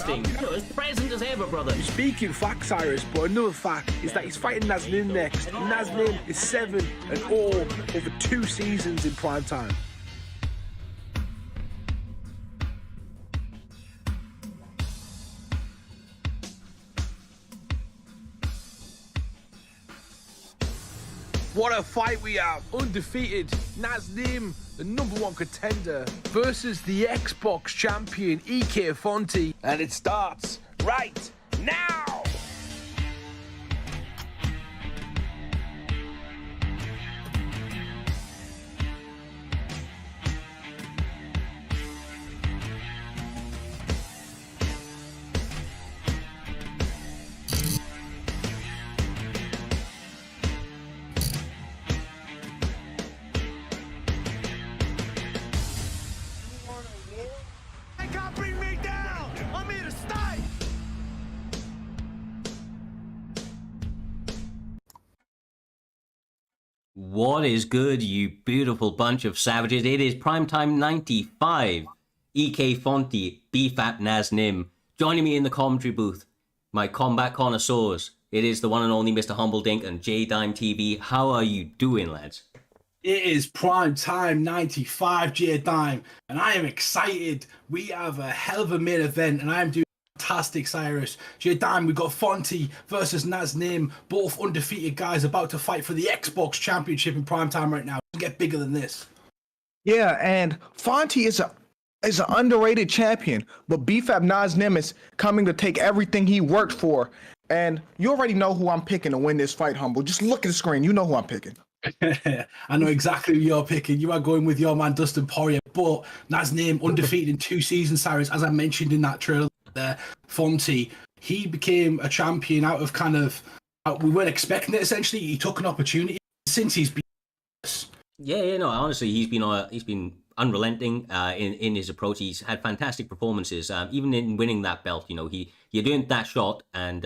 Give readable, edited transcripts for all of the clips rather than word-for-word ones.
interesting. You know, as present as ever, brother. Speaking facts, Cyrus, but another fact is that he's fighting Naz Nim next. Naz Nim is 7-0 over 2 seasons in Primetime. What a fight we have. Undefeated Naz Nim, the #1 contender, versus the Xbox champion EK Fonte. And it starts right now. What is good, you beautiful bunch of savages? It is Primetime 95. EK Fonte, BFAT Naz Nim. Joining me in the commentary booth, my combat connoisseurs. It is the one and only Mr. Humbledink and J-Dime TV. How are you doing, lads? It is Primetime 95, J-Dime, and I am excited. We have a hell of a main event, and I am doing fantastic, Cyrus. J-Dime, we've got Fonte versus Naz Nim, both undefeated guys about to fight for the Xbox Championship in Primetime right now. It doesn't get bigger than this. Yeah, and Fonte is an underrated champion, but BFAB Naz Nim is coming to take everything he worked for. And you already know who I'm picking to win this fight, Humble. Just look at the screen. You know who I'm picking. I know exactly who you're picking. You are going with your man, Dustin Poirier. But Naz Nim, undefeated in 2 seasons, Cyrus, as I mentioned in that trailer there. Fonte, he became a champion out of we weren't expecting it, essentially. He took an opportunity since he's been... Yeah, no, honestly, he's been unrelenting in his approach. He's had fantastic performances, even in winning that belt. You know, you're doing that shot, and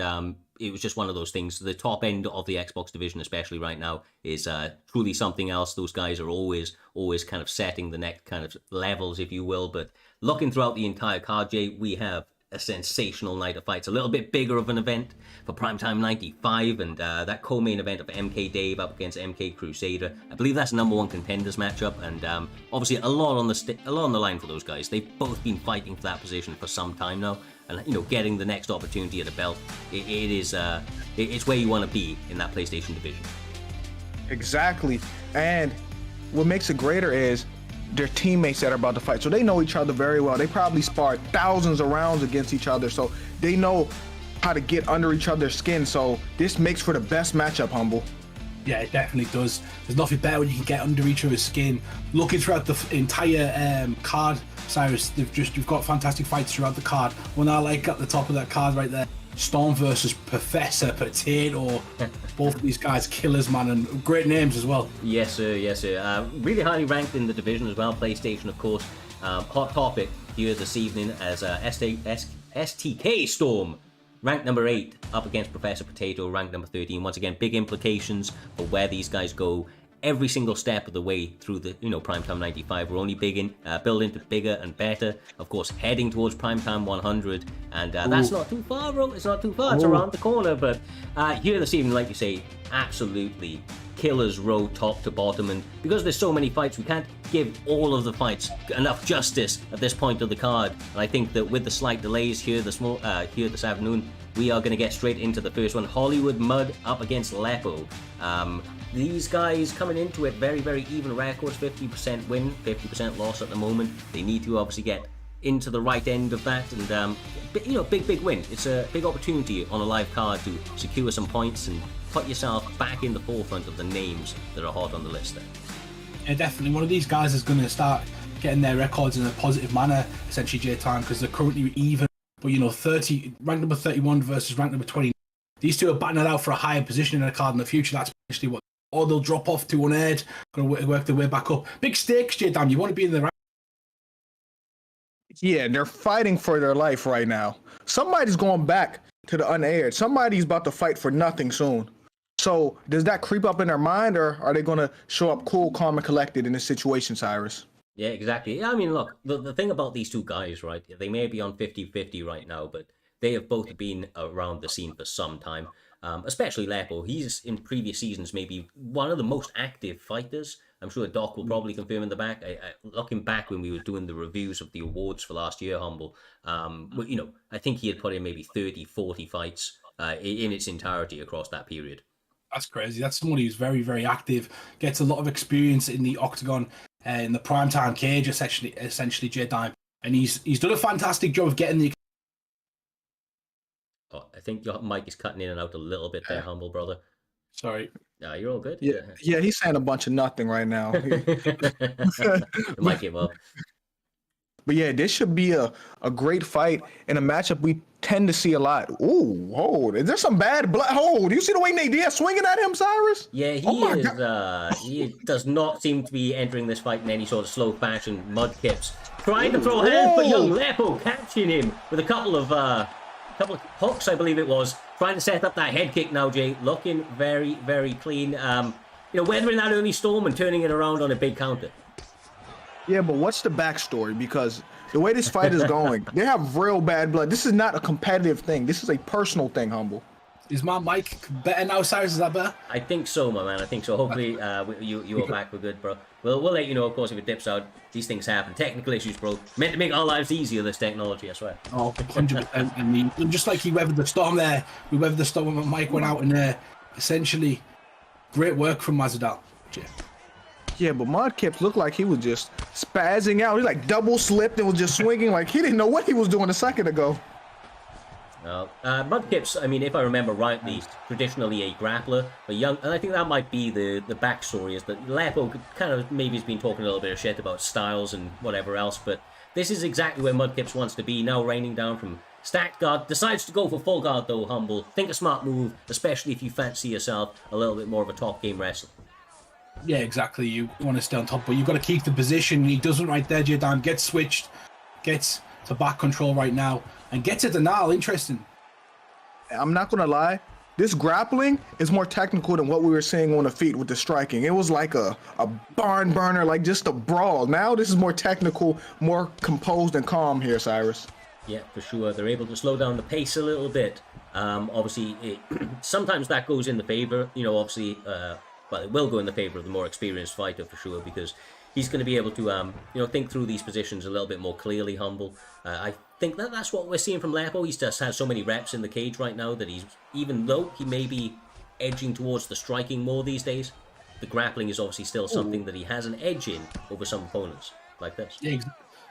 it was just one of those things. The top end of the Xbox division, especially right now, is truly something else. Those guys are always kind of setting the next kind of levels, if you will. But looking throughout the entire card, Jay, we have a sensational night of fights. A little bit bigger of an event for Primetime 95, and that co-main event of MK Dave up against MK Crusader. I believe that's #1 contenders matchup, and obviously a lot on the line for those guys. They've both been fighting for that position for some time now, and you know, getting the next opportunity at the belt, it's where you want to be in that PlayStation division. Exactly, and what makes it greater is their teammates that are about to fight. So they know each other very well. They probably sparred thousands of rounds against each other. So they know how to get under each other's skin. So this makes for the best matchup, Humble. Yeah, it definitely does. There's nothing better when you can get under each other's skin. Looking throughout the entire card, Cyrus, you've got fantastic fights throughout the card. One I like at the top of that card right there, Storm versus Professor Potato. Both of these guys killers, man, and great names as well. Yes, sir. Yes, sir. Really highly ranked in the division as well. PlayStation, of course. Hot topic here this evening as STK Storm, ranked #8, up against Professor Potato, ranked #13. Once again, big implications for where these guys go every single step of the way through the, Primetime 95. We're only building to bigger and better. Of course, heading towards Primetime 100, and that's not too far, bro. It's not too far. It's around the corner. But here this evening, like you say, absolutely killer's row top to bottom, and because there's so many fights, we can't give all of the fights enough justice at this point of the card. And I think that with the slight delays here this afternoon, we are going to get straight into the first one. Hollywood Mud up against Lepo. These guys coming into it very, very even records, 50% win, 50% loss at the moment. They need to obviously get into the right end of that, and big win. It's a big opportunity on a live card to secure some points and put yourself back in the forefront of the names that are hot on the list there. Yeah, definitely. One of these guys is going to start getting their records in a positive manner, essentially, J-Time, because they're currently even. But, 30, rank number 31 versus rank number 20. These two are battling it out for a higher position in the card in the future. That's actually what. Or they'll drop off to unaired, going to work their way back up. Big stakes, J-Dam. You want to be in the right. Yeah, they're fighting for their life right now. Somebody's going back to the unaired. Somebody's about to fight for nothing soon. So does that creep up in their mind, or are they going to show up cool, calm, and collected in this situation, Cyrus? Yeah, exactly. Yeah, I mean, look, the thing about these two guys, right? They may be on 50-50 right now, but they have both been around the scene for some time. Especially Lepo. He's in previous seasons maybe one of the most active fighters. I'm sure Doc will probably confirm in the back. Looking back when we were doing the reviews of the awards for last year, Humble, I think he had put in maybe 30, 40 fights in its entirety across that period. That's crazy. That's somebody who's very, very active, gets a lot of experience in the octagon, in the primetime cage, essentially J-Dime. And he's done a fantastic job of getting the... Oh, I think your mic is cutting in and out a little bit there, Humble brother. Sorry. No, you're all good. Yeah, he's saying a bunch of nothing right now. The mic came up. But yeah, this should be a great fight in a matchup we tend to see a lot. Ooh, hold. Is there some bad blood? Hold. You see the way Nate Diaz swinging at him, Cyrus? Yeah, he does not seem to be entering this fight in any sort of slow fashion. Mudkips trying to throw hands, but young Lepo catching him with a couple of hooks, I believe it was. Trying to set up that head kick now, Jay. Looking very, very clean. Weathering that early storm and turning it around on a big counter. Yeah, but what's the backstory? Because the way this fight is going, they have real bad blood. This is not a competitive thing. This is a personal thing, Humble. Is my mic better now, Cyrus? Is that better? I think so, my man. I think so. Hopefully, you are back. We're good, bro. We'll let you know, of course, if it dips out. These things happen. Technical issues, bro. Meant to make our lives easier, this technology, I swear. Oh, 100%. I mean, just like he weathered the storm there, we weathered the storm when my mic went out, and essentially, great work from Masvidal. Yeah, but Mudkips looked like he was just spazzing out. He like double slipped and was just swinging like he didn't know what he was doing a second ago. Mudkips, I mean, if I remember rightly, traditionally a grappler, but young, and I think that might be the backstory is that Lepo kind of maybe has been talking a little bit of shit about styles and whatever else, but this is exactly where Mudkips wants to be, now raining down from stacked guard, decides to go for full guard though, Humble. Think a smart move, especially if you fancy yourself a little bit more of a top game wrestler. Yeah, exactly. You want to stay on top, but you've got to keep the position. He doesn't right there, J-Dime. Gets switched, gets to back control right now, and gets a denial. Interesting. I'm not going to lie. This grappling is more technical than what we were seeing on the feet with the striking. It was like a barn burner, like just a brawl. Now this is more technical, more composed and calm here, Cyrus. Yeah, for sure. They're able to slow down the pace a little bit. Obviously, sometimes that goes in the favor, obviously... Well, it will go in the favor of the more experienced fighter for sure, because he's going to be able to, think through these positions a little bit more clearly, Humble. I think that's what we're seeing from Lepo. He just has so many reps in the cage right now that even though he may be edging towards the striking more these days, the grappling is obviously still something that he has an edge in over some opponents like this. Yeah,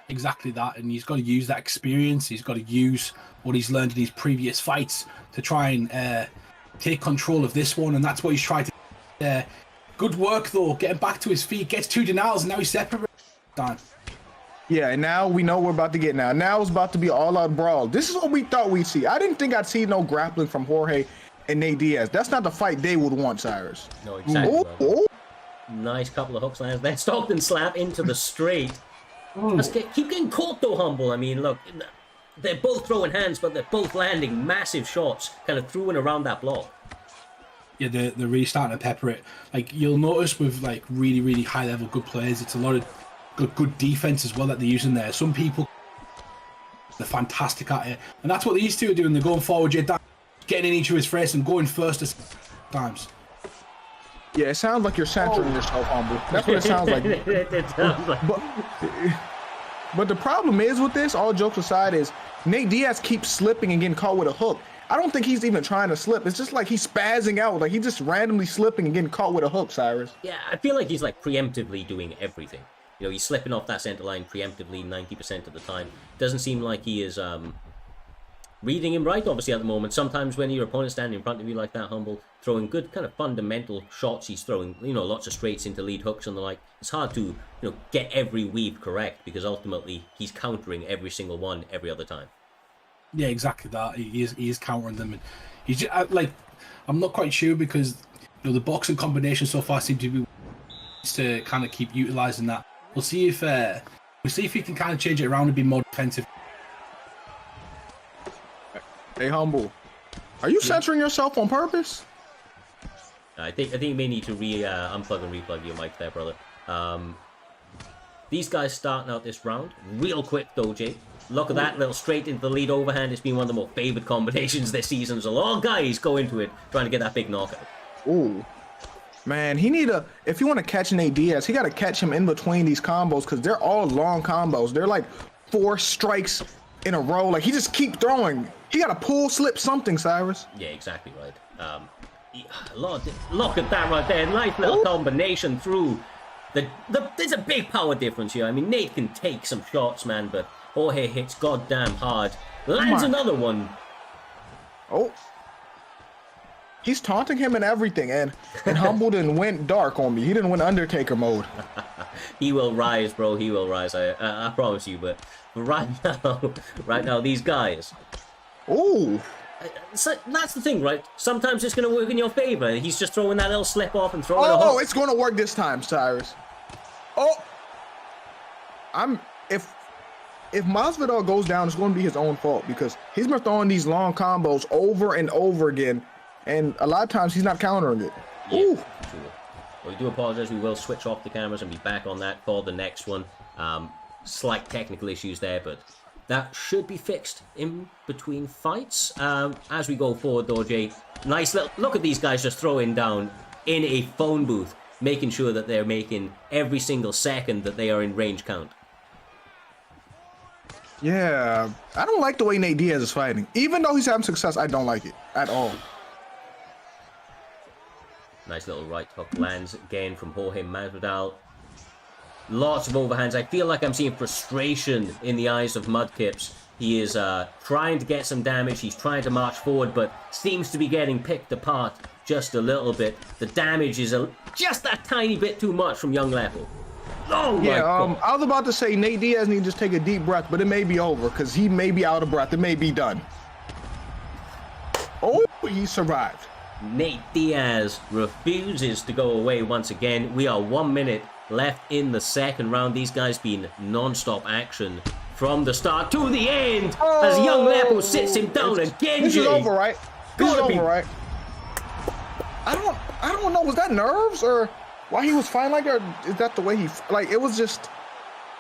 exactly that. And he's got to use that experience. He's got to use what he's learned in his previous fights to try and take control of this one. And that's what he's trying to. Good work though, getting back to his feet, gets 2 denials, and now he's separated. Yeah, and now we know we're about to get now. Now it's about to be an all-out brawl. This is what we thought we'd see. I didn't think I'd see no grappling from Jorge and Nate Diaz. That's not the fight they would want, Cyrus. No, exactly. Nice couple of hooks lands. Then Stockton slap into the straight. Keep getting caught though, Humble. I mean, look, they're both throwing hands, but they're both landing massive shots, kind of through and around that block. Yeah, they're really starting to pepper it. Like, you'll notice with, like, really, really high-level good players, it's a lot of good defense as well that they're using there. Some people, they're fantastic at it. And that's what these two are doing. They're going forward, getting in each other's face and going first at times. Yeah, it sounds like you're centering yourself, Humble. That's what it sounds like. It sounds like. But the problem is with this, all jokes aside, is Nate Diaz keeps slipping and getting caught with a hook. I don't think he's even trying to slip. It's just like he's spazzing out. Like he's just randomly slipping and getting caught with a hook, Cyrus. Yeah, I feel like he's like preemptively doing everything. He's slipping off that center line preemptively 90% of the time. Doesn't seem like he is reading him right, obviously, at the moment. Sometimes when your opponent's standing in front of you like that, Humble, throwing good kind of fundamental shots, he's throwing, lots of straights into lead hooks and the like. It's hard to, get every weave correct because ultimately he's countering every single one every other time. Yeah, exactly that. He is countering them, and he's just, like, I'm not quite sure because the boxing combination so far seems to be to kind of keep utilizing that. We'll see if he can kind of change it around and be more defensive. Hey, Humble, are you censoring yourself on purpose? I think you may need to unplug and replug your mic there, brother. These guys starting out this round real quick though, Jay. Look at that little straight into the lead overhand. It's been one of the more favored combinations this season. So a lot of guys go into it trying to get that big knockout. Ooh. Man, if you want to catch Nate Diaz, he got to catch him in between these combos because they're all long combos. They're like 4 strikes in a row. Like, he just keep throwing. He got to pull, slip something, Cyrus. Yeah, exactly right. Look at that right there. Nice little combination through. There's a big power difference here. I mean, Nate can take some shots, man, but Jorge hits goddamn hard. Lands another one. Oh. He's taunting him and everything, and Humbled and went dark on me. He didn't win Undertaker mode. He will rise, bro. He will rise. I promise you. But right now, these guys. Ooh. So that's the thing, right? Sometimes it's going to work in your favor. He's just throwing that little slip off and throwing it off. Oh, it's going to work this time, Cyrus. Oh. If Masvidal goes down, it's going to be his own fault because he's been throwing these long combos over and over again, and a lot of times he's not countering it. Yeah, sure. Well, we do apologize. We will switch off the cameras and be back on that for the next one. Slight technical issues there, but that should be fixed in between fights. As we go forward, though, Jay, nice little look at these guys just throwing down in a phone booth, making sure that they're making every single second that they are in range count. Yeah, I don't like the way Nate Diaz is fighting. Even though he's having success, I don't like it at all. Nice little right hook lands again from Jorge Masvidal. Lots of overhands. I feel like I'm seeing frustration in the eyes of Mudkips. He is trying to get some damage. He's trying to march forward, but seems to be getting picked apart just a little bit. The damage is just that tiny bit too much from Young Lepo. Oh, yeah, I was about to say Nate Diaz needs to just take a deep breath, but it may be over because he may be out of breath. It may be done. Oh, he survived. Nate Diaz refuses to go away once again. We are 1 minute left in the second round. These guys been non-stop action from the start to the end as Young Lepo sits him down again. This is over, right? This is over, right? I don't know. Was that nerves or why he was fine like that? Is that the way he like? It was just,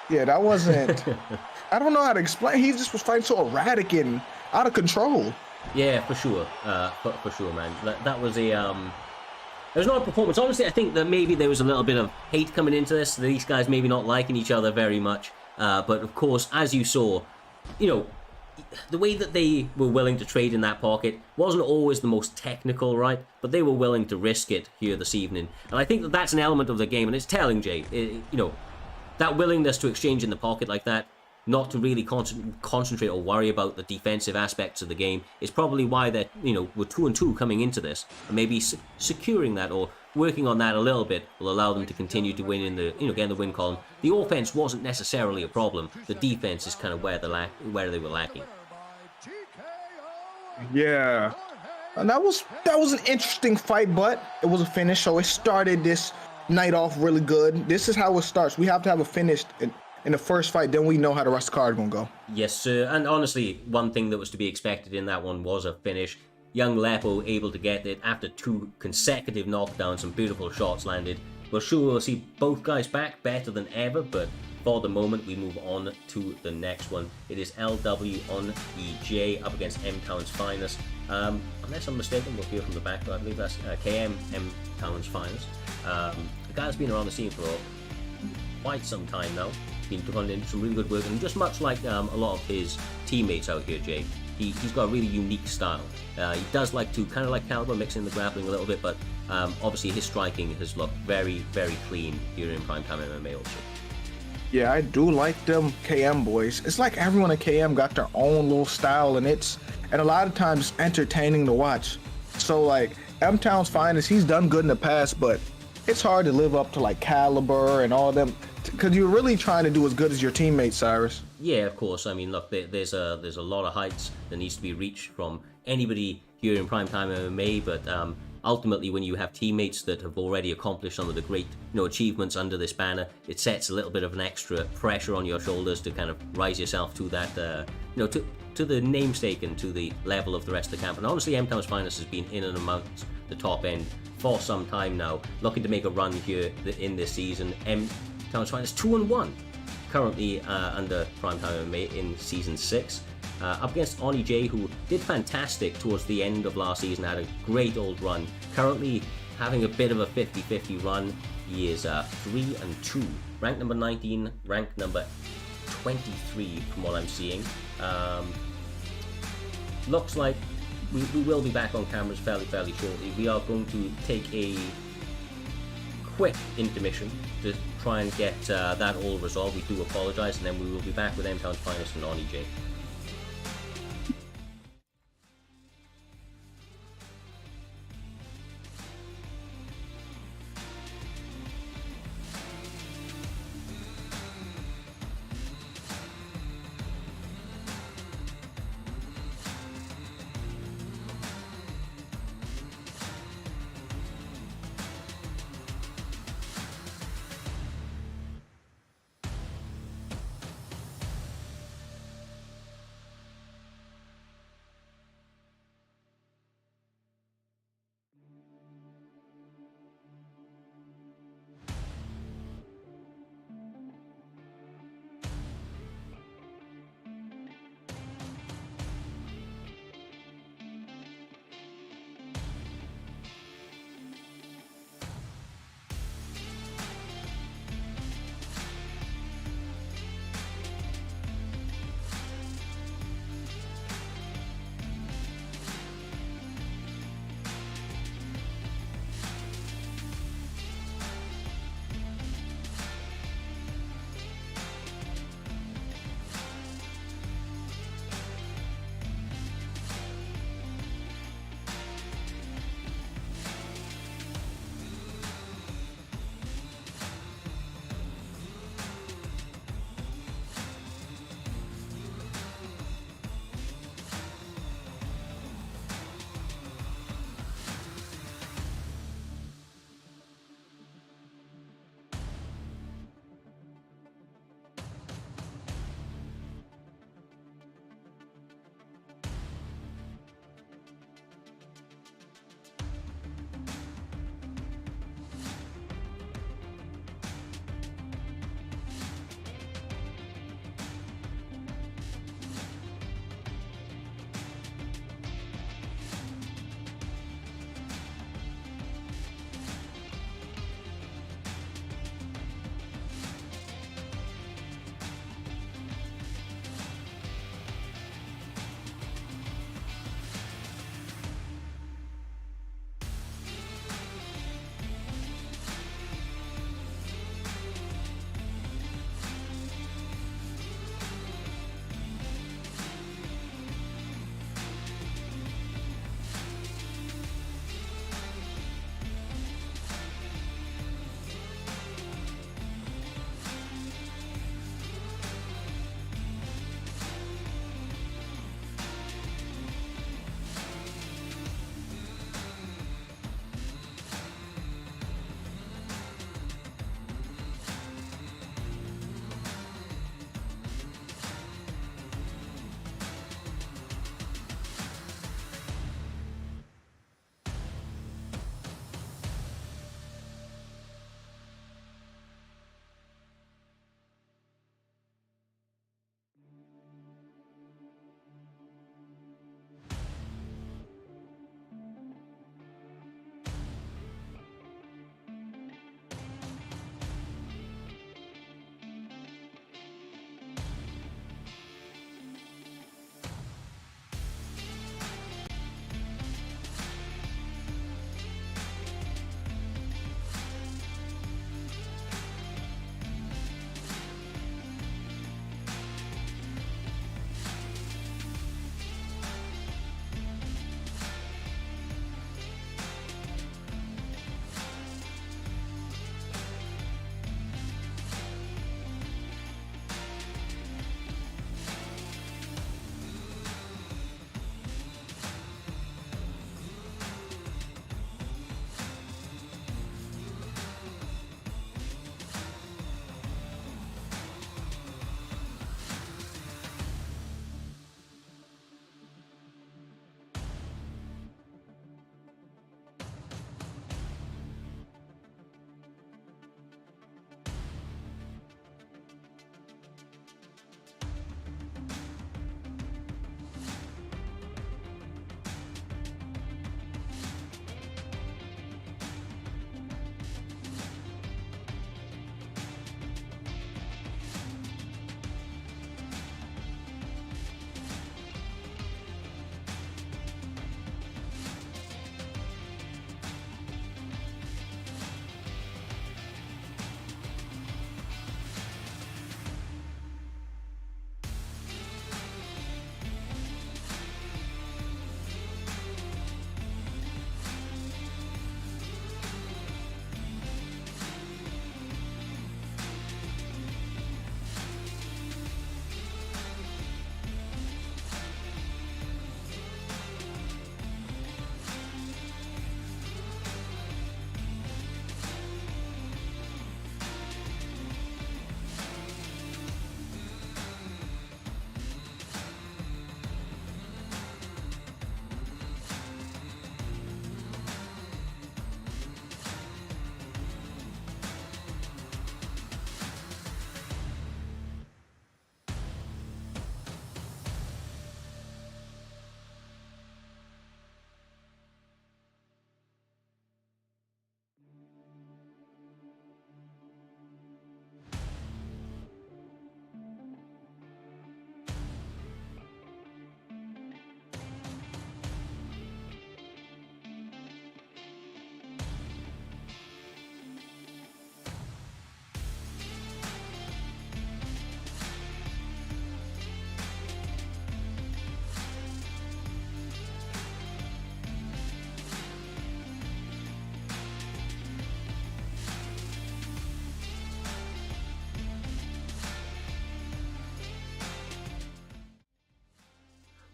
yeah, that wasn't. I don't know how to explain. He just was fighting so erratic and out of control. Yeah, for sure. For sure, man. That was a it was not a performance. Honestly, I think that maybe there was a little bit of hate coming into this. These guys maybe not liking each other very much. But of course, as you saw, you know, the way that they were willing to trade in that pocket wasn't always the most technical, right? But they were willing to risk it here this evening. And I think that that's an element of the game, and it's telling, Jay, you know, that willingness to exchange in the pocket like that, not to really concentrate or worry about the defensive aspects of the game, is probably why they're, you know, we're 2-2 coming into this. And maybe securing that or working on that a little bit will allow them to continue to win in the, you know, get in the win column. The offense wasn't necessarily a problem. The defense is kind of where they were lacking. Yeah, and that was an interesting fight, but it was a finish, so it started this night off really good. This is how it starts. We have to have a finish in the first fight, then we know how the rest of the card is gonna go. Yes, sir. And honestly, one thing that was to be expected in that one was a finish. Young Lepo able to get it after 2 consecutive knockdowns. Some beautiful shots landed. We're sure we'll see both guys back better than ever, but for the moment, we move on to the next one. It is LW on EJ up against M-Town's Finest. Unless I'm mistaken, we'll hear from the back, but I believe that's KM, M-Town's Finest. The guy's been around the scene for quite some time now. Been doing some really good work, and just much like a lot of his teammates out here, Jay, he's got a really unique style. He does like to, kind of like Caliber, mix in the grappling a little bit, but obviously his striking has looked very, very clean here in Primetime MMA also. Yeah, I do like them KM boys. It's like everyone at KM got their own little style, and a lot of times entertaining to watch. So like M-Town's Finest, he's done good in the past, but it's hard to live up to like Caliber and all them, because you're really trying to do as good as your teammates, Cyrus. Yeah, of course. I mean, look, there's a lot of heights that needs to be reached from anybody here in Primetime MMA, but ultimately, when you have teammates that have already accomplished some of the great, you know, achievements under this banner, it sets a little bit of an extra pressure on your shoulders to kind of rise yourself to that, you know, to the namesake and to the level of the rest of the camp. And honestly, M-Town's Finest has been in and amongst the top end for some time now, looking to make a run here in this season. M-Town's Finest 2-1. currently under Primetime Mma in Season 6. Up against Oni J, who did fantastic towards the end of last season, had a great old run. Currently having a bit of a 50-50 run. He is 3-2. Ranked number 19, ranked number 23 from what I'm seeing. Looks like we will be back on cameras fairly shortly. We are going to take a quick intermission to try and get that all resolved. We do apologize, and then we will be back with M-Town's Finest and Oni J.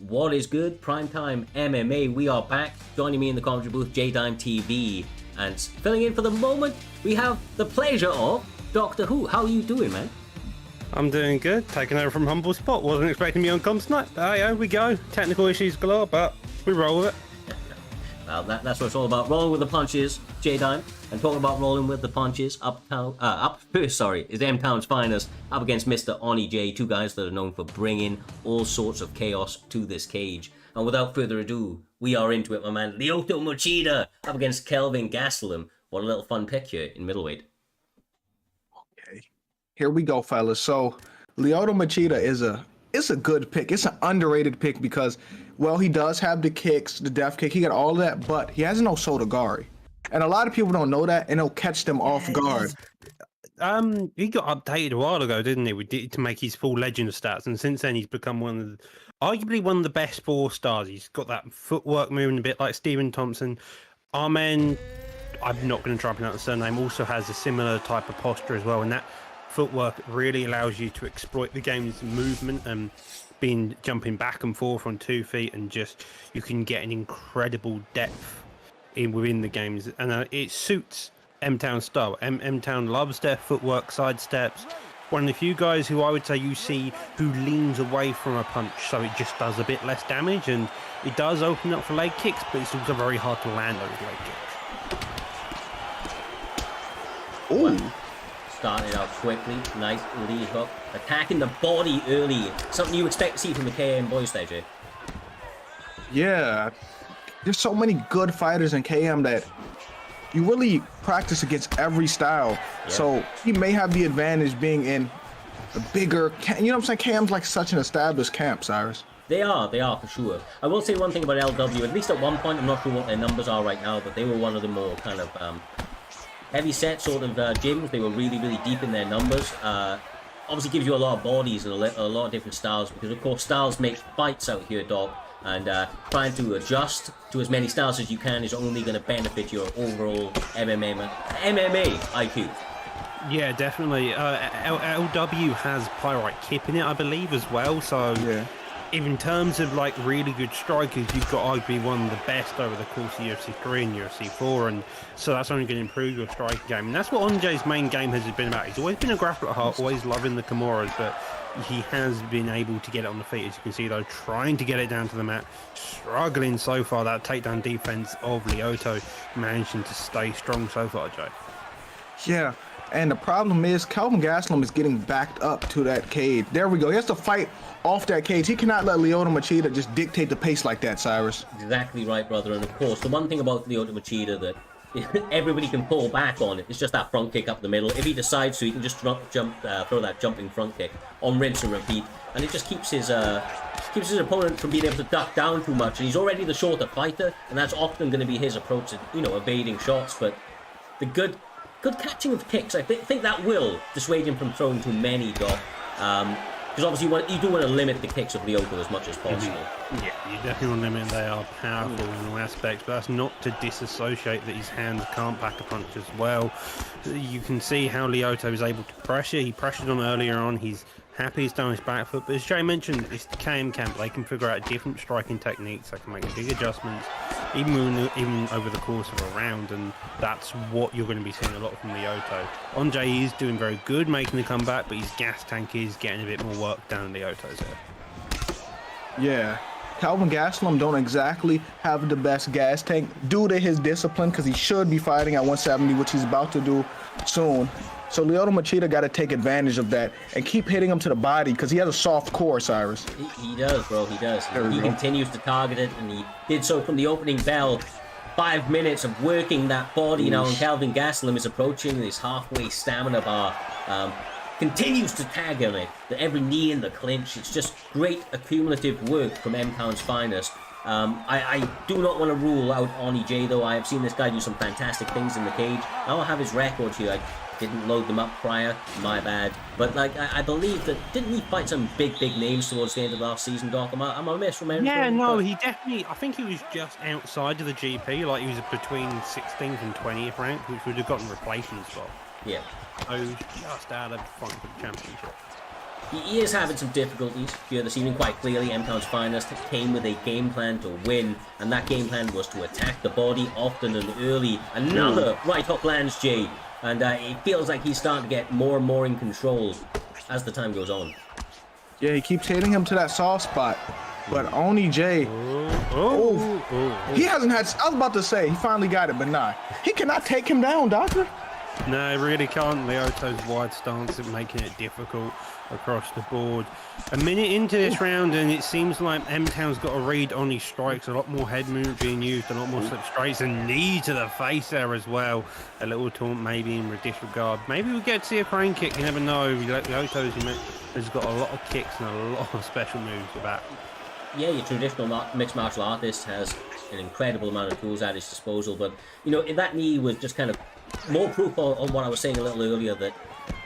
What is good? Primetime MMA. We are back. Joining me in the commentary booth, J-Dime TV. And filling in for the moment, we have the pleasure of Doctor Who. How are you doing, man? I'm doing good. Taking over from humble spot. Wasn't expecting me on comms tonight. But here we go. Technical issues galore, but we roll with it. Well, that's what it's all about. Rolling with the punches, J-Dime. And talking about rolling with the punches, is M-Town's finest, up against Mr. Oni J, two guys that are known for bringing all sorts of chaos to this cage. And without further ado, we are into it, my man. Lyoto Machida up against Kelvin Gastelum. What a little fun pick here in middleweight. Okay, here we go, fellas. So Lyoto Machida is a good pick. It's an underrated pick because, well, he does have the kicks, the death kick. He got all that, but he has no Sotogari. And a lot of people don't know that, and it'll catch them off guard. He got updated a while ago, didn't he? To make his full legend stats, and since then he's become arguably one of the best 4-stars. He's got that footwork moving a bit like Stephen Thompson. Armen, I'm not going to try and pronounce the surname, also has a similar type of posture as well, and that footwork really allows you to exploit the game's movement and jumping back and forth on 2 feet, and just you can get an incredible depth within the games, and it suits M-Town's style. M-Town loves their footwork, side steps. One of the few guys who I would say you see who leans away from a punch, so it just does a bit less damage, and it does open up for leg kicks, but it's also very hard to land those leg kicks. Ooh. Starting out quickly, nice lead hook, attacking the body early. Something you expect to see from the KM boys there, Jay. Yeah. There's so many good fighters in KM that you really practice against every style. Yeah. So he may have the advantage being in a bigger, you know what I'm saying? KM's like such an established camp, Cyrus. They are for sure. I will say one thing about LW, at least at one point, I'm not sure what their numbers are right now, but they were one of the more kind of heavy set sort of gyms. They were really, really deep in their numbers. Obviously gives you a lot of bodies and a lot of different styles, because of course styles make fights out here, Doc. And trying to adjust to as many styles as you can is only going to benefit your overall MMA IQ. Yeah, definitely. LW has Pyrite Kip in it, I believe, as well. So, yeah. Even in terms of like really good strikers, you've got arguably one of the best over the course of UFC 3 and UFC 4, and so that's only going to improve your striking game. And that's what Onjay's main game has been about. He's always been a grappler at heart, always loving the Kimuras, but he has been able to get it on the feet, as you can see, though, trying to get it down to the mat, struggling so far. That takedown defense of Lyoto managing to stay strong so far, Joe. Yeah, and the problem is Kelvin Gastelum is getting backed up to that cage. There we go. He has to fight off that cage. He cannot let Lyoto Machida just dictate the pace like that, Cyrus. Exactly right, brother. And of course, the one thing about Lyoto Machida that everybody can pull back on it. It's just that front kick up the middle. If he decides to, he can just throw that jumping front kick on rinse and repeat, and it just keeps his opponent from being able to duck down too much. And he's already the shorter fighter, and that's often going to be his approach to, evading shots. But the good catching of kicks, I think that will dissuade him from throwing too many, Doc. Because obviously you do want to limit the kicks of Lyoto as much as possible. Yeah, you definitely want to limit. They are powerful in all aspects, but that's not to disassociate that his hands can't pack a punch as well. You can see how Lyoto is able to pressure. He pressured on earlier on. He's happy he's done his back foot, but as Jay mentioned, it's the KM camp. They can figure out different striking techniques. They can make big adjustments, even over the course of a round, and that's what you're going to be seeing a lot from Lyoto. Onjay is doing very good making the comeback, but his gas tank is getting a bit more work down than Lyoto's here. Yeah. Kelvin Gastelum don't exactly have the best gas tank due to his discipline, because he should be fighting at 170, which he's about to do soon. So Lyoto Machida got to take advantage of that and keep hitting him to the body, because he has a soft core, Cyrus. He does, bro. He does. He continues to target it, and he did so from the opening bell. 5 minutes of working that body now, and Kelvin Gastelum is approaching this halfway stamina bar. Continues to tag on it. Every knee in the clinch. It's just great accumulative work from M-Town's finest. I do not want to rule out Oni J, though. I have seen this guy do some fantastic things in the cage. I don't have his record here. I didn't load them up prior. My bad. But I believe that, didn't he fight some big names towards the end of last season, Doc? Am I misremembering? Yeah, no, he definitely, I think he was just outside of the GP. Like, he was between 16th and 20th rank, which would have gotten replacement spot. Yeah. So he was just out of fight for the championship. He is having some difficulties here this evening, quite clearly. M-Town's Finest came with a game plan to win, and that game plan was to attack the body often and early. Another right hook lands, Jay, and it feels like he's starting to get more and more in control as the time goes on. Yeah, he keeps hitting him to that soft spot, but Oni J, he hasn't had. I was about to say he finally got it, but nah, he cannot take him down, Doctor. No, he really can't. Lyoto's wide stance is making it difficult across the board. A minute into this round, and it seems like M-Town's got a read on his strikes. A lot more head movement being used, a lot more slip straights, and knee to the face there as well. A little taunt maybe in disregard. Maybe we'll get to see a crane kick. You never know. Lyoto's has got a lot of kicks and a lot of special moves with that. Yeah, your traditional mixed martial artist has an incredible amount of tools at his disposal, but you know, that knee was just kind of more proof on what I was saying a little earlier, that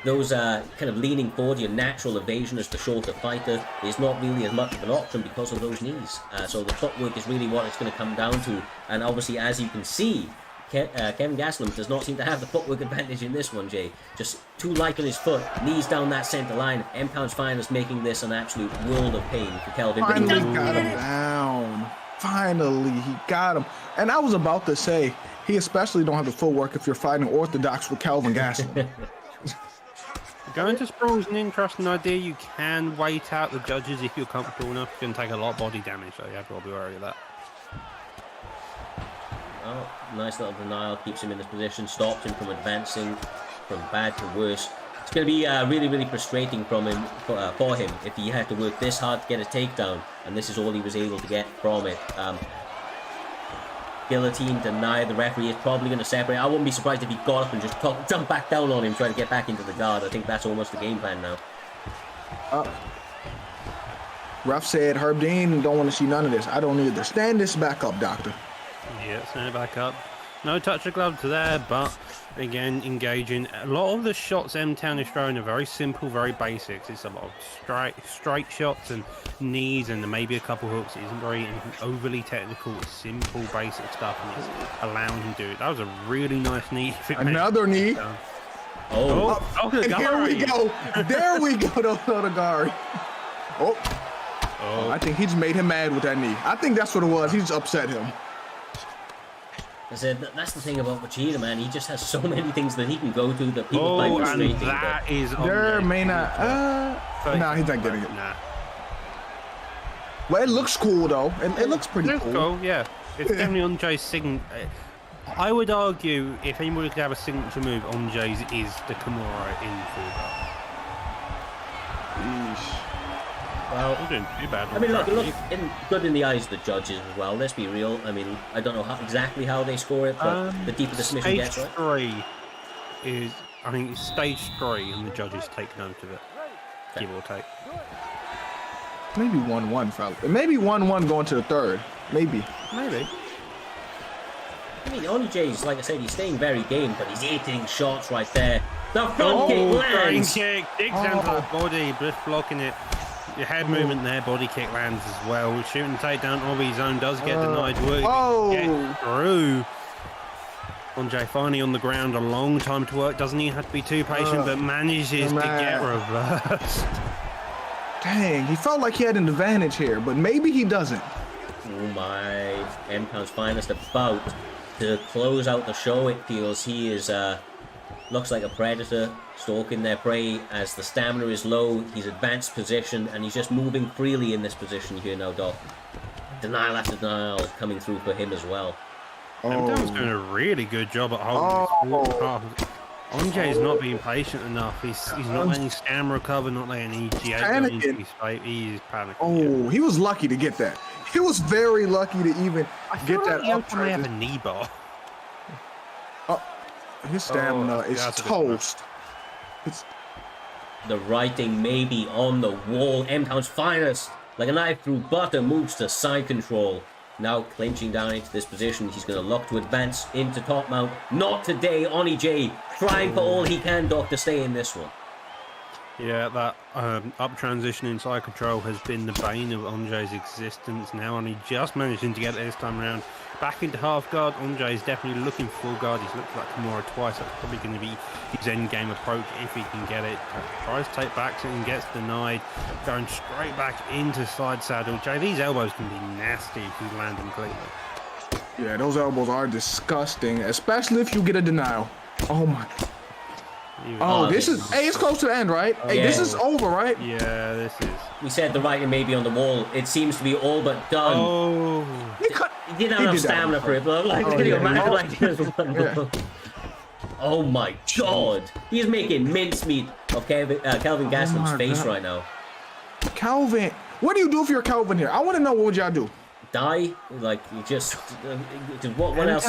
those kind of leaning forward, your natural evasion as the shorter fighter is not really as much of an option because of those knees. So the footwork is really what it's going to come down to, and obviously, as you can see, Kevin Gastelum does not seem to have the footwork advantage in this one, Jay. Just too light on his foot, knees down that centre line. M-Pound's Finest making this an absolute world of pain for Kelvin. Finally got him down. Finally, he got him. And I was about to say, he especially don't have the footwork if you're fighting orthodox with Kelvin Gastelum. Going to Sprawl is an interesting idea. You can wait out the judges if you're comfortable enough. You can take a lot of body damage, so you have to be wary of that. Oh, nice little denial, keeps him in this position, stops him from advancing from bad to worse. It's going to be really, really frustrating for him if he had to work this hard to get a takedown, and this is all he was able to get from it. Guillotine, deny, the referee is probably going to separate. I wouldn't be surprised if he got up and just jumped back down on him, trying to get back into the guard. I think that's almost the game plan now. Ref said Herb Dean don't want to see none of this. I don't either. Stand this back up, Doctor. Yeah, stand it back up. No touch of glove to there, but again, engaging. A lot of the shots M-Town is throwing are very simple, very basics. It's a lot of straight shots and knees and maybe a couple hooks. It isn't very overly technical. It's simple, basic stuff, and it's allowing him to do it. That was a really nice knee. Another knee. And here we go. There we go to Odagari. I think he just made him mad with that knee. I think that's what it was. He just upset him. I said that's the thing about Machida, man. He just has so many things that he can go to that people find frustrating. And that is there may not. No, he's not getting it. Nah. Well, it looks cool though. It looks pretty cool. Yeah, it's definitely Andre's signature. I would argue if anybody could have a signature move, Andre's is the Kimura in full guard. Well, I'm doing too bad. I mean, look, good in the eyes of the judges as well. Let's be real. I mean, I don't know exactly how they score it, but the deeper the submission gets, right? Stage 3 is, I think it's stage 3, and the judges take note of it. Okay. Give or take. Maybe 1-1, fella. Maybe 1-1 going to the third. Maybe. Maybe. I mean, Oni J's, like I said, he's staying very game, but he's hitting shots right there. The front kick lands. Kick, digs down to the body, just blocking it. Your head movement there, body kick lands as well. Shooting takedown, Obi's zone does get denied. Get through. Andre finally on the ground, a long time to work. Doesn't even have to be too patient, but manages to get reversed. Dang, he felt like he had an advantage here, but maybe he doesn't. Oh my, M-Pound's Finest about to close out the show. It feels he is looks like a predator stalking their prey as the stamina is low. He's advanced position and he's just moving freely in this position here now, Doc. Denial after denial coming through for him as well. M-Town's doing a really good job at holding his path. Andre's not being patient enough. He's not letting Scam recover, not letting EGA go into his fight. He is panicking. He was lucky to get that. He was very lucky to even get that up. I have a knee bar. His stamina is toast. The writing may be on the wall. M-Town's Finest, like a knife through butter, moves to side control. Now clinching down into this position. He's going to look to advance into top mount. Not today. Oni J trying for all he can, Doc, to stay in this one. Yeah, that up transition inside control has been the bane of Andre's existence. Now only just managing to get it this time around. Back into half guard. Andre is definitely looking for full guard. He's looked like Kimura twice. That's probably going to be his end game approach if he can get it. Tries to take back and gets denied. Going straight back into side saddle. Jay, these elbows can be nasty if you land them cleanly. Yeah, those elbows are disgusting, especially if you get a denial. Oh my. Oh, this is. Hey, it's close to the end, right? Hey, this is over, right? Yeah, this is. We said the writing may be on the wall. It seems to be all but done. Oh. He didn't have enough stamina for it, but like, oh my god. He's making mincemeat of Kelvin Gastelum's face right now. Calvin, what do you do if you're Calvin here? I want to know, what would y'all do? Die? Like, you just what else?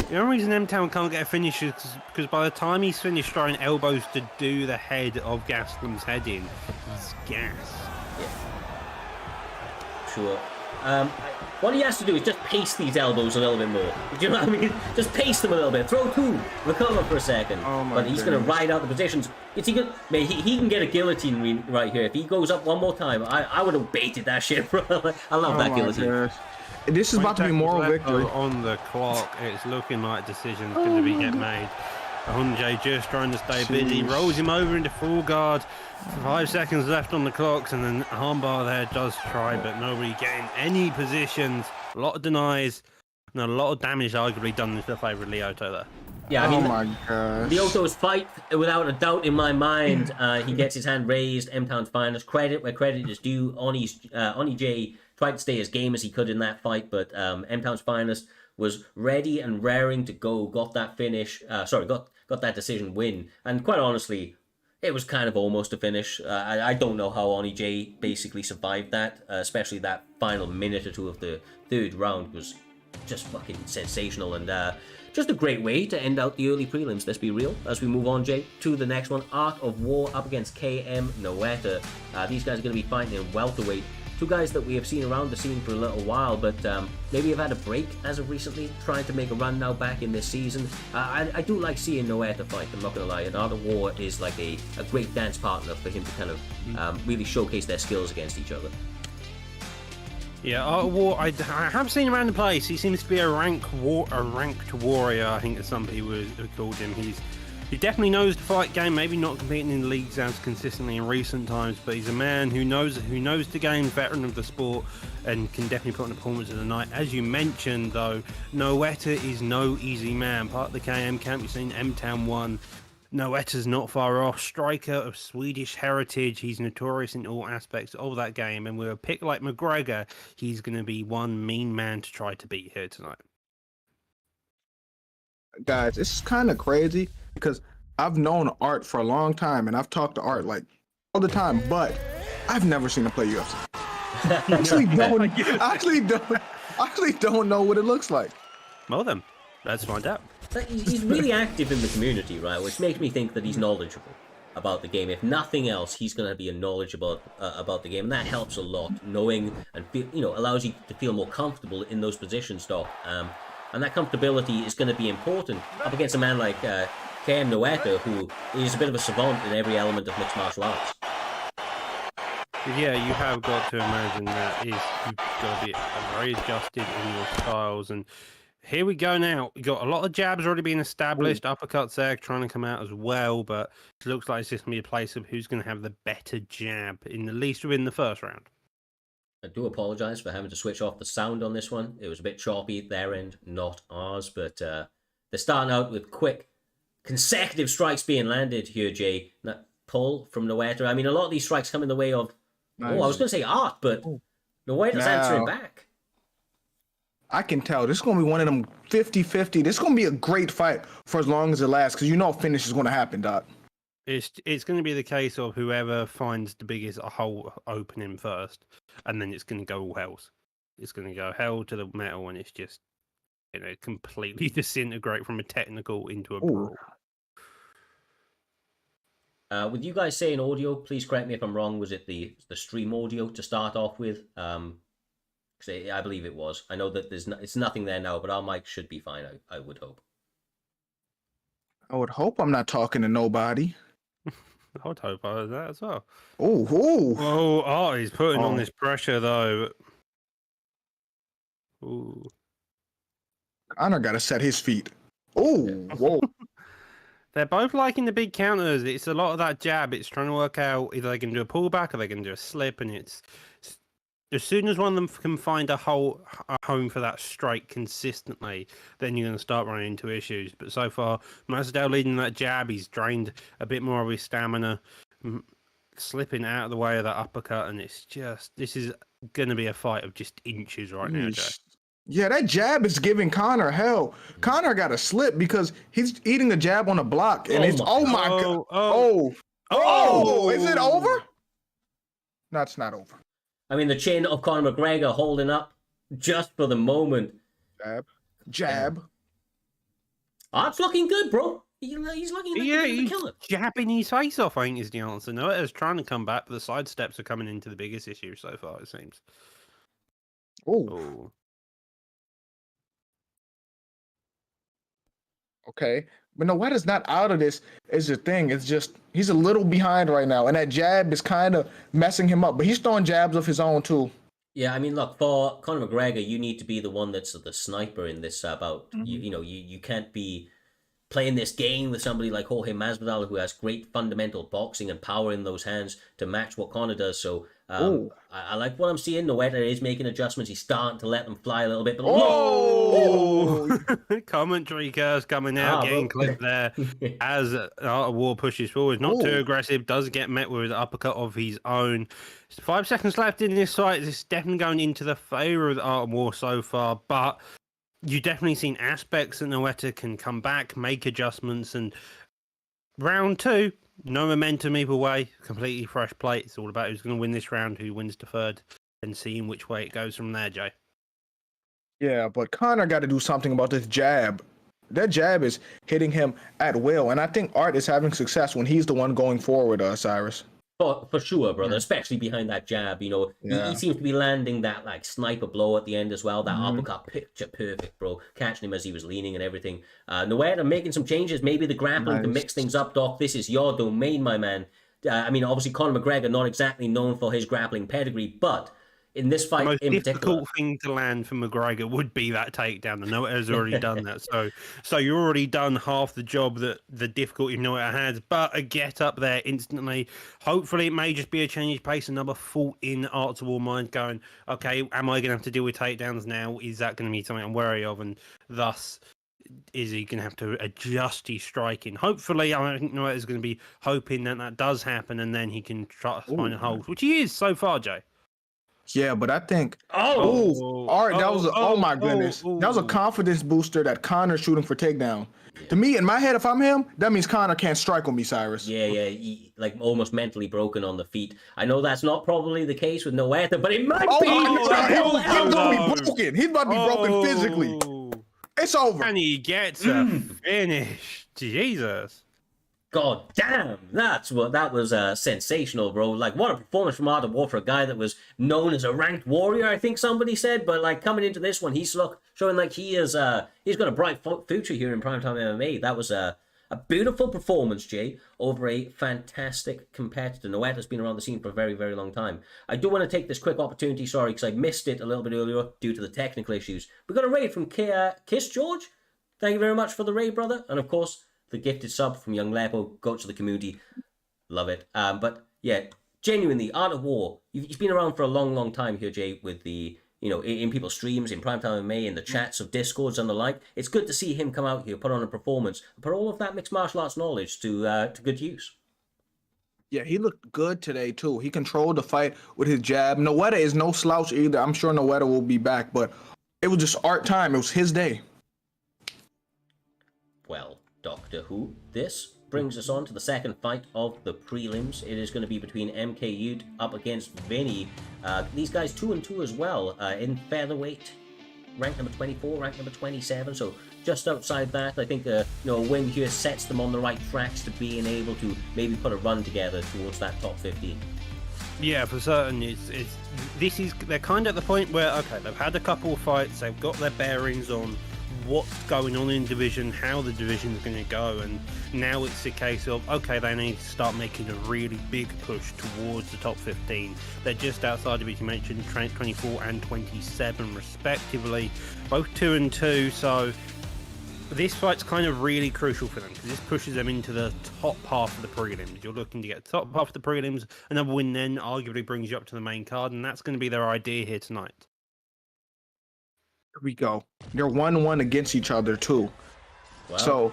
The only reason M-Town can't get a finish is because by the time he's finished throwing elbows to do the head of Gastelum's head in, he's gas. Yeah. Sure. What he has to do is just pace these elbows a little bit more. Do you know what I mean? Just pace them a little bit. Throw two, recover for a second. But he's going to ride out the positions. He can get a guillotine right here. If he goes up one more time, I would have baited that shit, bro. I love that guillotine. Gosh. This is about to be moral victory. On the clock, it's looking like decisions going to get made. Hunjay just trying to stay busy, rolls him over into full guard. 5 seconds left on the clocks, and then armbar there does try, but nobody getting any positions. A lot of denies, and a lot of damage arguably done in the favour of Lyoto there. Yeah, I mean, oh my gosh. Lyoto's fight, without a doubt in my mind, he gets his hand raised. M-Town's finest. Credit where credit is due. Oni J tried to stay as game as he could in that fight, but M-Town's finest was ready and raring to go. Got that finish. Got that decision win. And quite honestly, it was kind of almost a finish. I don't know how Oni J basically survived that, especially that final minute or two of the third round was just fucking sensational, and just a great way to end out the early prelims, let's be real. As we move on, Jay, to the next one, Art of War up against KM Noeta. These guys are going to be fighting in welterweight. Two guys that we have seen around the scene for a little while, but maybe have had a break as of recently, trying to make a run now back in this season. I do like seeing Noeta fight, I'm not going to lie, and Art of War is like a great dance partner for him to kind of really showcase their skills against each other. Yeah, Art of War, I have seen him around the place. He seems to be a ranked warrior, I think that some people have called him. He definitely knows the fight game, maybe not competing in leagues as consistently in recent times, but he's a man who knows the game, veteran of the sport, and can definitely put on a performance of the night. As you mentioned, though, Noeta is no easy man. Part of the KM camp, you've seen M-Town 1. Noeta's not far off. Striker of Swedish heritage. He's notorious in all aspects of that game, and with a pick like McGregor, he's going to be one mean man to try to beat here tonight. Guys, it's kind of crazy because I've known Art for a long time, and I've talked to Art like all the time, but I've never seen him play UFC. actually don't know what it looks like. Well then, let's find out. He's really active in the community, right? Which makes me think that he's knowledgeable about the game. If nothing else, he's going to be knowledgeable about the game, and that helps a lot. Knowing and allows you to feel more comfortable in those positions, Doc. And that comfortability is going to be important up against a man like KM Noeta, who is a bit of a savant in every element of mixed martial arts. Yeah, you have got to imagine that you've got to be very adjusted in your styles. And here we go now. We've got a lot of jabs already being established. Uppercuts there trying to come out as well, but it looks like it's just going to be a place of who's going to have the better jab, in at least within the first round. I do apologise for having to switch off the sound on this one. It was a bit choppy their end, not ours, but they're starting out with quick, consecutive strikes being landed here, Jay. That pull from Noeta. I mean, a lot of these strikes come in the way of, I was going to say Art, but Noeta's answering back. I can tell. This is going to be one of them 50-50. This is going to be a great fight for as long as it lasts, because finish is going to happen, Doc. It's going to be the case of whoever finds the biggest hole opening first, and then it's going to go all hells. It's going to go hell to the metal, and it's just completely disintegrate from a technical into a brawl. With you guys saying audio, please correct me if I'm wrong. Was it the stream audio to start off with? I believe it was. I know that it's nothing there now, but our mic should be fine. I would hope. I would hope I'm not talking to nobody. I would hope I heard that as well. Ooh. Oh, Art is putting on Oh. this pressure though. Ooh. Connor got to set his feet. Ooh. Whoa. They're both liking the big counters. It's a lot of that jab. It's trying to work out either they can do a pullback or they can do a slip, and it's as soon as one of them can find a home for that strike consistently, then you're going to start running into issues. But so far, Masvidal leading that jab. He's drained a bit more of his stamina, slipping out of the way of that uppercut, and it's just this is going to be a fight of just inches right now, Joe. Yeah, that jab is giving Connor hell. Connor got a slip because he's eating a jab on a block, and it's my god. Oh, is it over? No, it's not over. I mean, the chin of Conor McGregor holding up just for the moment. Jab. Art's looking good, bro. He's looking like the killer. Jabbing his face off, I think, is the answer. Noeta's trying to come back, but the side steps are coming into the biggest issue so far, it seems. Oh. Okay. But Noeta's not out of this is the thing. It's just he's a little behind right now. And that jab is kind of messing him up. But he's throwing jabs of his own too. Yeah, I mean, look, for Conor McGregor, you need to be the one that's the sniper in this bout. You can't be playing this game with somebody like Jorge Masvidal, who has great fundamental boxing and power in those hands to match what Conor does. So I like what I'm seeing. Noeta is making adjustments. He's starting to let them fly a little bit. But Commentary curse coming out, getting clipped there as Art of War pushes forward. Not too aggressive, does get met with an uppercut of his own. 5 seconds left in this fight. This is definitely going into the favour of the Art of War so far, but you've definitely seen aspects that Noeta can come back, make adjustments, and round 2, no momentum either way, completely fresh plate. It's all about who's going to win this round, who wins the third, and seeing which way it goes from there, Jay. Yeah, but Connor got to do something about this jab. That jab is hitting him at will, and I think Art is having success when he's the one going forward, Cyrus. For sure, brother, especially behind that jab, he seems to be landing that like sniper blow at the end as well. That uppercut, picture perfect, bro. Catching him as he was leaning and everything. Noeta making some changes, maybe the grappling to mix things up, Doc. This is your domain, my man. I mean, obviously, Conor McGregor not exactly known for his grappling pedigree, but in this fight, the most in difficult particular, thing to land for McGregor would be that takedown. The Noeta has already done that, so you're already done half the job that the difficulty Noeta has. But a get up there instantly. Hopefully, it may just be a change of pace. Another thought in Art of War mind going, okay, am I going to have to deal with takedowns now? Is that going to be something I'm wary of? And thus, is he going to have to adjust his striking? Hopefully, I think Noeta is going to be hoping that does happen, and then he can try to find a hold, which he is so far, Jay. Yeah, but I think Art, that was my goodness. That was a confidence booster that Connor's shooting for takedown. To me, in my head, if I'm him, that means Conor can't strike with me, Cyrus. Yeah, he, like almost mentally broken on the feet. I know that's not probably the case with Noeta, but it might be. He's about to be broken. He's about to be broken physically. It's over. And he gets a finish. Jesus. God damn, that was sensational, bro. Like, what a performance from Art of War for a guy that was known as a ranked warrior, I think somebody said. But like coming into this one, he's showing like he's got a bright future here in Primetime MMA. That was a beautiful performance, Jay, over a fantastic competitor. Noeta's been around the scene for a very, very long time. I do want to take this quick opportunity, sorry, because I missed it a little bit earlier due to the technical issues. We got a raid from Kiss George. Thank you very much for the raid, brother. And of course, the gifted sub from Young Lepo, coach of the community. Love it. But yeah, genuinely, Art of War, he's been around for a long, long time here, Jay, with the, in people's streams, in Primetime Mma, in the chats of Discords and the like. It's good to see him come out here, put on a performance, put all of that mixed martial arts knowledge to good use. Yeah, he looked good today, too. He controlled the fight with his jab. Noeta is no slouch either. I'm sure Noeta will be back, but it was just Art time. It was his day. Well, Doctor Who, this brings us on to the second fight of the prelims. It is going to be between MKU up against Vinny. These guys 2-2 as well in featherweight, rank number 24, rank number 27. So just outside that, I think a win here sets them on the right tracks to being able to maybe put a run together towards that top 15. Yeah, for certain. They're kind of at the point where they've had a couple of fights, they've got their bearings on what's going on in the division, how the division's going to go, and now it's a case of, okay, they need to start making a really big push towards the top 15. They're just outside of, as you mentioned, 24 and 27 respectively, both 2-2, so this fight's kind of really crucial for them because this pushes them into the top half of the prelims. You're looking to get the top half of the prelims, another win then arguably brings you up to the main card, and that's going to be their idea here tonight. Here we go. They're 1-1 against each other too. Wow. So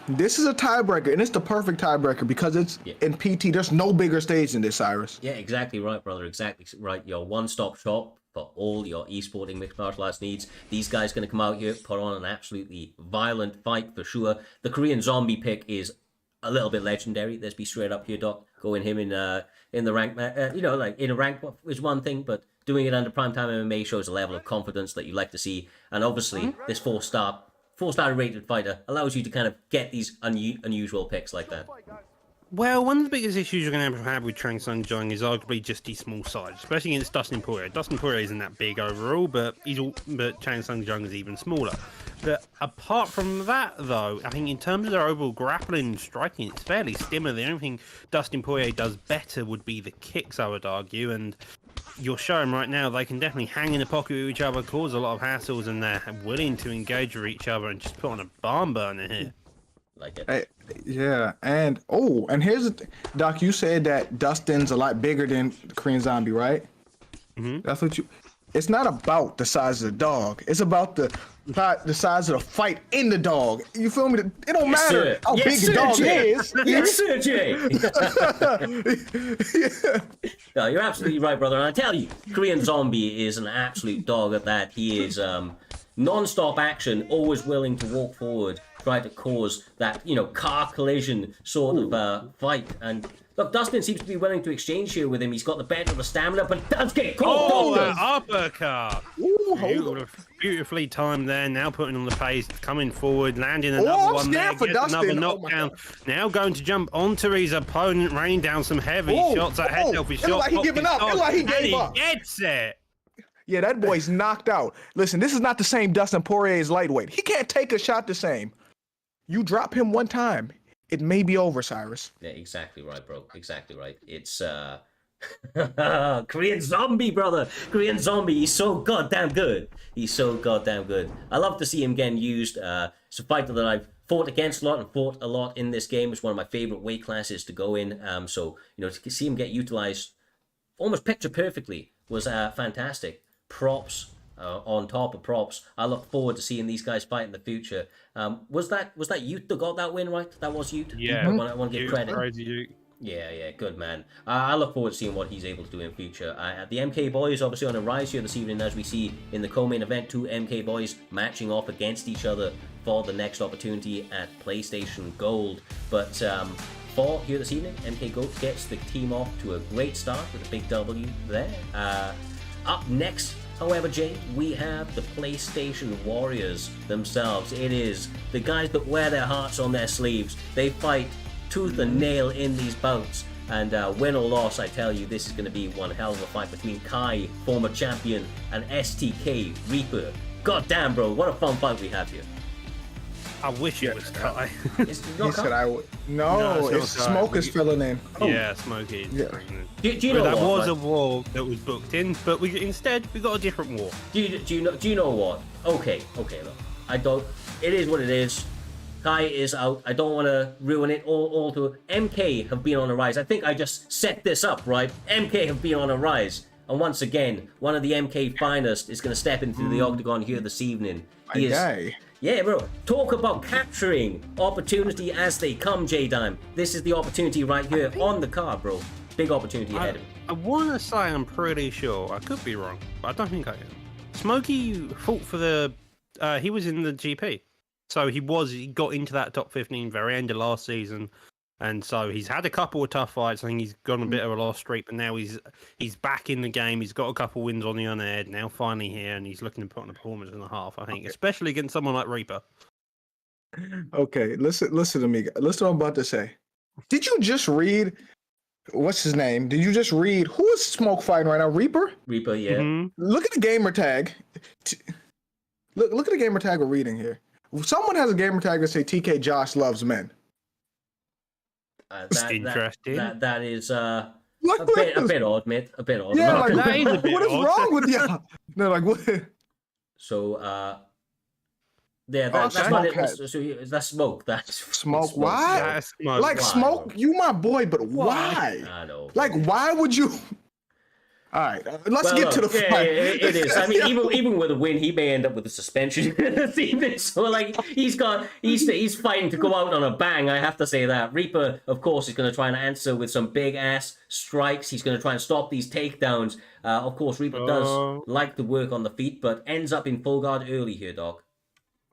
this is a tiebreaker, and it's the perfect tiebreaker because it's in PT. There's no bigger stage than this, Cyrus. Yeah, exactly right, brother. Exactly right. Your one-stop shop for all your esporting mixed martial arts needs. These guys going to come out here, put on an absolutely violent fight for sure. The Korean Zombie pick is a little bit legendary. Let's be straight up here, Doc. Going him in the rank, like in a rank is one thing, but doing it under Primetime MMA shows a level of confidence that you like to see. And obviously, this four-star rated fighter allows you to kind of get these unusual picks like that. Well, one of the biggest issues you're going to have with Chang Sung Jung is arguably just his small size, especially against Dustin Poirier. Dustin Poirier isn't that big overall, but Chang Sung Jung is even smaller. But apart from that, though, I think in terms of their overall grappling and striking, it's fairly similar. The only thing Dustin Poirier does better would be the kicks, I would argue, and you're showing right now they can definitely hang in the pocket with each other, cause a lot of hassles, and they're willing to engage with each other and just put on a barn burner here. Like it. Hey, yeah, and here's the Doc. You said that Dustin's a lot bigger than the Korean Zombie, right? Mm-hmm. That's what you. It's not about the size of the dog. It's about the size of the fight in the dog. You feel me? It don't matter how big the dog is. Yes, sir, Jay. No, you're absolutely right, brother. And I tell you, Korean Zombie is an absolute dog at that. He is non-stop action, always willing to walk forward, try to cause that, car collision sort of fight. And look, Dustin seems to be willing to exchange here with him. He's got the better of the stamina, but does get caught. Oh, that uppercut! Ooh, Beautifully timed there. Now putting on the pace, coming forward, landing another one there, gets another knockdown. Now going to jump onto his opponent, raining down some heavy shots at head healthy shots. Like he giving up. It's like he gave up. He gets it. Yeah, that boy's knocked out. Listen, this is not the same Dustin Poirier's lightweight. He can't take a shot the same. You drop him one time, it may be over, Cyrus. Yeah, exactly right, bro. Exactly right. It's Korean Zombie, brother. Korean Zombie. He's so goddamn good. He's so goddamn good. I love to see him getting used. It's a fighter that I've fought against a lot and fought a lot in this game. It's one of my favorite weight classes to go in. So to see him get utilized almost picture perfectly was fantastic. Props. On top of props. I look forward to seeing these guys fight in the future. Was that Ute that got that win, right? That was Ute? Yeah. I want to give credit. Crazy. Yeah, good man. I look forward to seeing what he's able to do in future. The MK boys obviously on a rise here this evening, as we see in the co-main event, two MK boys matching off against each other for the next opportunity at PlayStation Gold. But for here this evening, MK Gold gets the team off to a great start with a big W there. Up next, however, Jay, we have the PlayStation Warriors themselves. It is the guys that wear their hearts on their sleeves. They fight tooth and nail in these bouts. And win or loss, I tell you, this is going to be one hell of a fight between Kai, former champion, and STK, Reaper. God damn, bro, what a fun fight we have here. I wish it was Kai. He said I would. No, it's Smoke is filling in. Oh. Yeah, Smokey. Yeah. Do you know that what, was right? a war that was booked in, but instead we got a different war. Do you know what? Okay, look. It is what it is. Kai is out. I don't want to ruin it all to MK have been on a rise. I think I just set this up, right? MK have been on a rise. And once again, one of the MK finest is going to step into the octagon here this evening. He is, yeah, bro. Talk about capturing opportunity as they come, J-Dime. This is the opportunity right here on the card, bro. Big opportunity ahead of him. I want to say I'm pretty sure. I could be wrong, but I don't think I am. Smokey fought for the... he was in the GP. So he got into that top 15 very end of last season. And so he's had a couple of tough fights. I think he's gone a bit of a lost streak, but now he's back in the game. He's got a couple wins on the unaired, now finally here, and he's looking to put on a performance and a half, I think, especially against someone like Reaper. Okay, listen to me. Listen to what I'm about to say. Did you just read, what's his name? Did you just read, who is Smoke fighting right now? Reaper? Reaper, yeah. Mm-hmm. Look at the gamer tag. Look at the gamer tag we're reading here. Someone has a gamer tag that say TK Josh loves men. That's interesting. That is a Look, bit odd, mate. A bit odd. Yeah, like That is a bit what is odd. wrong with you? No, like what? So yeah, that's Smoke what it had- is. So that's smoke. That's Smoke. Why? That's my Like Why? Smoke, you my boy, but why? I know. Like, why would you? All right, let's Well, get to the look, yeah, fight. it is. I mean, even with a win, he may end up with a suspension this evening. So, like, he's fighting to go out on a bang. I have to say that Reaper, of course, is going to try and answer with some big ass strikes. He's going to try and stop these takedowns. Of course, Reaper does like to work on the feet, but ends up in full guard early here, Doc.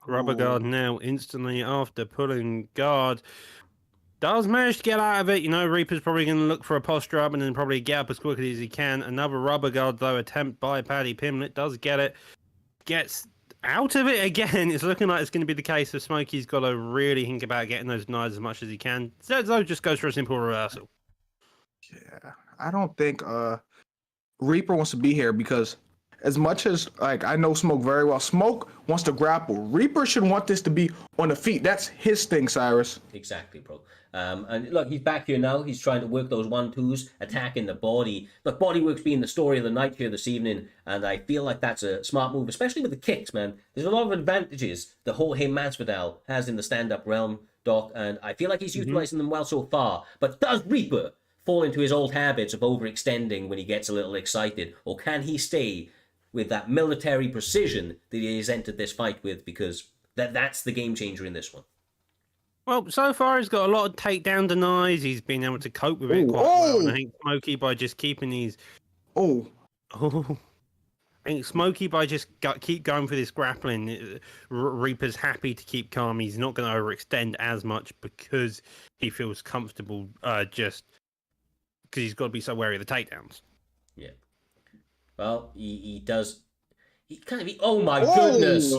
rubber guard now instantly after pulling guard. Does manage to get out of it. You know, Reaper's probably going to look for a posture up and then probably get up as quickly as he can. Another rubber guard, though, attempt by Paddy Pimlet. Does get it. Gets out of it again. It's looking like it's going to be the case of Smokey's got to really think about getting those knives as much as he can. Zedzo just goes for a simple reversal. Yeah, I don't think Reaper wants to be here because as much as like I know Smoke very well, Smoke wants to grapple. Reaper should want this to be on the feet. That's his thing, Cyrus. Exactly, bro. And look, he's back here now. He's trying to work those 1-2s, attacking the body. Look, bodywork's being the story of the night here this evening, and I feel like that's a smart move, especially with the kicks, man. There's a lot of advantages the Jorge Masvidal has in the stand-up realm, Doc, and I feel like he's utilizing them well so far. But does Reaper fall into his old habits of overextending when he gets a little excited, or can he stay with that military precision that he has entered this fight with? Because that's the game changer in this one. Well, so far he's got a lot of takedown denies. He's been able to cope with it quite well. And I think Smokey by just keeping these. I think Smokey by just keep going for this grappling. Reaper's happy to keep calm. He's not going to overextend as much because he feels comfortable. Just because he's got to be so wary of the takedowns. Yeah. Well, he does. He kind of. Oh my goodness!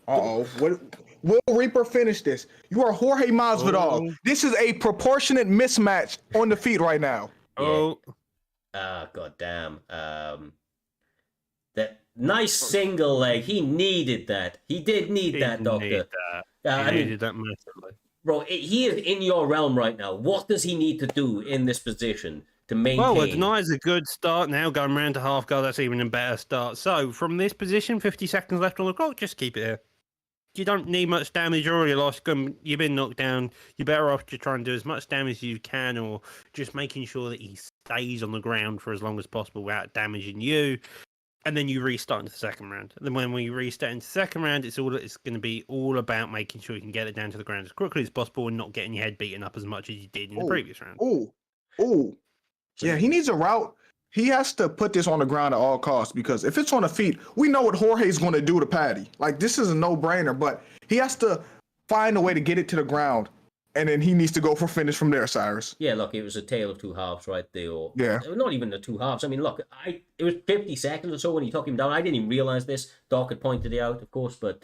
What? Will Reaper finish this? You are Jorge Masvidal. This is a proportionate mismatch on the feet right now. God damn. That nice single leg. He needed that. He did need that, Doctor. Need that. He needed that massively. Bro, he is in your realm right now. What does he need to do in this position to maintain? Well, a deny is a good start now. Going round to half guard, that's even a better start. So, from this position, 50 seconds left on the clock, just keep it here. You don't need much damage. You're already lost. You've been knocked down. You're better off to try and do as much damage as you can, or just making sure that he stays on the ground for as long as possible without damaging you. And then you restart into the second round. And then when we restart into the second round, it's going to be all about making sure you can get it down to the ground as quickly as possible and not getting your head beaten up as much as you did in the previous round. Yeah, he needs a route. He has to put this on the ground at all costs because if it's on the feet, we know what Jorge's going to do to Paddy. Like, this is a no-brainer, but he has to find a way to get it to the ground, and then he needs to go for finish from there, Cyrus. Yeah, look, it was a tale of two halves, right? Yeah. Not even the two halves. I mean, look, it was 50 seconds or so when he took him down. I didn't even realize this. Doc had pointed it out, of course, but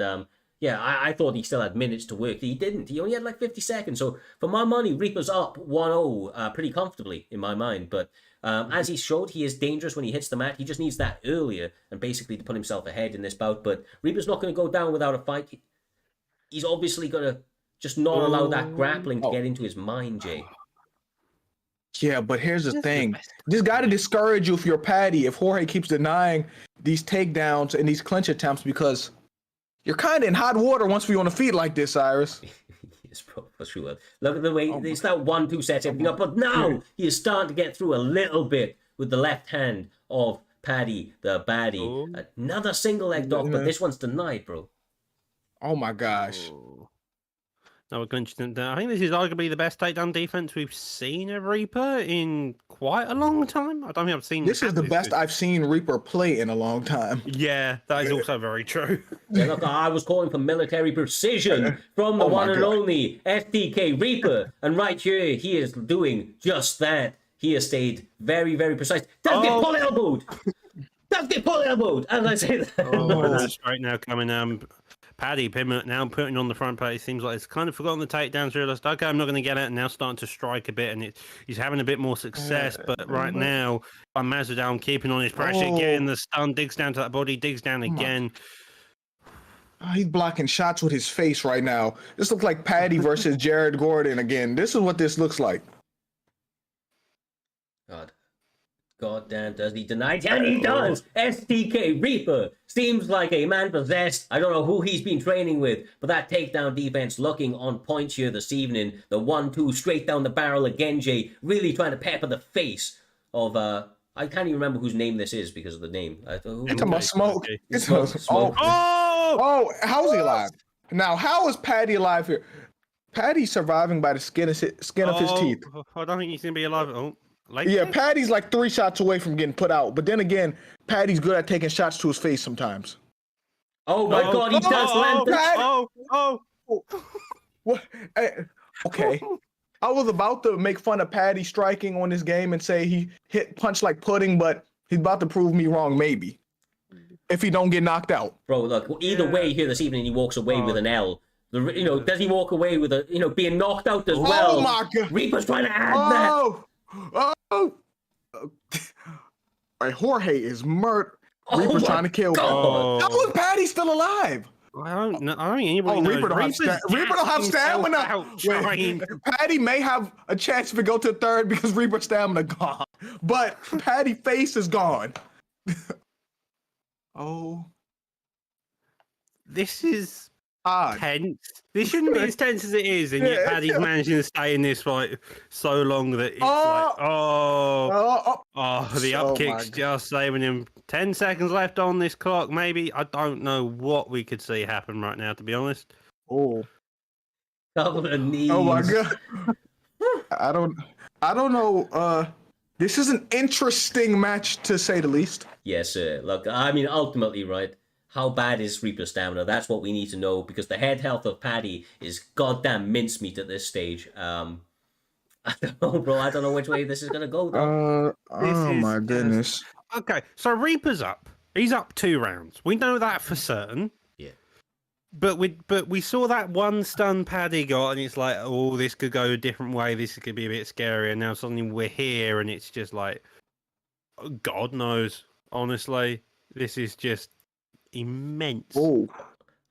yeah, I thought he still had minutes to work. He didn't. He only had like 50 seconds. So for my money, Reaper's up 1-0 pretty comfortably in my mind, but as he showed, he is dangerous when he hits the mat. He just needs that earlier and basically to put himself ahead in this bout. But Reaper's not going to go down without a fight. He's obviously going to just not allow that grappling to get into his mind, Jay. Yeah, but here's the thing. This got to discourage you if you're Paddy, if Jorge keeps denying these takedowns and these clinch attempts because you're kind of in hot water once we're on the feet like this, Cyrus. Yes, bro, for sure. Look at the way it's that 1-2 sets everything up, but now he is starting to get through a little bit with the left hand of Paddy the baddie. Another single leg, Doc, but this one's denied, bro. Oh my gosh. No, I think this is arguably the best takedown defense we've seen of Reaper in quite a long time. I don't think I've seen this is the best I've seen Reaper play in a long time. Yeah, that is also very true. Yeah, look, I was calling for military precision from the one and only FTK Reaper, and right here he is doing just that. He has stayed very, very precise. Does get pull elbowed. Does get pull elbowed. As I say that. Right now coming Paddy Pimlet now putting on the front plate. It seems like it's kind of forgotten the takedowns. Realised, okay, I'm not going to get it, and now starting to strike a bit, and he's having a bit more success. But right now, Masvidal keeping on his pressure, getting the stun, digs down to that body, digs down again. He's blocking shots with his face right now. This looks like Patty versus Jared Gordon again. This is what this looks like. God damn, does he deny it? And he does! STK Reaper seems like a man possessed. I don't know who he's been training with, but that takedown defense looking on point here this evening. The 1-2 straight down the barrel again, Jay. Really trying to pepper the face of, I can't even remember whose name this is because of the name. It's talking about Smoke. It's Smoke. Oh, how's he alive? Now, how is Patty alive here? Patty's surviving by the skin of his teeth. I don't think he's going to be alive. Yeah, Patty's like 3 shots away from getting put out. But then again, Patty's good at taking shots to his face sometimes. Oh my God, he does land. What? Okay. I was about to make fun of Patty striking on this game and say he hit punch like pudding, but he's about to prove me wrong, maybe. If he don't get knocked out. Bro, look, either way here this evening, he walks away with an L. Does he walk away with being knocked out as well? Oh my God. Reaper's trying to add that. Oh! Jorge is murdered. Reaper's trying to kill. God. How is Patty still alive? I don't know. I don't think anybody knows. Reaper don't have stamina. Wait, Patty may have a chance to go to third because Reaper's stamina gone, but Patty face is gone. Oh, this is odd. tense. This shouldn't be as tense as it is, and yet Paddy's managing to stay in this fight so long that it's the up kick's just saving him. 10 seconds left on this clock, maybe. I don't know what we could see happen right now, to be honest. Oh, Couple of knees. Oh my God. I don't know. This is an interesting match to say the least. Yes, sir. Look, I mean, ultimately, right? How bad is Reaper's stamina? That's what we need to know because the head health of Paddy is goddamn mincemeat at this stage. I don't know, bro. I don't know which way this is gonna go. Oh my goodness. Okay, so Reaper's up. He's up 2 rounds. We know that for certain. Yeah. But we saw that one stun Paddy got, and it's like, oh, this could go a different way. This could be a bit scary. And now suddenly we're here, and it's just like, God knows. Honestly, this is just immense. Oh.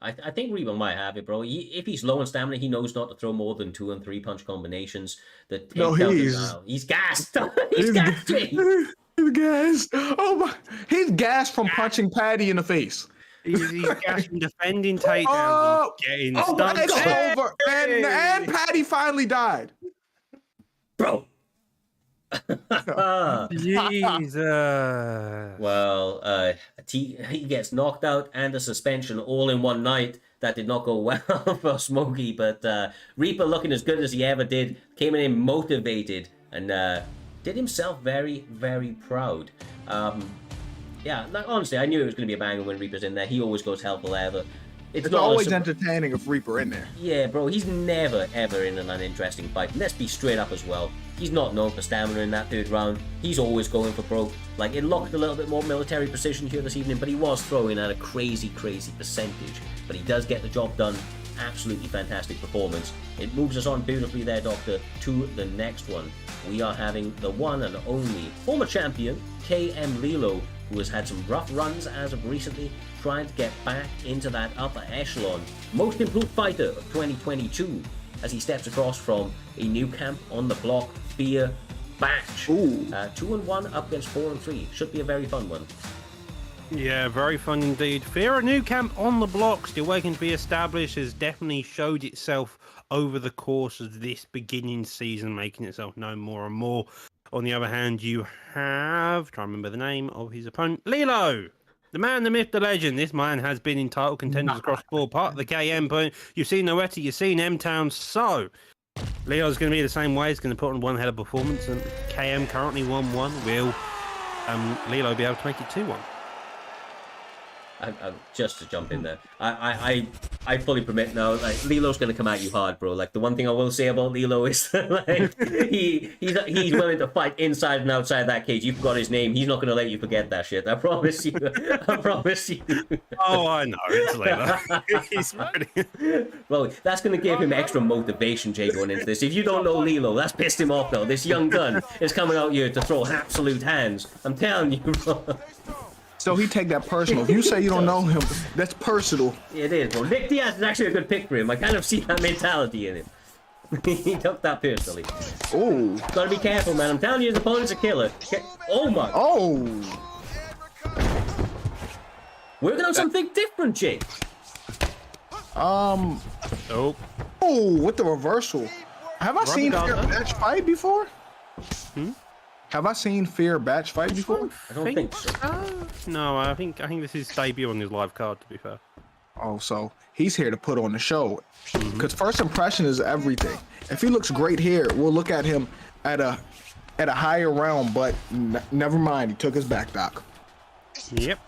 I think Reaper might have it, bro. If he's low on stamina, he knows not to throw more than 2 and 3 punch combinations. He's gassed. He's gassed. He's gassed. Oh my! He's gassed from punching Paddy in the face. He's gassed from defending takedowns, getting stunned. It's over, and Paddy finally died, bro. Jesus. Well, he gets knocked out and a suspension all in one night. That did not go well for Smokey, but Reaper looking as good as he ever did, came in motivated and did himself very, very proud. Yeah, like, honestly, I knew it was going to be a banger when Reaper's in there. He always goes hell for leather. It's always entertaining if Reaper in there. Yeah, bro, he's never, ever in an uninteresting fight. Let's be straight up as well. He's not known for stamina in that 3rd round. He's always going for broke. Like, it looked a little bit more military precision here this evening, but he was throwing at a crazy, crazy percentage. But he does get the job done. Absolutely fantastic performance. It moves us on beautifully there, Doctor, to the next one. We are having the one and only former champion, KM Lilo, who has had some rough runs as of recently, trying to get back into that upper echelon. Most improved fighter of 2022, as he steps across from a new camp on the block, Fear Batch. 2-1 up against 4-3. Should be a very fun one. Yeah, very fun indeed. Fear, a new camp on the block, still waiting to be established, has definitely showed itself over the course of this beginning season, making itself known more and more. On the other hand, you have, try and remember the name of his opponent, Lilo. The man, the myth, the legend. This man has been in title contenders across 4 part of the KM point. You've seen Noetti, you've seen M-Town, so Leo's going to be the same way. He's going to put on one hell of a performance, and KM currently 1-1. Will Lilo be able to make it 2-1? Just to jump in there, I fully permit now. Like, Lilo's gonna come at you hard, bro. Like, the one thing I will say about Lilo is like he's willing to fight inside and outside that cage. You forgot his name. He's not gonna let you forget that shit. I promise you. I promise you. Oh, I know. It's Lilo. He's ready. Well, that's gonna give him extra motivation, Jay, going into this. If you don't know Lilo, that's pissed him off though. This young gun is coming out here to throw absolute hands. I'm telling you, bro. So he take that personal. If you say you don't know him, that's personal. It is, bro. Nick Diaz is actually a good pick for him. I kind of see that mentality in him. He took that personally. Oh. Gotta be careful, man. I'm telling you, his opponent's a killer. Oh my. Oh. Working on something different, Jake. Oh. Oh, with the reversal. Have I seen Fear Garza. Batch fight before? Have I seen Fear Batch fight before? I don't think so. No, I think this is debut on his live card. To be fair. Oh, so he's here to put on the show. Because first impression is everything. If he looks great here, we'll look at him at a higher realm. But never mind, he took his back, Doc. Yep.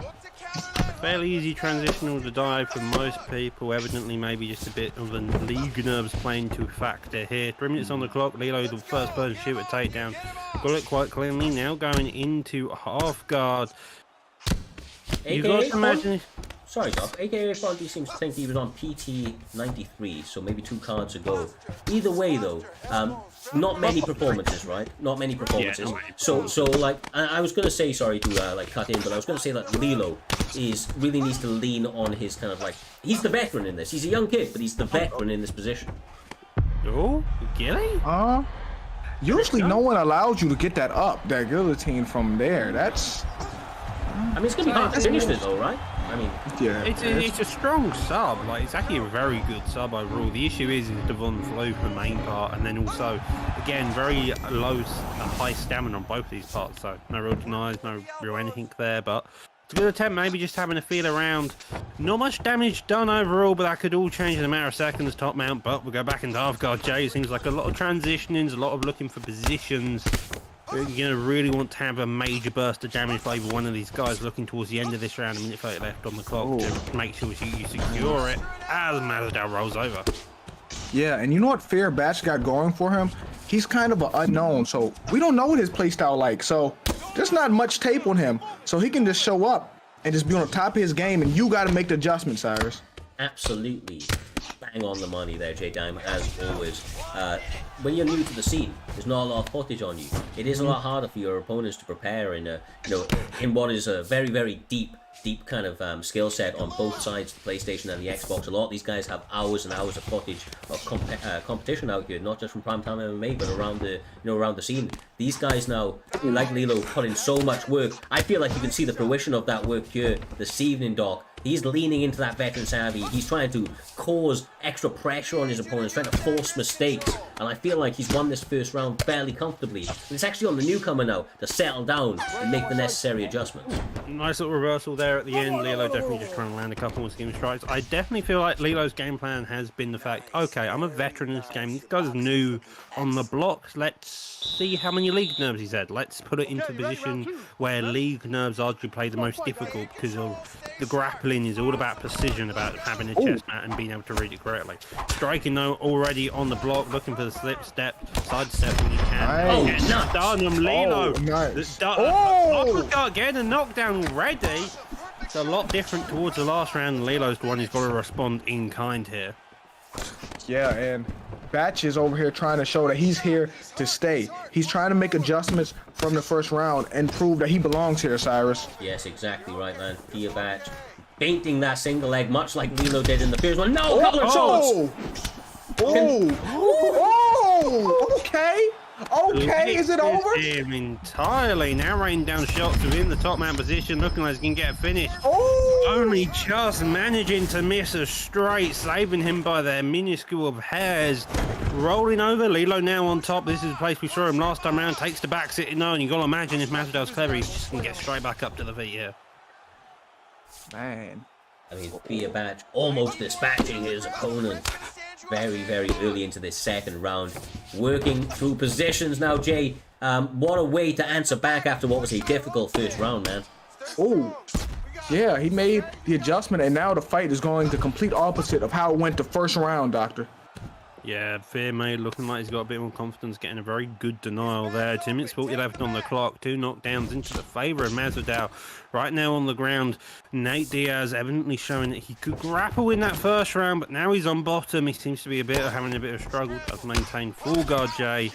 Fairly easy transitional to dive for most people. Evidently, maybe just a bit of a league nerves playing to factor here. 3 minutes on the clock. Lilo, the first person to shoot a takedown. Got it quite cleanly. Now going into half guard. You got to imagine. Sorry, Doc. AKA Fonty seems to think he was on PT 93, so maybe 2 cards ago. Either way, though, not many performances, right? Not many performances. Yeah, So like, I was gonna say, sorry to like cut in, but I was gonna say that Lilo really needs to lean on his kind of like, he's the veteran in this. He's a young kid, but he's the veteran in this position. Oh, Gilly? Usually no one allows you to get that up, that guillotine from there. That's... I mean, it's gonna be hard to finish it, though, right? I mean, Yeah. It's a strong sub. Like, it's actually a very good sub overall. The issue is Devon Flew for the main part, and then also, again, very high stamina on both these parts. So no real denies, no real anything there. But it's a good attempt, maybe just having a feel around. Not much damage done overall, but that could all change in a matter of seconds. Top mount, but we'll go back into half guard. Jay, it seems like a lot of transitionings, a lot of looking for positions. You're going to really want to have a major burst of damage by either one of these guys looking towards the end of this round, a minute 30 left on the clock, to make sure you secure it as Masvidal rolls over. Yeah, and you know what Fear Batch got going for him? He's kind of an unknown, so we don't know what his playstyle like. So there's not much tape on him, so he can just show up and just be on the top of his game, and you got to make the adjustments, Cyrus. absolutely bang on the money there, J Dime, as always. When you're new to the scene, there's not a lot of footage on you. It is a lot harder for your opponents to prepare in in what is a very, very deep kind of skill set on both sides, the PlayStation and the Xbox. A lot of these guys have hours and hours of footage of competition out here, not just from Primetime MMA, but around the around the scene. These guys now, like Lilo, put in so much work. I feel like you can see the fruition of that work here this evening, Doc. He's leaning into that veteran savvy. He's trying to cause extra pressure on his opponents, trying to force mistakes. And I feel like he's won this first round fairly comfortably. And it's actually on the newcomer now to settle down and make the necessary adjustments. Nice little reversal there at the end. Lilo definitely just trying to land a couple more skin strikes. I definitely feel like Lilo's game plan has been the fact, okay, I'm a veteran in this game. This guy's new on the blocks. Let's see how many league nerves he's had. Let's put it into a position where league nerves arguably play the most difficult because of the grappling is all about precision, about having a chest mat and being able to read it correctly. Striking though already on the block, looking for the slip step, side step when you can. Nice. Oh, done him, Lilo. Oh, nice. Uppercut again, a knockdown already. It's a lot different towards the last round. Lilo's the one who's got to respond in kind here. Yeah, and Batch is over here trying to show that he's here to stay. He's trying to make adjustments from the first round and prove that he belongs here, Cyrus. Yes, exactly right, man. Fear Batch fainting that single leg, much like Lilo did in the first one. No, couple of shots! Okay. Okay, is it over? Him entirely. Now raining down shots within the top man position, looking like he can get a finish. Only just managing to miss a straight, saving him by their minuscule of hairs. Rolling over, Lilo now on top. This is the place we saw him last time around. Takes the back sitting now, and you got to imagine if Masvidal's clever, he's just going to get straight back up to the feet here. Man. I mean, Fear Batch almost dispatching his opponent very, very early into this second round. Working through positions now, Jay. What a way to answer back after what was a difficult first round, man. Oh, yeah, he made the adjustment, and now the fight is going the complete opposite of how it went the first round, Doctor. Yeah, Fear made looking like he's got a bit more confidence, getting a very good denial there. 2 minutes 40 left on the clock. 2 knockdowns into the favour of Masvidal. Right now on the ground, Nate Diaz evidently showing that he could grapple in that first round, but now he's on bottom. He seems to be having a bit of struggle. Does maintain full guard, Jay.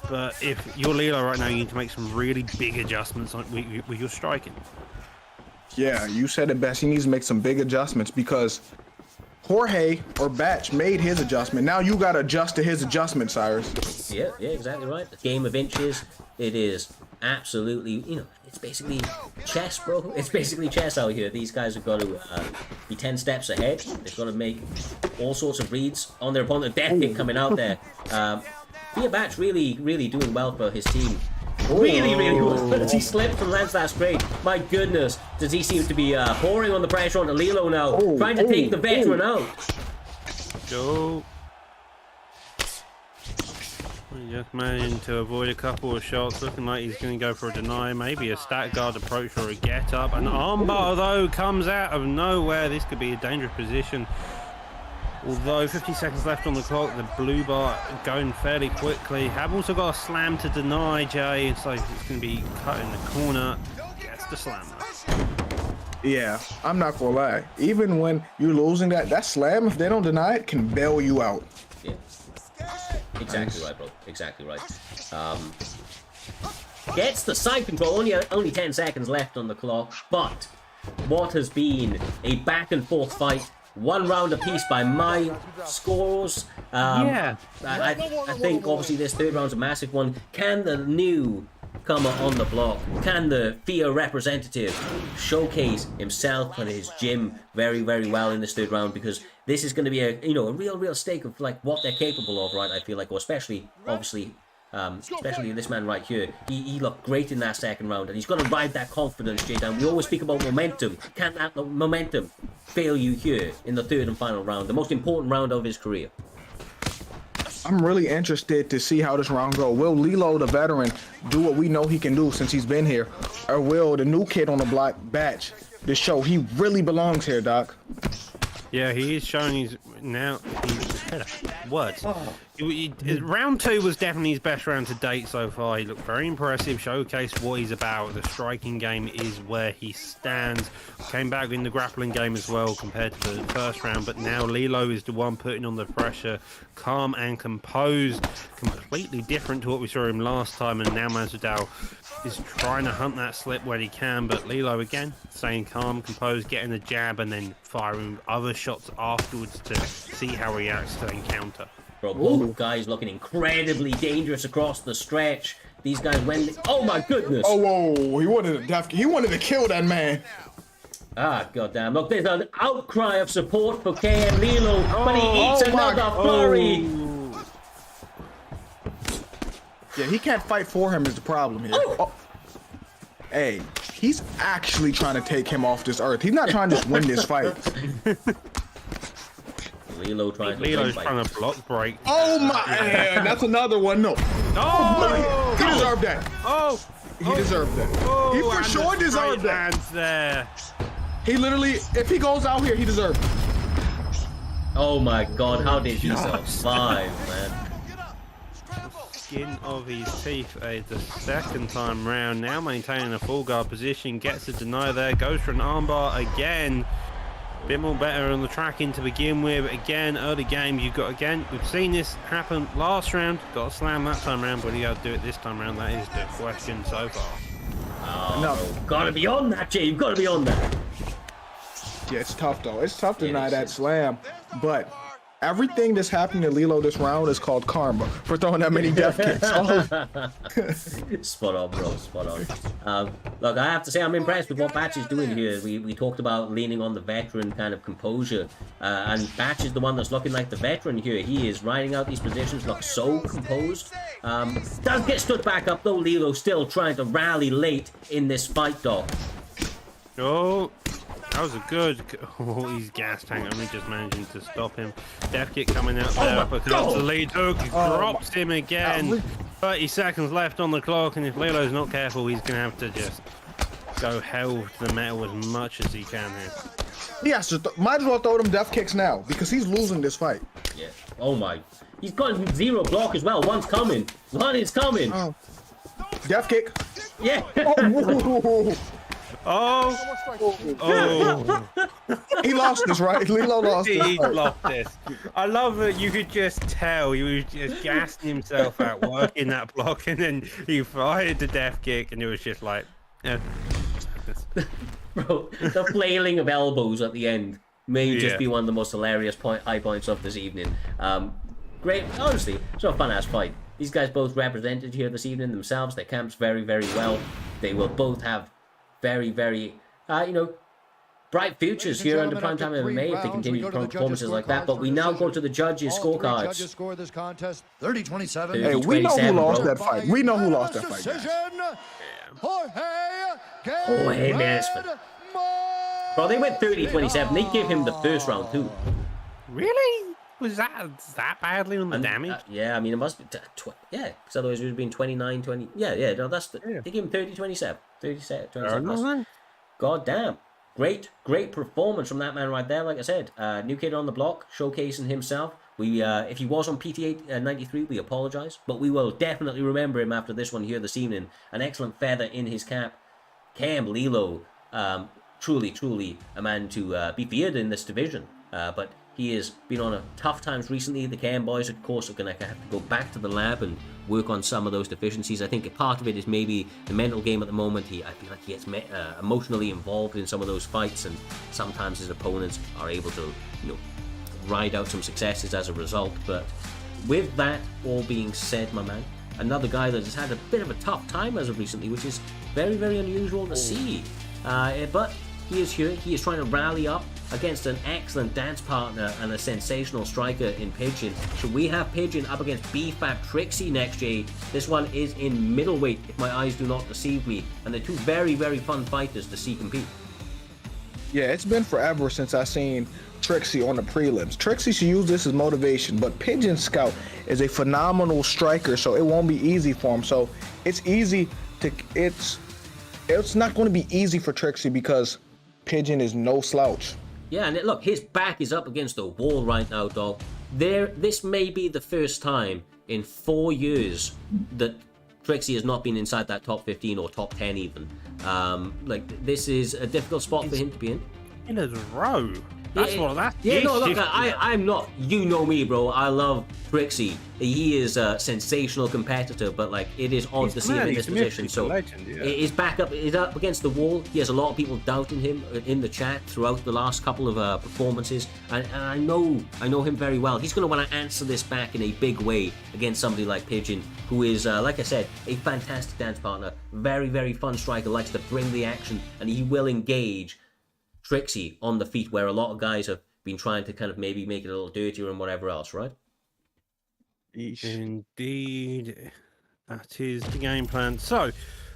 But if you're Lilo right now, you need to make some really big adjustments with your striking. Yeah, you said it best. He needs to make some big adjustments because Jorge or Batch made his adjustment. Now you got to adjust to his adjustment, Cyrus. Yeah, exactly right. The game of inches. It is absolutely, it's basically chess, bro. It's basically chess out here. These guys have got to be 10 steps ahead. They've got to make all sorts of reads on their opponent. Death kick coming out there. Thea Batch really, really doing well for his team. Really, really well. Does he slip and lands that straight? My goodness. Does he seem to be pouring on the pressure onto Lilo now? Trying to take the veteran out. Go. Just managing to avoid a couple of shots. Looking like he's going to go for a deny. Maybe a stat guard approach or a get up. An armbar, though, comes out of nowhere. This could be a dangerous position. Although 50 seconds left on the clock, the blue bar going fairly quickly. Have also got a slam to deny, Jay. It's like it's going to be cut in the corner. Gets the slam. Yeah, I'm not gonna lie. Even when you're losing that slam, if they don't deny it, can bail you out. Yeah. Exactly right, bro. Exactly right. Gets the side control. Only 10 seconds left on the clock. But what has been a back and forth fight. 1 round apiece by my scores. I think obviously this third round's a massive one. Can the newcomer on the block, can the FIA representative showcase himself and his gym very, very well in this third round? Because this is going to be a real stake of like what they're capable of, right? I feel like, or especially this man right here. He looked great in that second round, and he's got to ride that confidence, J-Dan. We always speak about momentum. Can that momentum fail you here in the third and final round, the most important round of his career? I'm really interested to see how this round goes. Will Lilo, the veteran, do what we know he can do since he's been here? Or will the new kid on the block, Batch, to show he really belongs here, Doc? Yeah, he is showing his now. Words. Round 2 was definitely his best round to date so far. He looked very impressive, showcased what he's about. The striking game is where he stands. Came back in the grappling game as well compared to the first round, but now Lilo is the one putting on the pressure. Calm and composed, completely different to what we saw him last time, and now Masvidal is trying to hunt that slip when he can, but Lilo again staying calm, composed, getting the jab and then firing other shots afterwards to see how he reacts to the encounter. Bro, both guys looking incredibly dangerous across the stretch. These guys went. Oh my goodness! Oh, whoa! He wanted to kill that man. Ah, goddamn! Look, there's an outcry of support for KM Lilo, but he eats another flurry. Yeah, he can't fight for him is the problem here. Oh. Hey, he's actually trying to take him off this earth. He's not trying to just win this fight. Lilo's trying to block break. Oh my! Man, that's another one. No. Oh! He deserved that. Oh! He deserved that. Oh, He for sure deserved that. There. He literally, if he goes out here, he deserved it. Oh my God! How did he survive, man? Skin of his teeth the second time round, now maintaining a full guard position, gets a deny there, goes for an armbar again. Bit more better on the tracking to begin with. Again, early game, we've seen this happen last round, got a slam that time round, but you got to do it this time round. That is the question so far. Oh, no. Gotta be on that, Jay, you've got to be on that. Yeah, it's tough though. It's tough to deny that slam, but everything that's happening to Lilo this round is called karma for throwing that many death kicks. Spot on, bro. Spot on. Look, I have to say I'm impressed with what Batch is doing here. We talked about leaning on the veteran kind of composure, and Batch is the one that's looking like the veteran here. He is riding out these positions, looks so composed. Does get stood back up though. Lilo still trying to rally late in this fight, dog. Oh. That was a good. Oh, he's gas tank. Only just managing to stop him. Death kick coming out there. But the lead hook drops him again. 30 seconds left on the clock, and if Lilo's not careful, he's gonna have to just go hell to the metal as much as he can here. Yes, might as well throw them death kicks now because he's losing this fight. Yeah. Oh my. He's got 0 block as well. One's coming. One is coming. Oh. Death kick. Yeah. Oh! He lost this, right? Lilo lost this. He lost this. I love that you could just tell he was just gassing himself out working that block, and then he fired the death kick, and it was just like, madness. Bro, the flailing of elbows at the end may just be one of the most hilarious high points of this evening. Great, honestly, it's a fun ass fight. These guys both represented here this evening themselves. Their camps very, very well. They will both have very, very, bright futures here under Primetime MMA if they continue to put performances like that. But we now go to the judges' scorecards. Judges score this contest 30-27. Hey, we know who lost that fight. We know who lost that fight, guys. Jorge Masvidal. Bro, they went 30-27. They gave him the first round too. Really? Was that badly on the damage? Yeah, I mean, it must be... because otherwise it would have been 29-20. Yeah, no, that's... They gave him 30-27. 30-27. God damn. Great performance from that man right there. Like I said, new kid on the block, showcasing himself. We, if he was on PT 93, we apologise, but we will definitely remember him after this one here this evening. An excellent feather in his cap. Cam Lilo, truly a man to be feared in this division. But he has been on a tough times recently. The Cam boys, of course, are going to have to go back to the lab and work on some of those deficiencies. I think a part of it is maybe the mental game at the moment. I feel like he gets emotionally involved in some of those fights, and sometimes his opponents are able to, ride out some successes as a result. But with that all being said, my man, another guy that has had a bit of a tough time as of recently, which is very, very unusual to see. But he is here. He is trying to rally up against an excellent dance partner and a sensational striker in Pigeon. So we have Pigeon up against BFAP Trixie next, Jay. This one is in middleweight, if my eyes do not deceive me. And they're two very, very fun fighters to see compete. Yeah, it's been forever since I've seen Trixie on the prelims. Trixie should use this as motivation, but Pigeon Scout is a phenomenal striker, so it won't be easy for him. So it's not going to be easy for Trixie because Pigeon is no slouch. Yeah, and look, his back is up against the wall right now, dog. This may be the first time in 4 years that Trixie has not been inside that top 15 or top 10 even. This is a difficult spot for him to be in. In a row. I'm not. You know me, bro. I love Trixie. He is a sensational competitor, but it is odd to see him in this position. So he's back up. He's up against the wall. He has a lot of people doubting him in the chat throughout the last couple of performances, and I know him very well. He's going to want to answer this back in a big way against somebody like Pigeon, who is, like I said, a fantastic dance partner, very, very fun striker, likes to bring the action, and he will engage Trixie on the feet, where a lot of guys have been trying to kind of maybe make it a little dirtier and whatever else, right? Indeed. That is the game plan. So,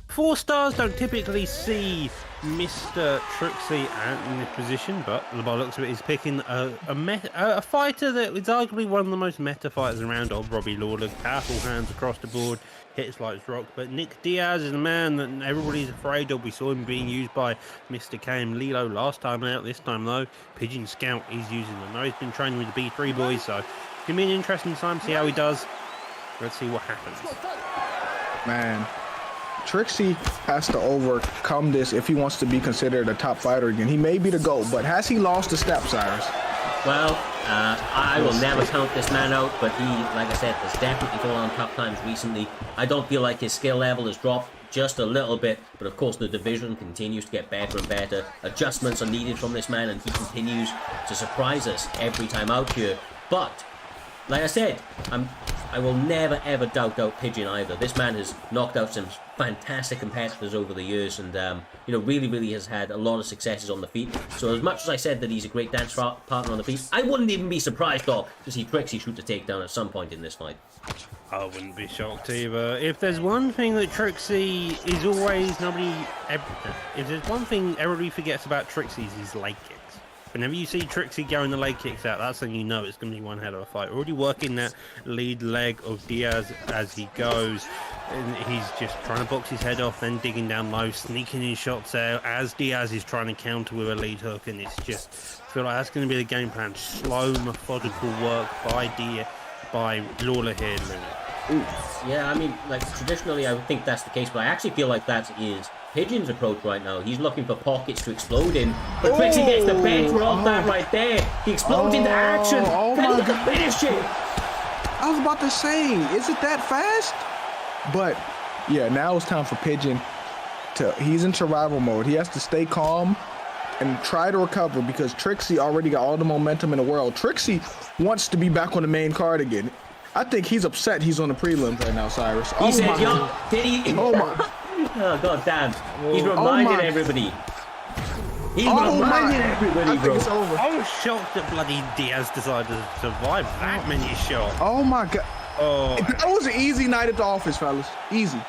4 stars don't typically see Mr. Trixie in this position, but by the looks of it, he's picking a fighter that is arguably one of the most meta fighters around, Robbie Lawler. Powerful hands across the board, hits like rock. But Nick Diaz is a man that everybody's afraid of. We saw him being used by Mr. Cam Lilo last time out. This time, though, Pigeon Scout he's using them. Now he's been training with the B3 boys, so it's going to be an interesting time to see how he does. Let's see what happens. Man, Trixie has to overcome this if he wants to be considered a top fighter again. He may be the GOAT, but has he lost the step, Cyrus? Well, I will never count this man out, but he, like I said, has definitely fallen on tough times recently. I don't feel like his skill level has dropped just a little bit, but of course the division continues to get better and better. Adjustments are needed from this man, and he continues to surprise us every time out here. But like I said, I will never ever doubt out Pigeon either. This man has knocked out some fantastic competitors over the years, and really has had a lot of successes on the feet. So as much as I said that he's a great dance partner on the feet, I wouldn't even be surprised, dog, to see Trixie shoot a takedown at some point in this fight. I wouldn't be shocked either. If there's one thing that Trixie is always if there's one thing everybody forgets about Trixie is his leg kicks. Whenever you see Trixie going the leg kicks out, that's when you know it's going to be one hell of a fight. Already working that lead leg of Diaz as he goes. And he's just trying to box his head off, then digging down low, sneaking his shots out as Diaz is trying to counter with a lead hook. And it's just, I feel like that's going to be the game plan. Slow, methodical work by Lawler here, Luna. Yeah, I mean, traditionally I would think that's the case, but I actually feel like that is Pigeon's approach right now. He's looking for pockets to explode in, but Trixie gets the better of that right there. He explodes into action. Then look at finishing. I was about to say, is it that fast? But yeah, now it's time for Pigeon he's in survival mode. He has to stay calm and try to recover because Trixie already got all the momentum in the world. Trixie wants to be back on the main card again. I think he's upset he's on the prelims right now, Cyrus. He said, yo, did he? Oh my. Oh, god damn. He's reminding everybody. He's reminding everybody, I think bro. it's over. I was shocked that bloody Diaz decided to survive that many shots. Oh my god. Oh, That was an easy night at the office, fellas. Easy.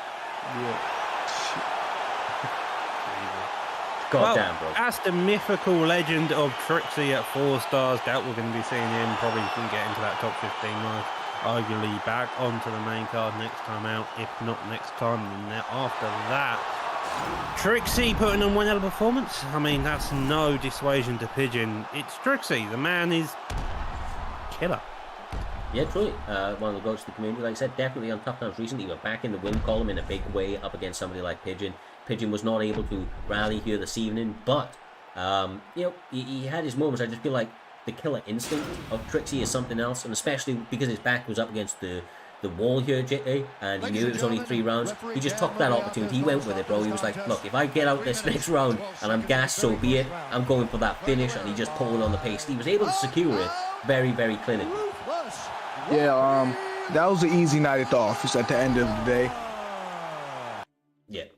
God damn, bro. That's the mythical legend of Trixie at 4 stars. Doubt we're going to be seeing him. Probably can get into that top 15 mark. Arguably back onto the main card next time out. If not next time, then after that. Trixie putting on one hell of a performance. I mean, that's no dissuasion to Pigeon. It's Trixie. The man is killer. Yeah, truly. One of the goats of the community. Like I said, definitely on tough times recently. We're back in the win column in a big way up against somebody like Pigeon. Pigeon was not able to rally here this evening, but you know, he had his moments. I just feel like the killer instinct of Trixie is something else, and especially because his back was up against the wall here, Jay, and he knew it was only 3 rounds. He just took that opportunity. He went with it, bro. He was like, look, if I get out this next round and I'm gassed, so be it. I'm going for that finish, and he just pulled on the pace. He was able to secure it very, very clinically. Yeah, that was an easy night at the office at the end of the day.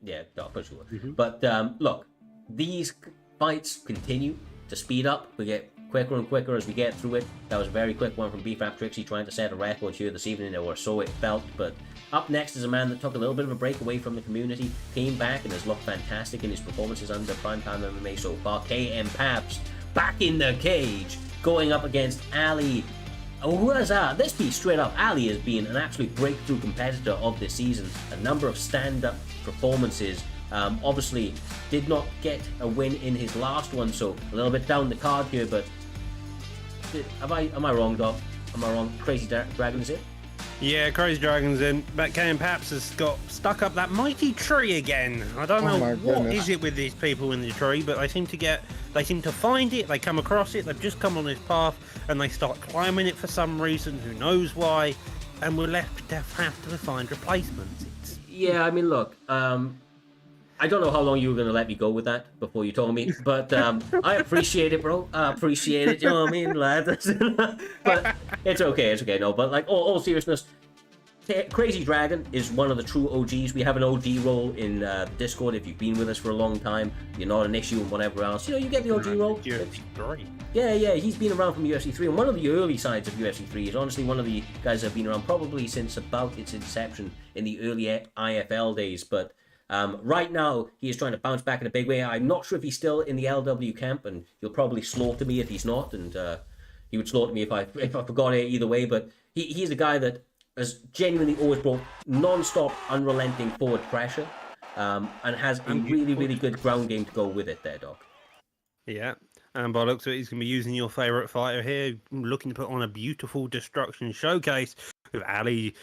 Yeah, no, for sure. But look, these fights continue to speed up. We get quicker and quicker as we get through it. That was a very quick one from BFAP Trixie trying to set a record here this evening, or so it felt. But up next is a man that took a little bit of a break away from the community, came back and has looked fantastic in his performances under Primetime Mma so far. KM Paps back in the cage, going up against Ali. Oh, who is that? Let's be straight up. Ali has been an absolute breakthrough competitor of this season. A number of stand-up performances. Obviously, did not get a win in his last one, so a little bit down the card here. But am I wrong, Doc? Am I wrong? Crazy Dragon is it? Yeah, Crazy Dragon's in. But KM Paps has got stuck up that mighty tree again. I don't know what is it with these people in the tree, but they seem to find it, they come across it, they've just come on this path, and they start climbing it for some reason, who knows why, and we're left to have to find replacements. Yeah, I mean, look, I don't know how long you were going to let me go with that before you told me, but I appreciate it, bro. I appreciate it, you know what I mean, lad? But it's okay, no, but like, all seriousness, Crazy Dragon is one of the true OGs. We have an OG role in the Discord. If you've been with us for a long time, you're not an issue and whatever else. You know, you get the OG role. UFC 3. Yeah, he's been around from UFC 3, and one of the early sides of UFC 3 is honestly one of the guys that have been around probably since about its inception in the early IFL days, but right now he is trying to bounce back in a big way. I'm not sure if he's still in the LW camp, and he'll probably slaughter me if he's not, and he would slaughter me if I forgot it either way, but he's a guy that has genuinely always brought non-stop, unrelenting forward pressure, and has a really, really good ground game to go with it there, Doc. Yeah, and by the looks of it, he's going to be using your favourite fighter here, looking to put on a beautiful destruction showcase with Ali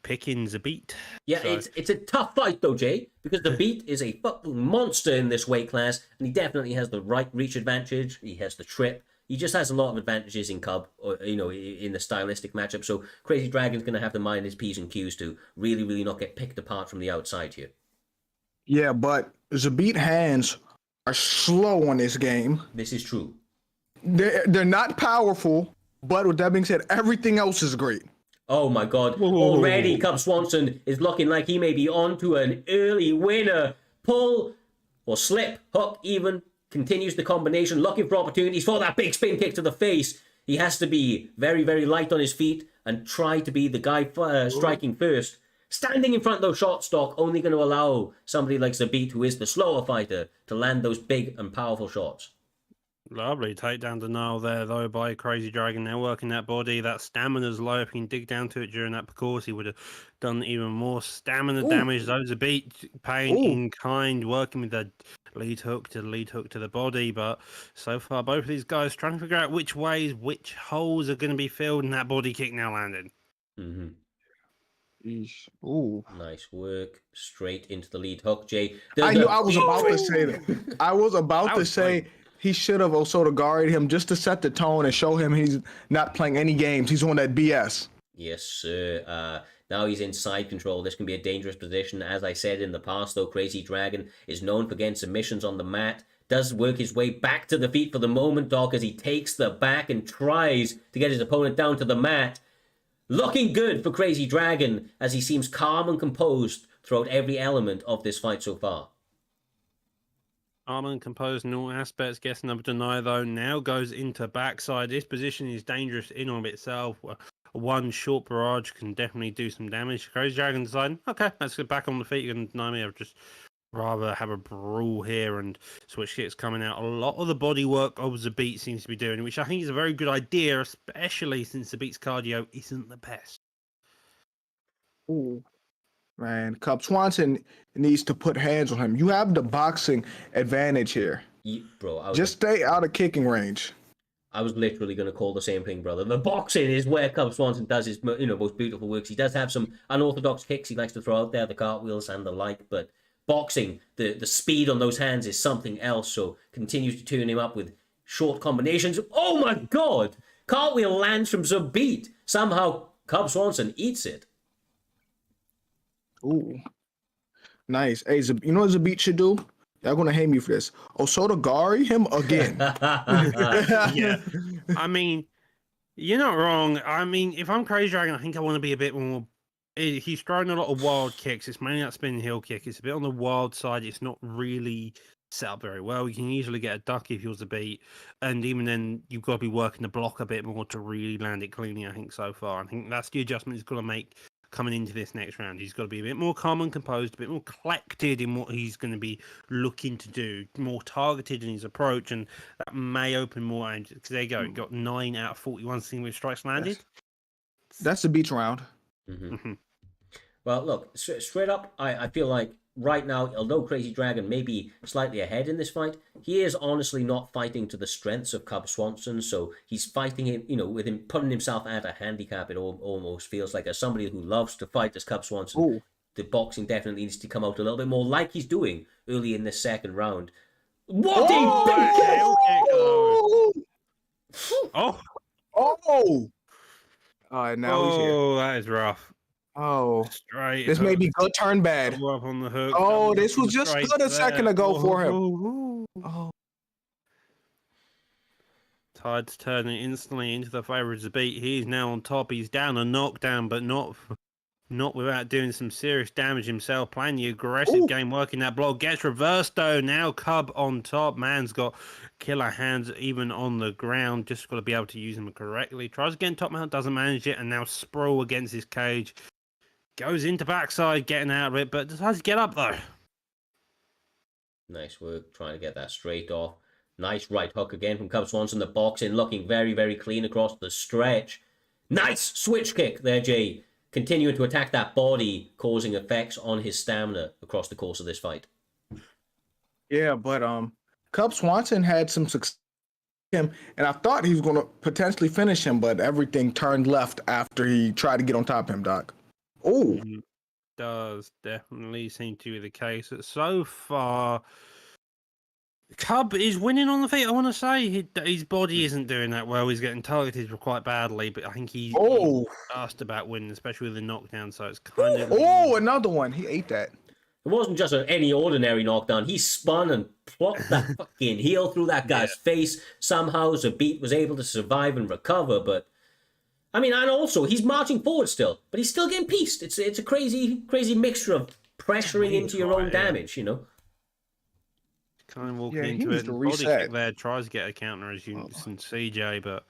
picking Zabit. Yeah, so it's a tough fight though, Jay, because the Beat is a fucking monster in this weight class, and he definitely has the right reach advantage, he has the trip, he just has a lot of advantages in Cub, or, you know, in the stylistic matchup, so Crazy Dragon's going to have to mind his P's and Q's to really, really not get picked apart from the outside here. Yeah, but Zabit hands are slow on this game. This is true. They're not powerful, but with that being said, everything else is great. Oh my god, already Cub Swanson is looking like he may be on to an early winner. Pull, or slip, hook even, continues the combination, looking for opportunities for that big spin kick to the face. He has to be very, very light on his feet and try to be the guy striking first. Standing in front of those shot stock, only going to allow somebody like Zabit, who is the slower fighter, to land those big and powerful shots. Lovely takedown denial there, though, by Crazy Dragon. Now working that body, that stamina's low. If he can dig down to it during that course, he would have done even more stamina damage. Those a beat, pain in kind, working with the lead hook to the body. But so far, both of these guys trying to figure out which ways, which holes are going to be filled, and that body kick now landed. Mm-hmm. Ooh. Nice work. Straight into the lead hook, Jay. I knew I was about to say that. I was about to say he should have also guarded him just to set the tone and show him he's not playing any games. He's on that BS. Yes, sir. Now he's in side control. This can be a dangerous position. As I said in the past, though, Crazy Dragon is known for getting submissions on the mat. Does work his way back to the feet for the moment, Doc, as he takes the back and tries to get his opponent down to the mat. Looking good for Crazy Dragon as he seems calm and composed throughout every element of this fight so far. Calm and composed in all aspects. Guess number deny though now goes into backside. This position is dangerous in of itself. One short barrage can definitely do some damage. Crazy Dragon deciding, okay, let's get back on the feet. You can deny me. I've just rather have a brawl here and switch kicks coming out. A lot of the body work of Zabit seems to be doing, which I think is a very good idea, especially since Zabit's cardio isn't the best. Ooh. Man, Cub Swanson needs to put hands on him. You have the boxing advantage here. Bro, just stay out of kicking range. I was literally going to call the same thing, brother. The boxing is where Cub Swanson does his most beautiful works. He does have some unorthodox kicks he likes to throw out there, the cartwheels and the like, but boxing, the speed on those hands is something else, so continues to tune him up with short combinations. Oh my god! Cartwheel lands from Zabit. Somehow Cub Swanson eats it. Ooh. Nice. Hey, you know what Zabit should do? Y'all gonna hate me for this. Osotogari him again. Yeah. I mean, you're not wrong. I mean, if I'm Crazy Dragon, I think I want to be a bit more. He's throwing a lot of wild kicks. It's mainly that spinning heel kick. It's a bit on the wild side. It's not really set up very well. You can easily get a duck if you're Zabit. And even then, you've got to be working the block a bit more to really land it cleanly, I think, so far. I think that's the adjustment he's got to make coming into this next round. He's got to be a bit more calm and composed, a bit more collected in what he's going to be looking to do, more targeted in his approach, and that may open more angles. Because there you go, he got 9 out of 41 single strikes landed. That's the beach round. Mm-hmm. Well, look, straight up, I feel like right now, although Crazy Dragon may be slightly ahead in this fight, he is honestly not fighting to the strengths of Cub Swanson, so he's fighting him, with him putting himself at a handicap. It almost feels like, as somebody who loves to fight as Cub Swanson, Ooh. The boxing definitely needs to come out a little bit more like he's doing early in this second round. What a big kick! Oh! Now he's here. Oh, that is rough. Oh, straight. This may be good, turn bad. Up on the hook. Oh, this was just good a second ago for him. Oh. Tide's turning instantly into the favour of Zabit. He's now on top. He's down a knockdown, but not without doing some serious damage himself. Playing the aggressive game, working that block. Gets reversed though. Now Cub on top. Man's got killer hands even on the ground. Just got to be able to use them correctly. Tries to get in top mount, doesn't manage it, and now sprawl against his cage. Goes into backside, getting out of it, but decides to get up though. Nice work trying to get that straight off. Nice right hook again from Cub Swanson. The boxing looking very, very clean across the stretch. Nice switch kick there, Jay. Continuing to attack that body, causing effects on his stamina across the course of this fight. Yeah, but Cub Swanson had some success with him, and I thought he was going to potentially finish him, but everything turned left after he tried to get on top of him, Doc. Oh. Does definitely seem to be the case. So far, Cub is winning on the feet. I want to say his body isn't doing that well. He's getting targeted quite badly, but I think he's asked about winning, especially with the knockdown. So it's kind of another one. He ate that. It wasn't just any ordinary knockdown. He spun and plucked that fucking heel through that guy's face. Somehow Zabit was able to survive and recover, but I mean, and also he's marching forward still, but he's still getting pieced. It's a crazy mixture of pressuring into your own damage, Kind of walking into it. And body kick there, tries to get a counter as you can CJ, but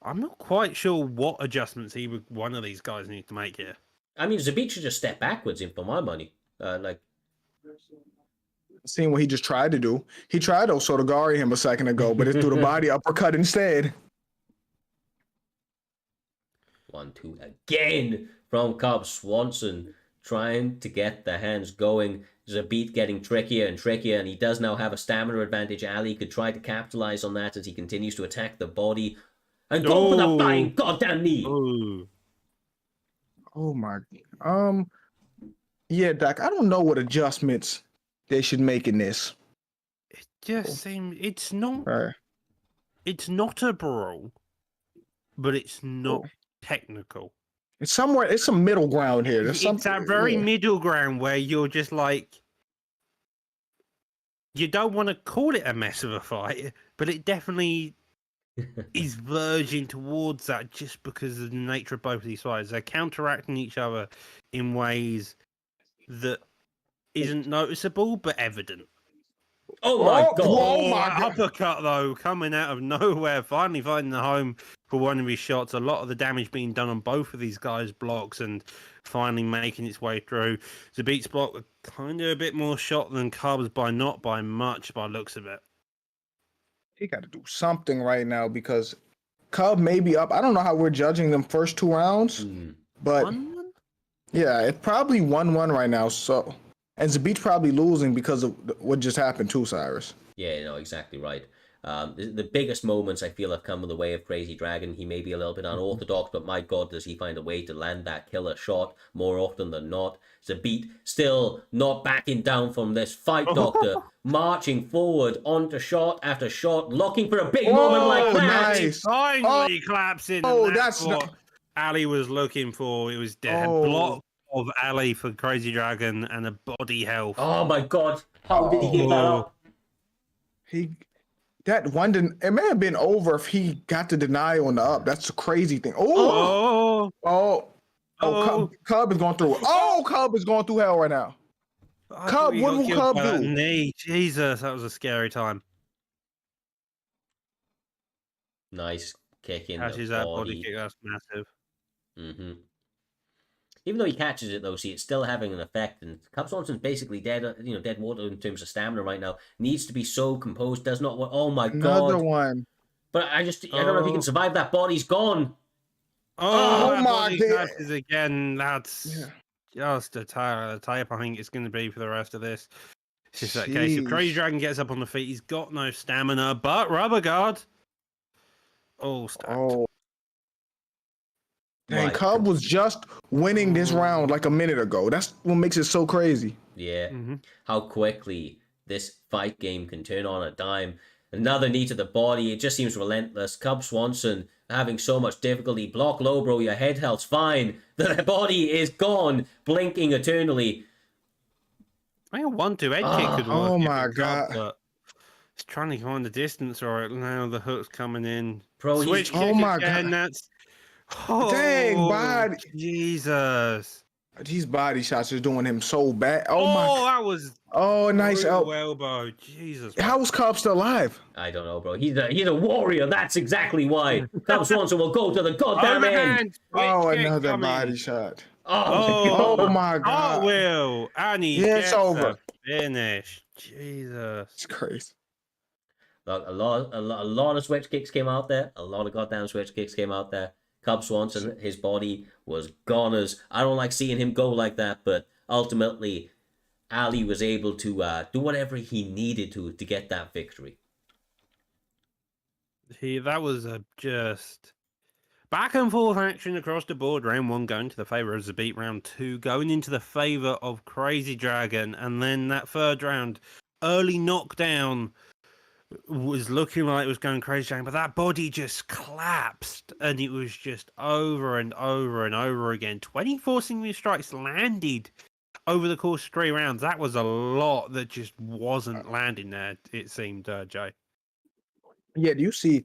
I'm not quite sure what adjustments one of these guys need to make here. I mean, Zabit should just step backwards in for my money. Seeing what he just tried to do. He tried to Osotogari him a second ago, but it threw the body uppercut instead. 1-2 again from Cub Swanson, trying to get the hands going. Zabit getting trickier and trickier, and he does now have a stamina advantage. Ali could try to capitalize on that as he continues to attack the body and go for the flying goddamn knee. Oh my. Yeah, Doc, I don't know what adjustments they should make in this. It just seems it's not. Right. It's not a brawl, but it's not technical. It's somewhere. It's some middle ground here. There's It's that very yeah. middle ground where you're just like, you don't want to call it a mess of a fight, but it definitely is verging towards that just because of the nature of both of these fights. They're counteracting each other in ways that isn't noticeable but evident. Oh my god! Oh my That god! uppercut though, coming out of nowhere, finally finding the home for one of his shots. A lot of the damage being done on both of these guys' blocks, and finally making its way through. Zabit's block kind of a bit more shot than Cubs by not by much by looks of it. He got to do something right now because Cub may be up. I don't know how we're judging them first 2 rounds, but 1-1? yeah, it's probably 1-1 right now. So, and Zabit's probably losing because of what just happened too, Cyrus. Yeah, no, exactly right. The biggest moments I feel have come in the way of Crazy Dragon. He may be a little bit unorthodox, but my god, does he find a way to land that killer shot more often than not. Zabit still not backing down from this fight, Doctor. Marching forward onto shot after shot, looking for a big moment like that. Nice. Finally collapsing. Oh, And that's what Ali was looking for. It was the Oh. block of Ali for Crazy Dragon and a body health. Oh my god, how did he give that up? That one didn't. It may have been over if he got the denial on the up. That's the crazy thing. Cub is going through it. Oh, Cub is going through hell right now. Cub, what will Cub do? Knee. Jesus, that was a scary time. Nice kick in Catches the that body. body kick. That's massive. Mm-hmm. Even though he catches it, though, see, it's still having an effect. And Cub Swanson's basically dead, dead water in terms of stamina right now. Needs to be so composed. Does not want. Oh my god! Another one. But I don't know if he can survive that. Body's gone. Oh my my god! Catches again. That's just a type. I think it's going to be for the rest of this. It's just that case. If Crazy Dragon gets up on the feet, he's got no stamina. But rubber guard. All stacked. Oh. Dang, Cub was just winning this round like a minute ago. That's what makes it so crazy. Yeah. How quickly this fight game can turn on a dime. Another knee to the body. It just seems relentless. Cub Swanson having so much difficulty. Block low, bro. Your head health's fine. The body is gone, blinking eternally. I think a 1-2 head kick could work. Oh my god. But he's trying to find the distance right now. The hook's coming in. Bro, switch kick again. That's dang, body. Jesus. These body shots are doing him so bad. That was nice elbow. Jesus. How was Cub still alive? I don't know, bro. He's a warrior. That's exactly why. Cub Swanson will go to the goddamn end. Another body shot. Oh my god. Cartwheel. And he it's over. Finish. Jesus. It's crazy. Look, a lot of switch kicks came out there. A lot of goddamn switch kicks came out there. Cub Swanson, his body was goners. I don't like seeing him go like that, but ultimately, Ali was able to do whatever he needed to get that victory. That was just back and forth action across the board. Round 1 going to the favour of Zabit. Round 2 going into the favour of Crazy Dragon. And then that third round, early knockdown, was looking like it was going Crazy Dragon, but that body just collapsed, and it was just over and over and over again. 24 single strikes landed over the course of 3 rounds. That was a lot that just wasn't landing there, it seemed, Jay. Yeah, do you see?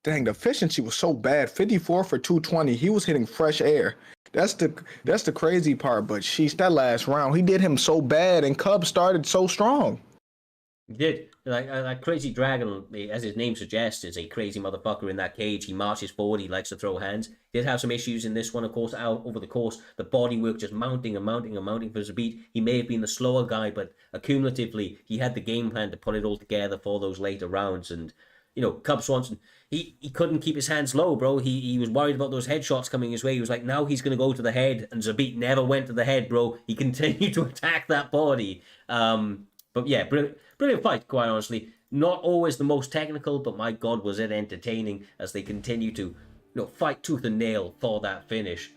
Dang, the efficiency was so bad. 54 for 220. He was hitting fresh air. That's the crazy part. But that last round, he did him so bad, and Cub started so strong. He did. Like Crazy Dragon, as his name suggests, is a crazy motherfucker in that cage. He marches forward. He likes to throw hands. Did have some issues in this one, of course, over the course. The body work just mounting and mounting and mounting for Zabit. He may have been the slower guy, but accumulatively, he had the game plan to put it all together for those later rounds. And, Cub Swanson, he couldn't keep his hands low, bro. He was worried about those headshots coming his way. He was like, now he's going to go to the head. And Zabit never went to the head, bro. He continued to attack that body. But yeah, brilliant fight, quite honestly. Not always the most technical, but my God, was it entertaining as they continue to fight tooth and nail for that finish.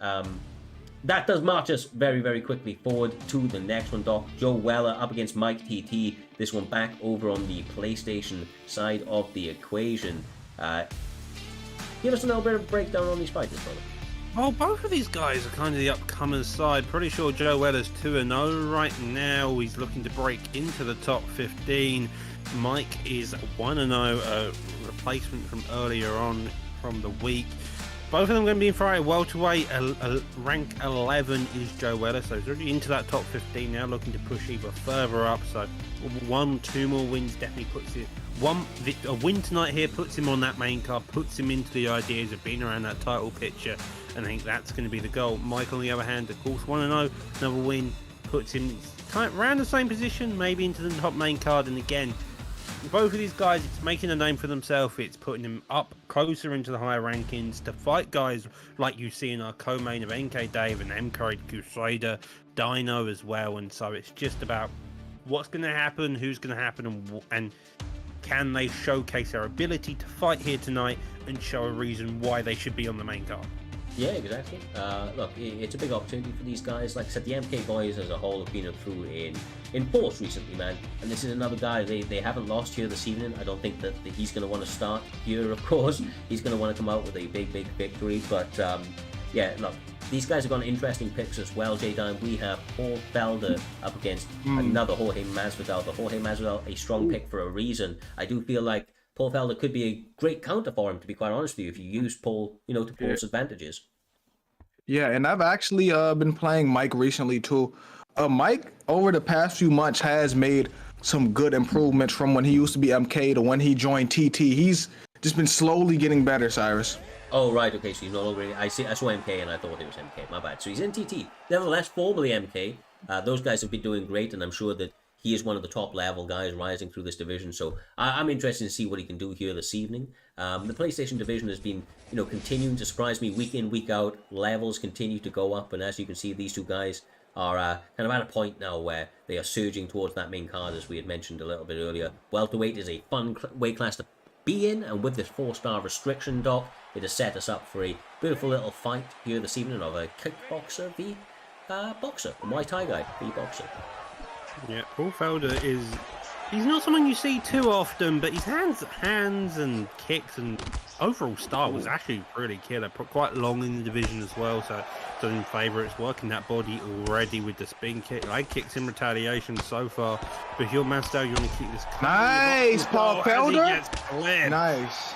That does march us very, very quickly forward to the next one, Doc. Joe Weller up against Mike TT. This one back over on the PlayStation side of the equation. Give us a little bit of a breakdown on these fighters, brother. Oh, both of these guys are kind of the upcomers side. Pretty sure Joe Weller's 2-0 right now. He's looking to break into the top 15. Mike is 1-0, a replacement from earlier on from the week. Both of them going to be in Friday welterweight. Rank 11 is Joe Weller, so he's already into that top 15 now, looking to push even further up. So 1-2 more wins definitely puts it. A win tonight here puts him on that main card, puts him into the ideas of being around that title picture, and I think that's going to be the goal. Mike, on the other hand, of course, 1-0, another win puts him kind of around the same position, maybe into the top main card, and again, both of these guys, it's making a name for themselves. It's putting them up closer into the higher rankings to fight guys like you see in our co-main of NK Dave and MK Crusader, Dino as well. And so it's just about what's going to happen, who's going to happen, and can they showcase their ability to fight here tonight and show a reason why they should be on the main card. Yeah, exactly. Look, it's a big opportunity for these guys. Like I said, the MK boys as a whole have been through in force recently, man. And this is another guy, they haven't lost here this evening. I don't think that he's going to want to start here, of course. He's going to want to come out with a big victory. But, yeah, look, these guys have got interesting picks as well, J-Dime. We have Paul Felder up against another Jorge Masvidal. The Jorge Masvidal, a strong pick for a reason. I do feel like Paul Felder could be a great counter for him, to be quite honest with you, if you use Paul, to Paul's advantages. Yeah, and I've actually been playing Mike recently too. Mike, over the past few months, has made some good improvements from when he used to be MK to when he joined TT. He's just been slowly getting better, Cyrus. Oh, right, okay, so he's not already... I saw MK and I thought it was MK, my bad. So he's in TT. Nevertheless, formerly MK. Those guys have been doing great, and I'm sure that he is one of the top level guys rising through this division, so I'm interested to see what he can do here this evening. The PlayStation division has been, continuing to surprise me week in, week out. Levels continue to go up, and as you can see, these two guys are kind of at a point now where they are surging towards that main card, as we had mentioned a little bit earlier. Welterweight is a fun weight class to be in, and with this 4-star restriction, Doc, it has set us up for a beautiful little fight here this evening of a kickboxer v boxer, a Muay Thai guy v boxer. Yeah, Paul Felder he's not someone you see too often, but his hands and kicks and overall style was actually pretty killer. Quite long in the division as well, so it's in favour. It's working that body already with the spin kick. Leg kicks in retaliation so far, but if you're Masvidal, you want to keep this. Nice, Paul Felder. Nice.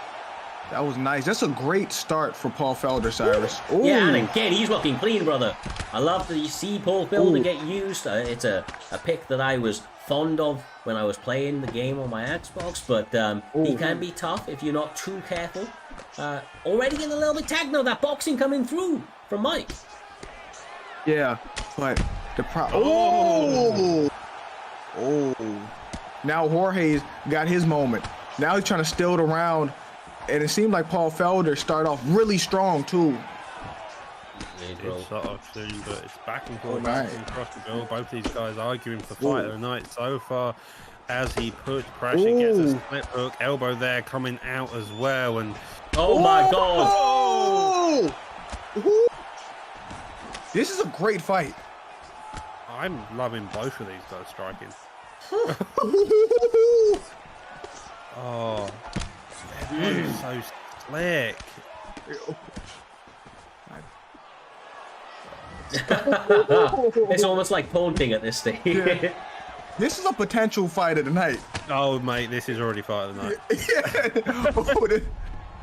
That was nice. That's a great start for Paul Felder, Cyrus. Ooh. Yeah, and again, he's looking clean, brother. I love to see Paul Felder get used. It's a pick that I was fond of when I was playing the game on my Xbox, but he can be tough if you're not too careful. Already getting a little bit tagged now. That boxing coming through from Mike. Yeah, but the Oh! Now Jorge's got his moment. Now he's trying to steal the round. And it seemed like Paul Felder started off really strong too. It's sort of soon, but it's back and forth, across the bill. Both these guys arguing for fight of the night so far. As he puts pressure, gets a split hook, elbow there coming out as well, and my God! This is a great fight. I'm loving both of these guys striking. So slick. It's almost like taunting at this stage. Yeah. This is a potential fight of the night. Oh, mate, this is already fight of the night.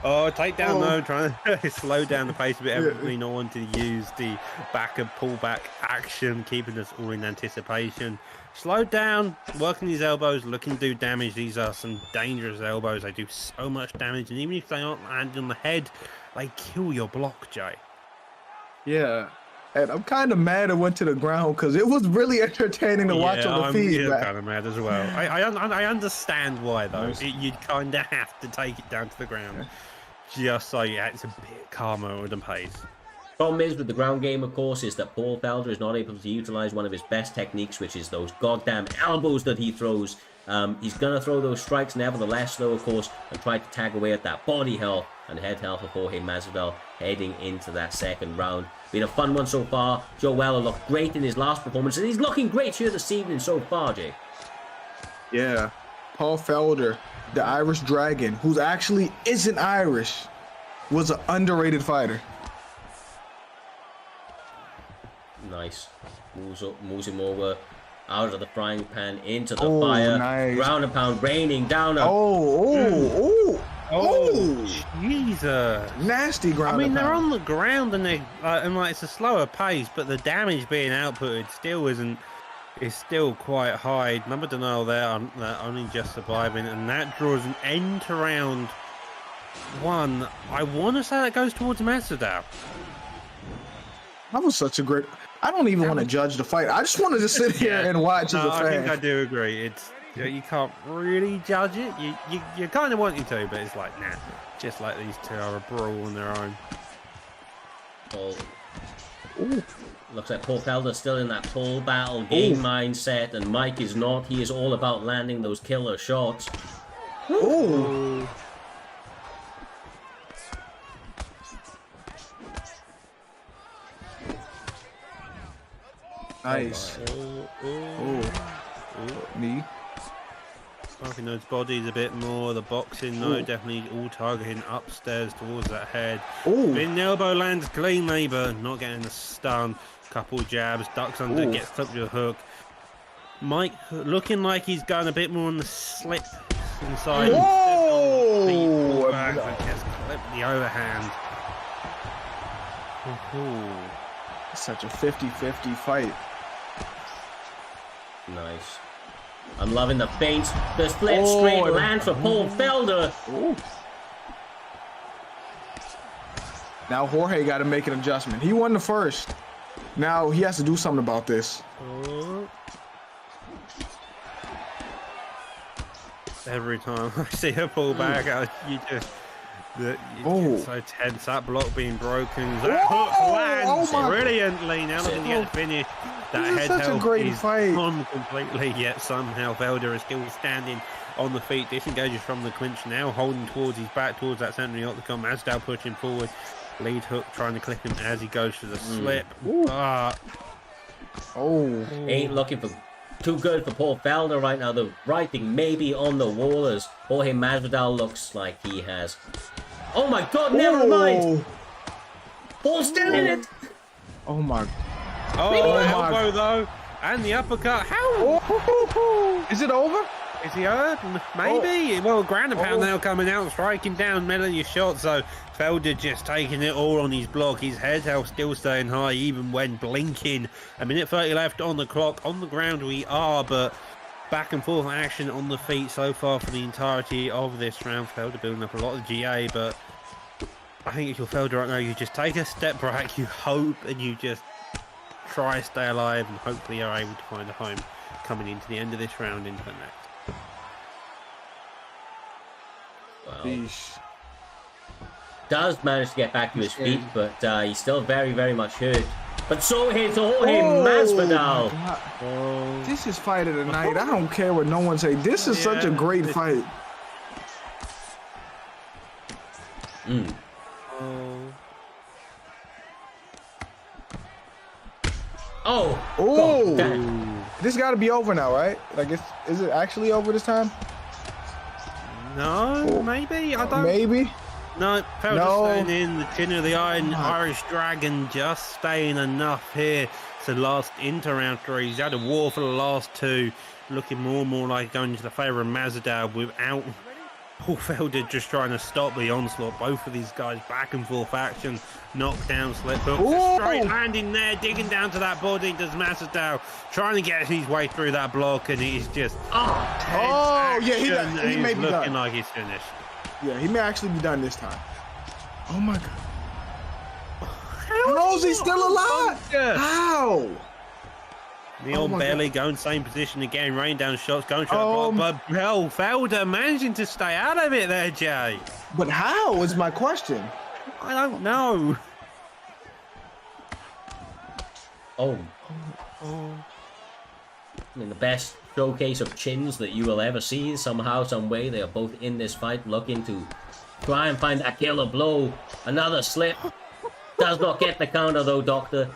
Takedown though, trying to slow down the pace a bit. Evidently not wanting to use the back and pullback action, keeping us all in anticipation. Slow down, working these elbows, looking to do damage. These are some dangerous elbows. They do so much damage, and even if they aren't landing on the head, they kill your block, Jay. Yeah. And I'm kind of mad it went to the ground because it was really entertaining to watch on the feed. Yeah, I'm kind of mad as well. I understand why, though. You'd kind of have to take it down to the ground just so it's a bit calmer with the pace. Problem is with the ground game, of course, is that Paul Felder is not able to utilize one of his best techniques, which is those goddamn elbows that he throws. He's going to throw those strikes nevertheless, though, of course, and try to tag away at that body health and head health of Jorge Masvidal heading into that second round. Been a fun one so far. Joe Weller looked great in his last performance, and he's looking great here this evening so far, Jay. Yeah. Paul Felder, the Irish Dragon, who actually isn't Irish, was an underrated fighter. Nice. Moves him over out of the frying pan into the Oh, fire. nice. Ground and pound raining down. Oh, Jesus. nasty ground. I mean, and they're pound. on the ground and it's a slower pace, but the damage being outputted still is still quite high. Number denial there, they're only just surviving, and that draws an end to round 1. I want to say that goes towards Masvidal. That was such a great. I don't even want to judge the fight. I just wanted to sit here and watch as a fan. I think I do agree. It's you can't really judge it. You kind of want you to, but it's like nah. Just like these two are a brawl on their own. Oh. Looks like Paul Felder's still in that full battle game mindset, and Mike is not. He is all about landing those killer shots. Ooh. Nice. Knee. Sparking those bodies a bit more. The boxing, though, definitely all targeting upstairs towards that head. Spin elbow lands cleanly, but not getting the stun. Couple jabs, ducks under, gets clipped with a hook. Mike looking like he's going a bit more on the slip inside. Whoa! Just clipped the overhand. Such a 50-50 fight. Nice. I'm loving the feints. The split straight land for Paul Felder. Now Jorge got to make an adjustment. He won the first. Now he has to do something about this. Every time I see her pull back, you get so tense. That block being broken. That hook lands brilliantly. Now looking to get the finish. That head help is gone completely, yet somehow Felder is still standing on the feet. Disengages from the clinch now, holding towards his back, towards that centre of the octagon. Masvidal pushing forward. Lead hook trying to clip him as he goes to the slip. Ain't looking for too good for Paul Felder right now. The writing maybe on the wall as Jorge Masvidal looks like he has. Oh my God! Never mind. Paul's still in it. Oh my. Elbow though, and the uppercut. How? Is it over? Is he hurt? Maybe. Well, ground and pound now coming out, striking down, meddling your shot. So Felder just taking it all on his block. His head health still staying high, even when blinking. A minute 30 left on the clock. On the ground we are, but back and forth action on the feet so far for the entirety of this round. Felder building up a lot of GA, but I think if you're Felder right now, you just take a step back, you hope, and you just try to stay alive, and hopefully you're able to find a home coming into the end of this round into the next. Well, does manage to get back to his feet, but he's still very, very much hurt. But so is Jorge Masvidal. This is fight of the night. I don't care what no one say. This is such a great fight. This got to be over now, right? Like, is it actually over this time? No, maybe. I don't. Maybe. No, Felder staying in. The chin of the iron. Irish Dragon just staying enough here to last into round 3. He's had a war for the last 2. Looking more and more like going to the favour of Masvidal without Paul Felder just trying to stop the onslaught. Both of these guys back and forth action. Knockdown, slip hook. Straight landing there, digging down to that body. Does Masvidal trying to get his way through that block, and it is just he may be looking done. like he's finished. Yeah, he may actually be done this time. Oh my God. How is he still alive? How? Neon barely going same position again, rain down shots, going to the block, but Felder managing to stay out of it there, Jay. But how is my question? I don't know. I mean, the best showcase of chins that you will ever see. Somehow, some way, they are both in this fight, looking to try and find a killer blow. Another slip. Does not get the counter though, Doctor.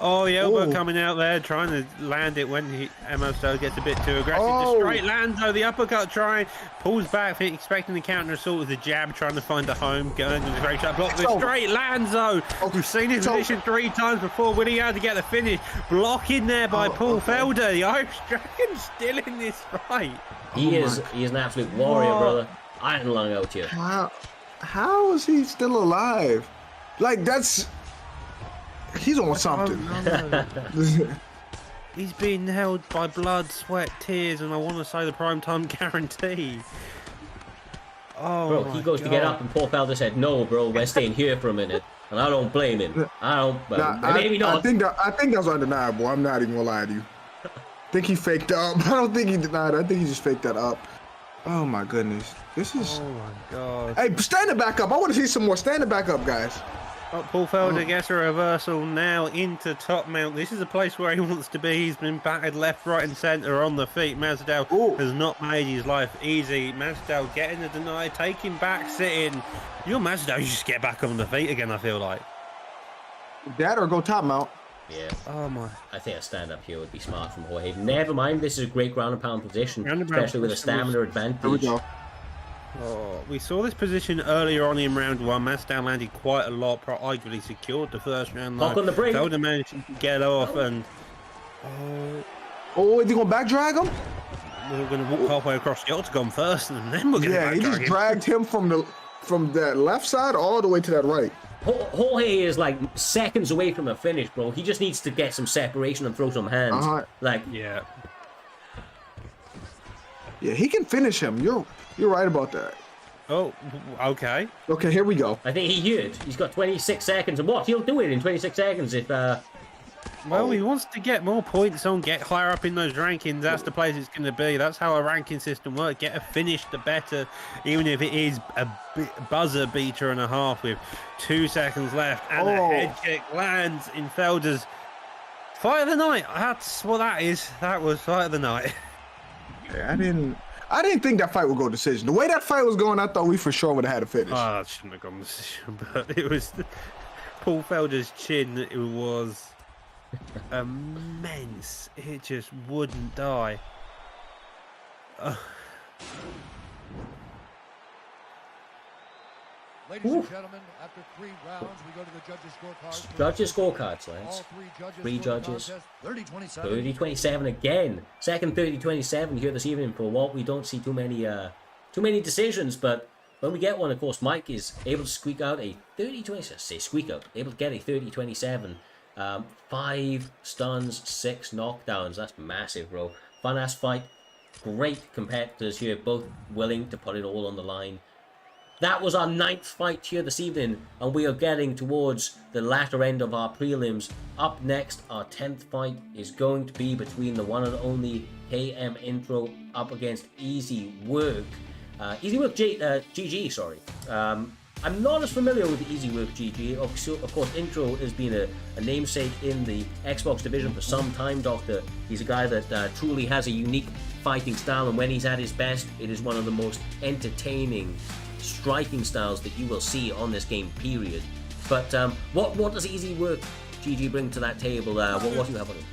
Oh, the elbow Ooh. coming out there, trying to land it when Mma gets a bit too aggressive. Oh. The straight lands, though, the uppercut trying, pulls back, expecting the counter assault with the jab, trying to find a home, going to the straight shot block. The straight lands, though. We've seen his position 3 times before. Will he able to get the finish? Blocking there by Paul Felder. The Irish Dragon still in this fight. He is an absolute warrior, brother. Iron lung out here. How is he still alive? Like, he's on something. He's being held by blood, sweat, tears, and I want to say the primetime guarantee. Oh, bro, he goes to get up, and Paul Felder said, "No, bro, we're staying here for a minute." And I don't blame him. I don't. Maybe not. I think that's undeniable. I'm not even gonna lie to you. I think he faked up. I don't think he denied it. I think he just faked that up. Oh my goodness. This is. Oh my god. Hey, stand it back up. I want to see some more. Stand it back up, guys. Paul Felder gets a reversal now into top mount. This is a place where he wants to be. He's been battered left, right, and centre on the feet. Masvidal has not made his life easy. Masvidal getting the deny, taking back, sitting. You're Masvidal, you just get back on the feet again, I feel like. That or go top mount. Yeah. Oh my. I think a stand up here would be smart from Jorge. Never mind, this is a great ground and pound position, Ground and pound especially with a position stamina advantage. There we go. Oh, we saw this position earlier on in round 1. Masvidal landed quite a lot, arguably secured the first round. Lock on the brink. Felder managed to get off, and Oh, is he gonna back drag him? we're going to walk halfway across the octagon first, and then we're going to Yeah, he just dragged him from that left side all the way to that right. Jorge is like seconds away from a finish, bro. He just needs to get some separation and throw some hands. Like, Yeah. Yeah, he can finish him. You're right about that. Oh, okay. Okay, here we go. I think he's got 26 seconds, and what? He'll do it in 26 seconds if. Well, he wants to get more points on, get higher up in those rankings. That's the place it's going to be. That's how a ranking system works. Get a finish, the better, even if it is a buzzer beater and a half with 2 seconds left. And a head kick lands in Felder's fight of the night. That's what that is. That was fight of the night. Yeah, I didn't think that fight would go decision. The way that fight was going, I thought we for sure would have had a finish. Oh, that shouldn't have gone decision, but it was Paul Felder's chin. It was immense. It just wouldn't die. Ladies and gentlemen, after 3 rounds, we go to the judges' scorecards. Judges' scorecards, All lads. 3 Three judges. judges. 30-27. 30-27 again. Second 30-27 here this evening for what we don't see too many decisions, but when we get one, of course, Mike is able to squeak out a 30-27. Say squeak out. Able to get a 30-27. 5 stuns, 6 knockdowns. That's massive, bro. Fun ass fight. Great competitors here, both willing to put it all on the line. That was our 9th fight here this evening, and we are getting towards the latter end of our prelims. Up next, our 10th fight is going to be between the one and only KM Intro up against Easy Work. Easy Work GG, sorry. I'm not as familiar with the Easy Work GG. Of course, Intro has been a namesake in the Xbox division for some time, Doctor. He's a guy that truly has a unique fighting style, and when he's at his best, it is one of the most entertaining striking styles that you will see on this game, period. But what does Easy Work GG bring to that table? What do you have on him?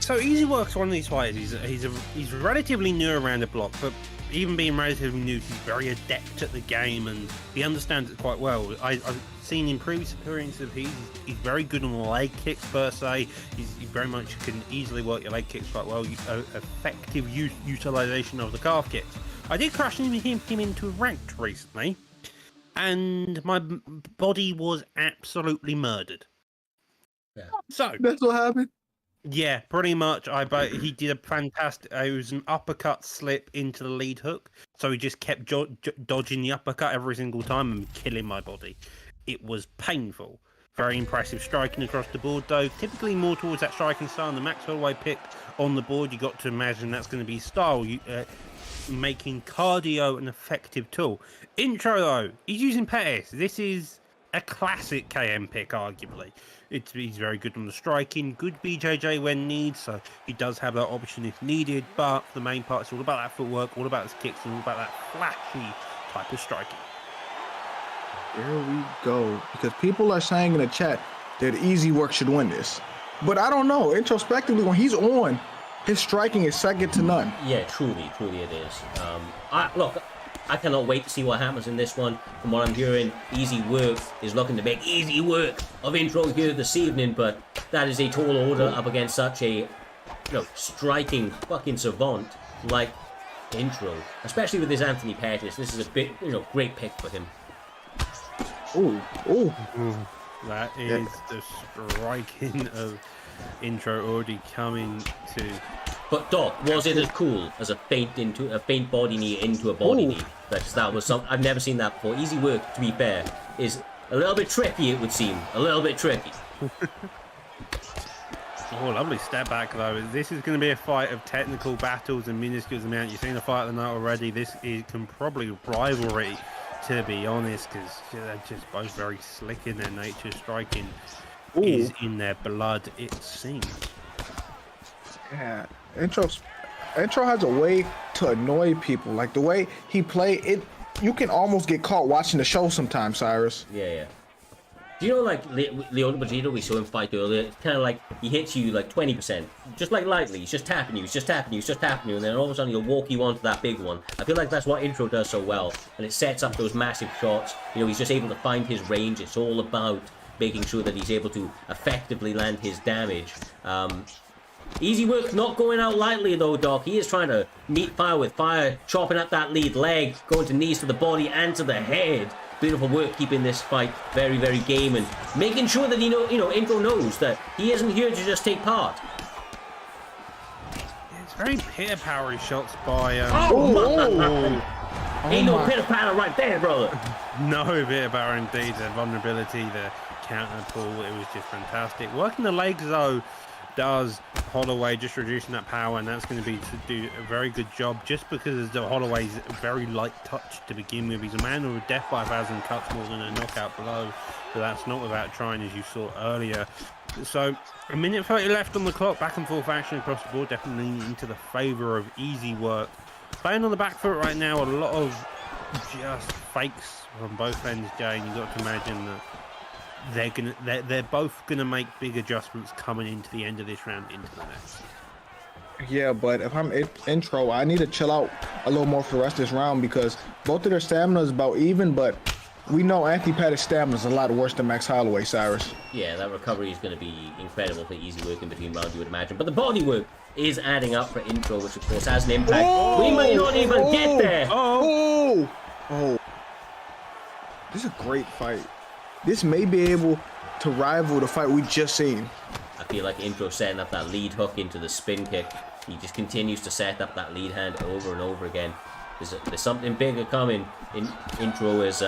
So Easy Work's one of these fighters. He's relatively new around the block, but even being relatively new, he's very adept at the game and he understands it quite well. I've seen in previous appearances he's very good on the leg kicks per se. He very much can easily work your leg kicks quite well. Effective utilization of the calf kicks. I did crash him into ranked recently, and my body was absolutely murdered. Yeah. So That's what happened. yeah, pretty much. He did a fantastic. It was an uppercut slip into the lead hook, so he just kept dodging the uppercut every single time and killing my body. It was painful. Very impressive striking across the board, though. Typically more towards that striking style. And the Max Holloway pick on the board, you got to imagine that's going to be style. Making cardio an effective tool. Intro though, he's using Pettis. This is a classic KM pick, arguably. He's very good on the striking, good BJJ when needs, so he does have that option if needed, but for the main part, it's all about that footwork, all about his kicks, and all about that flashy type of striking. Here we go. Because people are saying in the chat that Easy Work should win this. But I don't know. Introspectively, when he's on, his striking is second to none. Yeah, truly it is. I cannot wait to see what happens in this one. From what I'm hearing, Easy Work is looking to make easy work of Intro here this evening, but that is a tall order up against such a striking fucking savant like Intro. Especially with his Anthony Pettis. This is a big, great pick for him. Ooh. That is the striking of Intro already coming to. But Doc, was it as cool as a faint body knee into a body knee? That was I've never seen that before. Easy Work, to be fair, is a little bit tricky. It would seem a little bit tricky. Oh, lovely step back though. This is going to be a fight of technical battles and minuscule amount. You've seen the fight of the night already. This can probably rivalry, to be honest, because they're just both very slick in their nature. Striking is in their blood, it seems. Yeah, Intro has a way to annoy people. Like the way he play it, you can almost get caught watching the show sometimes, Cyrus. Yeah. Do you know, like, Leon Bagito, we saw him fight earlier, it's kind of like he hits you like 20%, just like lightly, he's just tapping you, and then all of a sudden he'll walk you onto that big one. I feel like that's what Intro does so well, and it sets up those massive shots. He's just able to find his range. It's all about making sure that he's able to effectively land his damage. Easy Work not going out lightly though, Doc. He is trying to meet fire with fire, chopping up that lead leg, going to knees to the body and to the head. Beautiful work keeping this fight very, very game and making sure that Intro knows that he isn't here to just take part. It's very pitter-powery shots by... Ain't no pitter-patter right there, brother. No pitter-power indeed. The vulnerability, the counter pull, it was just fantastic. Working the legs though does Holloway, just reducing that power, and that's going to be to do a very good job just because the Holloway's very light touch to begin with. He's a man with death by 1,000 cuts more than a knockout blow, but that's not without trying, as you saw earlier. So a minute 30 left on the clock. Back and forth action across the board, definitely into the favour of Easy Work. Playing on the back foot right now, a lot of just fakes from both ends, Jane. You've got to imagine that they're both gonna make big adjustments coming into the end of this round into the next. Yeah, but if I'm Intro, I need to chill out a little more for the rest of this round because both of their stamina is about even, but we know Anthony Pettis' stamina is a lot worse than Max Holloway, Cyrus. Yeah, that recovery is going to be incredible for Easy Work in between rounds, you would imagine. But the body work is adding up for Intro, which of course has an impact. We might not even get there. Oh! This is a great fight. This may be able to rival the fight we just seen. I feel like Intro setting up that lead hook into the spin kick. He just continues to set up that lead hand over and over again. There's something bigger coming. Intro is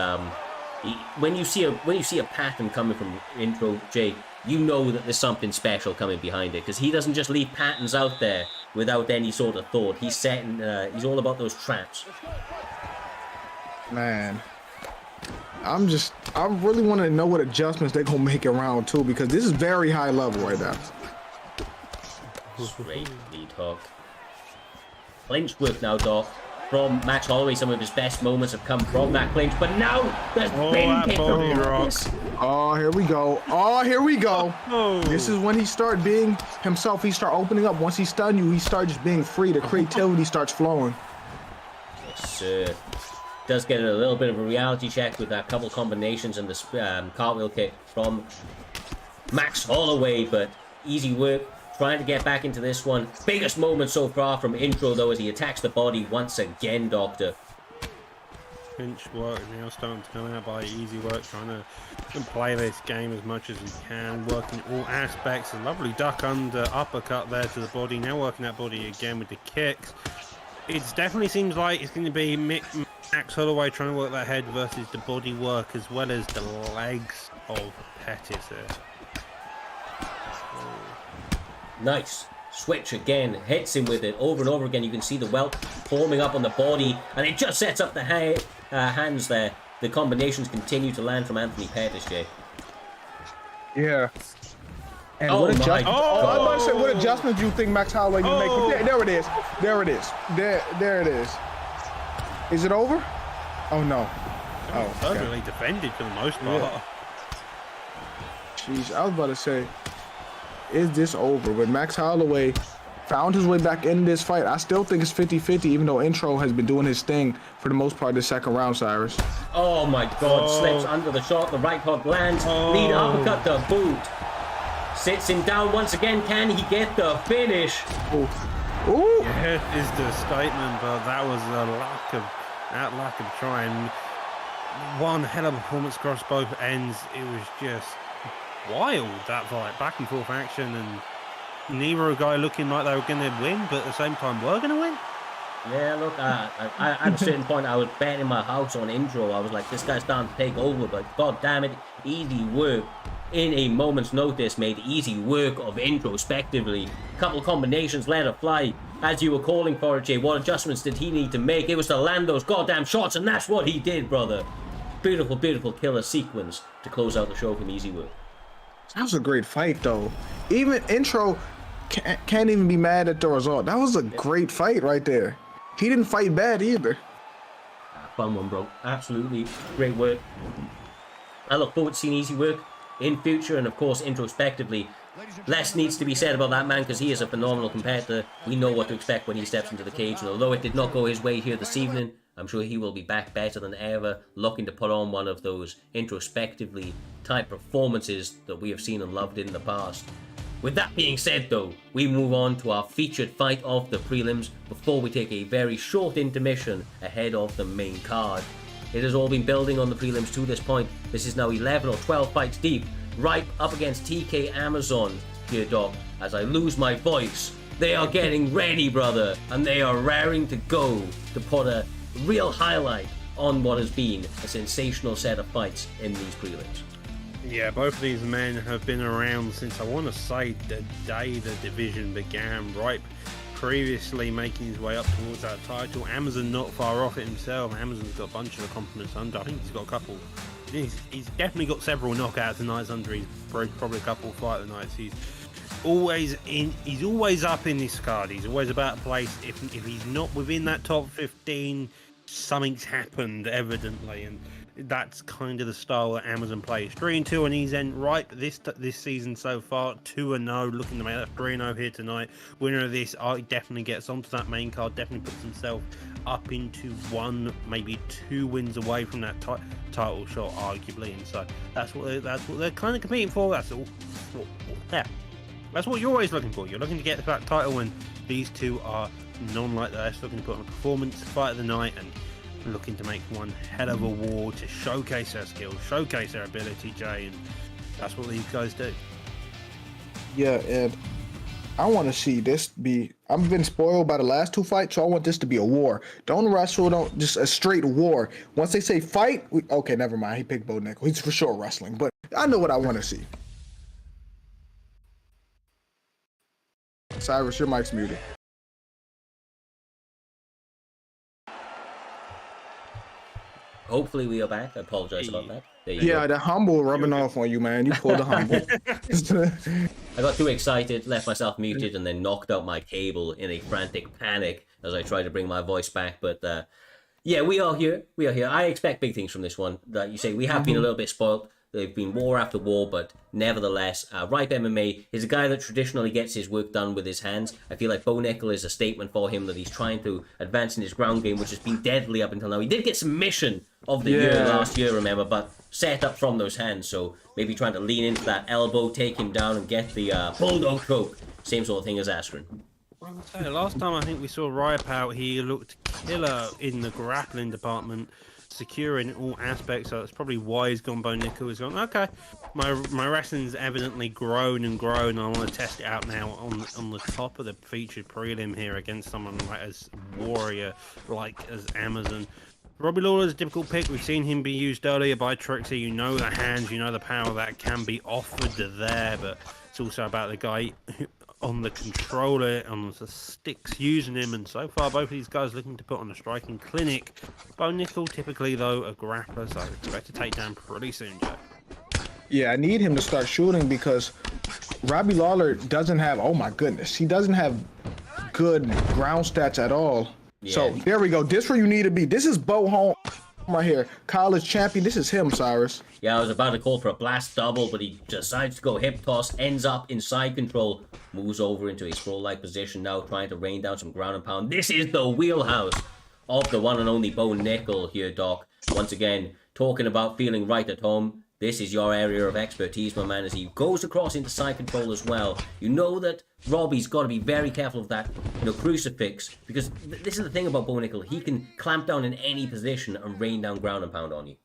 when you see a pattern coming from Intro, Jay, you know that there's something special coming behind it because he doesn't just leave patterns out there without any sort of thought. He's setting. He's all about those traps. Man. I really want to know what adjustments they're going to make in round two because this is very high level right now. Straight lead hook. Clinch work now, Doc. From Max Holloway, some of his best moments have come from that clinch, but now there's spin kick from Marcus. Oh, here we go. This is when he start being himself. He start opening up. Once he stun you, he start just being free. The creativity starts flowing. Yes, sir. Does get a little bit of a reality check with that couple combinations and the cartwheel kick from Max Holloway, but Easy Work trying to get back into this one. Biggest moment so far from Intro though as he attacks the body once again, Doctor. Pinch work now starting to come out by Easy Work, trying to play this game as much as he can, working all aspects. A lovely duck under uppercut there to the body, now working that body again with the kicks. It definitely seems like it's going to be Max Holloway trying to work that head versus the body work as well as the legs of Pettis there. Nice. Switch again. Hits him with it over and over again. You can see the welt forming up on the body and it just sets up the hands there. The combinations continue to land from Anthony Pettis, Jay. Yeah. And what adjustments? I was about to say, what adjustments do you think Max Holloway can make? There it is. There it is. Is it over? Oh no. Oh, perfectly defended for the most part. Yeah. Jeez, I was about to say. is this over? But Max Holloway found his way back into this fight. I still think it's 50-50, even though Intro has been doing his thing for the most part this second round, Cyrus. Oh my God, slips under the shot, the right hook lands, lead uppercut the boot. Sits him down once again, can he get the finish? Ooh. Ooh. Yeah, is the statement, but that was that lack of trying. One hell of a performance across both ends. It was just wild, that fight, back and forth action, and neither a guy looking like they were going to win, but at the same time were going to win. Yeah, look, at a certain point I was betting my house on Intro. I was like, this guy's starting to take over, but god damn it, easy work. In a moment's notice, made easy work of introspectively. Couple combinations let it fly. As you were calling for it, Jay, what adjustments did he need to make? It was to land those goddamn shots, and that's what he did, brother. Beautiful, beautiful killer sequence to close out the show from easy work. That was a great fight, though. Even Intro can't even be mad at the result. That was a great fight right there. He didn't fight bad either. Fun one, bro. Absolutely great work. I look forward to seeing easy work in future, and of course introspectively. Less needs to be said about that man because he is a phenomenal competitor. We know what to expect when he steps into the cage, and although it did not go his way here this evening, I'm sure he will be back better than ever, looking to put on one of those introspectively type performances that we have seen and loved in the past. With that being said though, we move on to our featured fight of the prelims before we take a very short intermission ahead of the main card. It has all been building on the prelims to this point. This is now 11 or 12 fights deep. Ripe up against TK Amazon here, Doc. As I lose my voice, they are getting ready, brother, and they are raring to go to put a real highlight on what has been a sensational set of fights in these prelims. Yeah, both of these men have been around since, I want to say, the day the division began. Ripe previously making his way up towards that title. Amazon not far off it himself. Amazon's got a bunch of accomplishments under. I think he's got a couple. He's definitely got several knockouts tonight under. He's probably a couple of fight nights. He's always in. He's always up in this card. He's always about a place. If he's not within that top 15, something's happened evidently, and that's kind of the style that Amazon plays. 3-2 and he's in Ripe this season so far. 2-0, looking to make that 3-0 here tonight. Winner of this definitely gets onto that main card. Definitely puts himself up into 1, maybe 2 wins away from that title shot, arguably. And so that's what they're kind of competing for. That's what you're always looking for. You're looking to get that title, and these two are none like that. Looking to put on a performance, fight of the night, and looking to make one hell of a war to showcase their skills, showcase their ability, Jay, and that's what these guys do. Yeah, and I want to see this be. I've been spoiled by the last 2 fights, so I want this to be a war. Don't wrestle, don't just a straight war. Once they say fight, okay, never mind. He picked Bo Nickel. He's for sure wrestling, but I know what I want to see. Cyrus, your mic's muted. Hopefully we are back. I apologize about that. Yeah, the humble rubbing off on you, man. You pulled the humble. I got too excited, left myself muted, and then knocked out my cable in a frantic panic as I tried to bring my voice back. But yeah, we are here. We are here. I expect big things from this one. Like you say, we have been a little bit spoiled. They've been war after war, but nevertheless, Ripe MMA is a guy that traditionally gets his work done with his hands. I feel like Bo Nickel is a statement for him that he's trying to advance in his ground game, which has been deadly up until now. He did get submission of the year last year, remember, but set up from those hands, so maybe trying to lean into that elbow, take him down, and get the bulldog choke. Same sort of thing as Askren. Last time I think we saw Ripe out, he looked killer in the grappling department, secure in all aspects, so that's probably why he's gone. Bo Nickel has gone, okay, my wrestling's evidently grown and grown. I want to test it out now on the top of the featured prelim here against someone like as warrior like as Amazon. Robbie Lawler's a difficult pick. We've seen him be used earlier by Trixie. You know the hands, you know the power that can be offered there, but it's also about the guy on the controller, on the sticks, using him, and so far both of these guys looking to put on a striking clinic. Bo Nickel, typically though, a grappler, so I expect to take down pretty soon, Joe. Yeah, I need him to start shooting because Robbie Lawler doesn't have, oh my goodness, he doesn't have good ground stats at all. Yeah. So there we go. This where you need to be. This is Bo home. right here, college champion. This is him, Cyrus. Yeah, I was about to call for a blast double, but he decides to go hip toss, ends up in side control, moves over into a scroll-like position now, trying to rain down some ground and pound. This is the wheelhouse of the one and only Bo Nickel here, Doc. Once again, talking about feeling right at home. This is your area of expertise, my man, as he goes across into side control as well. You know that Robbie's got to be very careful of that, crucifix, because this is the thing about Bo Nickel. He can clamp down in any position and rain down ground and pound on you.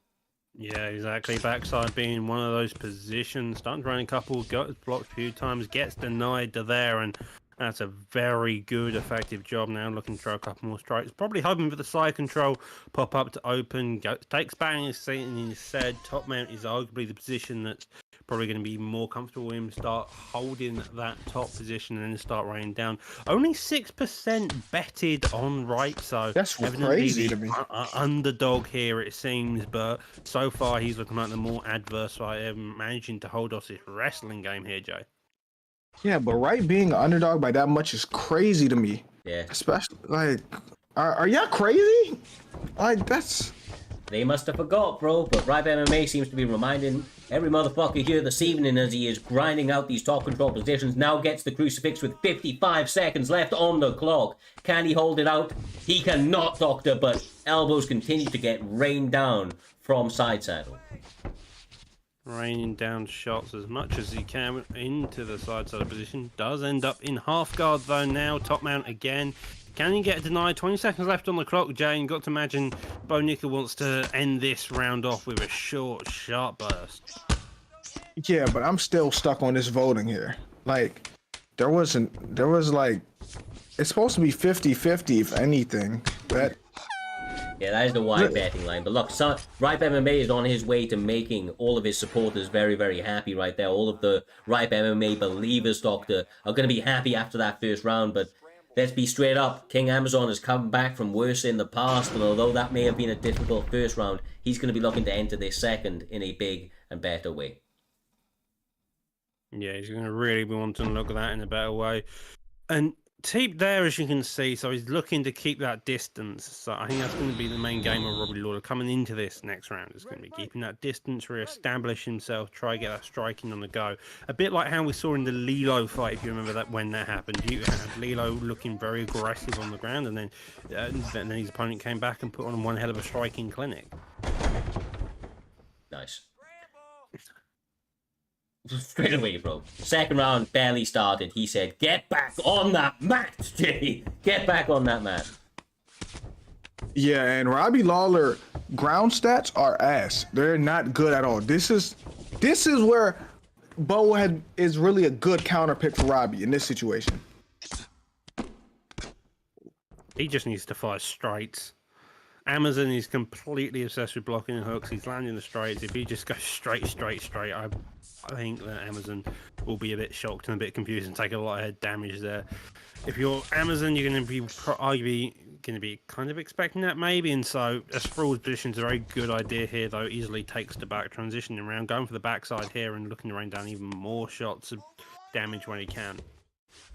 Yeah, exactly. Backside being one of those positions. Starting to run a couple, got blocked a few times, gets denied to there, and that's a very good, effective job now. Looking to throw a couple more strikes. Probably hoping for the side control, pop up to open, takes back his seat, and instead, top mount is arguably the position that's probably going to be more comfortable with him. Start holding that top position and then start raining down. Only 6% betted on right, so That's evidently crazy the to me. underdog here, it seems, but so far he's looking like the more adverse side, managing to hold off this wrestling game here, Jay. Yeah, but Wright being an underdog by that much is crazy to me. Yeah. Especially, like, are y'all crazy? Like, that's... They must have forgot, bro, but Ripe MMA seems to be reminding every motherfucker here this evening as he is grinding out these top control positions. Now gets the crucifix with 55 seconds left on the clock. Can he hold it out? He cannot, Doctor, but elbows continue to get rained down from side saddle. Raining down shots as much as he can into the side saddle position. Does end up in half guard though now. Top mount again. Can he get denied? 20 seconds left on the clock, Jane. Got to imagine Bo Nickel wants to end this round off with a short, sharp burst. Yeah, but I'm still stuck on this voting here. Like, there was like, it's supposed to be 50-50 if anything. But Yeah, that is the wide betting line. But look, Ripe MMA is on his way to making all of his supporters very, very happy right there. All of the Ripe MMA believers, Doctor, are going to be happy after that first round. But let's be straight up. King Amazon has come back from worse in the past. And although that may have been a difficult first round, he's going to be looking to enter this second in a big and better way. Yeah, he's going to really be wanting to look at that in a better way. And Teep there, as you can see, so he's looking to keep that distance. So I think that's going to be the main game of Robbie Lawler coming into this next round. Is going to be keeping that distance, re-establish himself, try to get that striking on the go. A bit like how we saw in the Lilo fight, if you remember that when that happened. You had Lilo looking very aggressive on the ground, and then his opponent came back and put on one hell of a striking clinic. Nice. Straight away, bro. Second round barely started. He said, "Get back on that mat, Jay. Get back on that mat." yeah, and Robbie Lawler ground stats are ass. They're not good at all. This is where Bo is really a good counter pick for Robbie in this situation. He just needs to fire straights. Amazon is completely obsessed with blocking and hooks. He's landing the straights. If he just goes straight, I think that Amazon will be a bit shocked and a bit confused and take a lot of head damage there. If you're Amazon, you're going to be arguably going to be kind of expecting that maybe, and so a sprawled position is a very good idea here, though. Easily takes the back, transitioning around, going for the backside here and looking to rain down even more shots of damage when he can.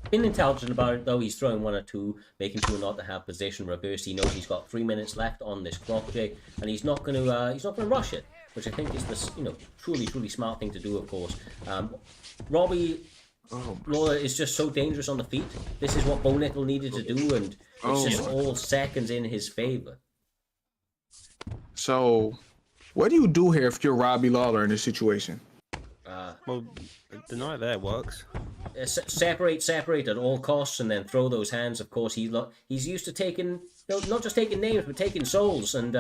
Been intelligent about it though. He's throwing one or two, making sure not to have position reversed. He knows he's got 3 minutes left on this clock, Jay, and he's not going to rush it, which I think is the truly smart thing to do, of course. Robbie Lawler is just so dangerous on the feet. This is what Bo Nickel needed to do, and it's just all seconds in his favor. So, what do you do here if you're Robbie Lawler in this situation? Well, deny there works. Separate at all costs, and then throw those hands. Of course, he's used to taking, not just taking names, but taking souls. And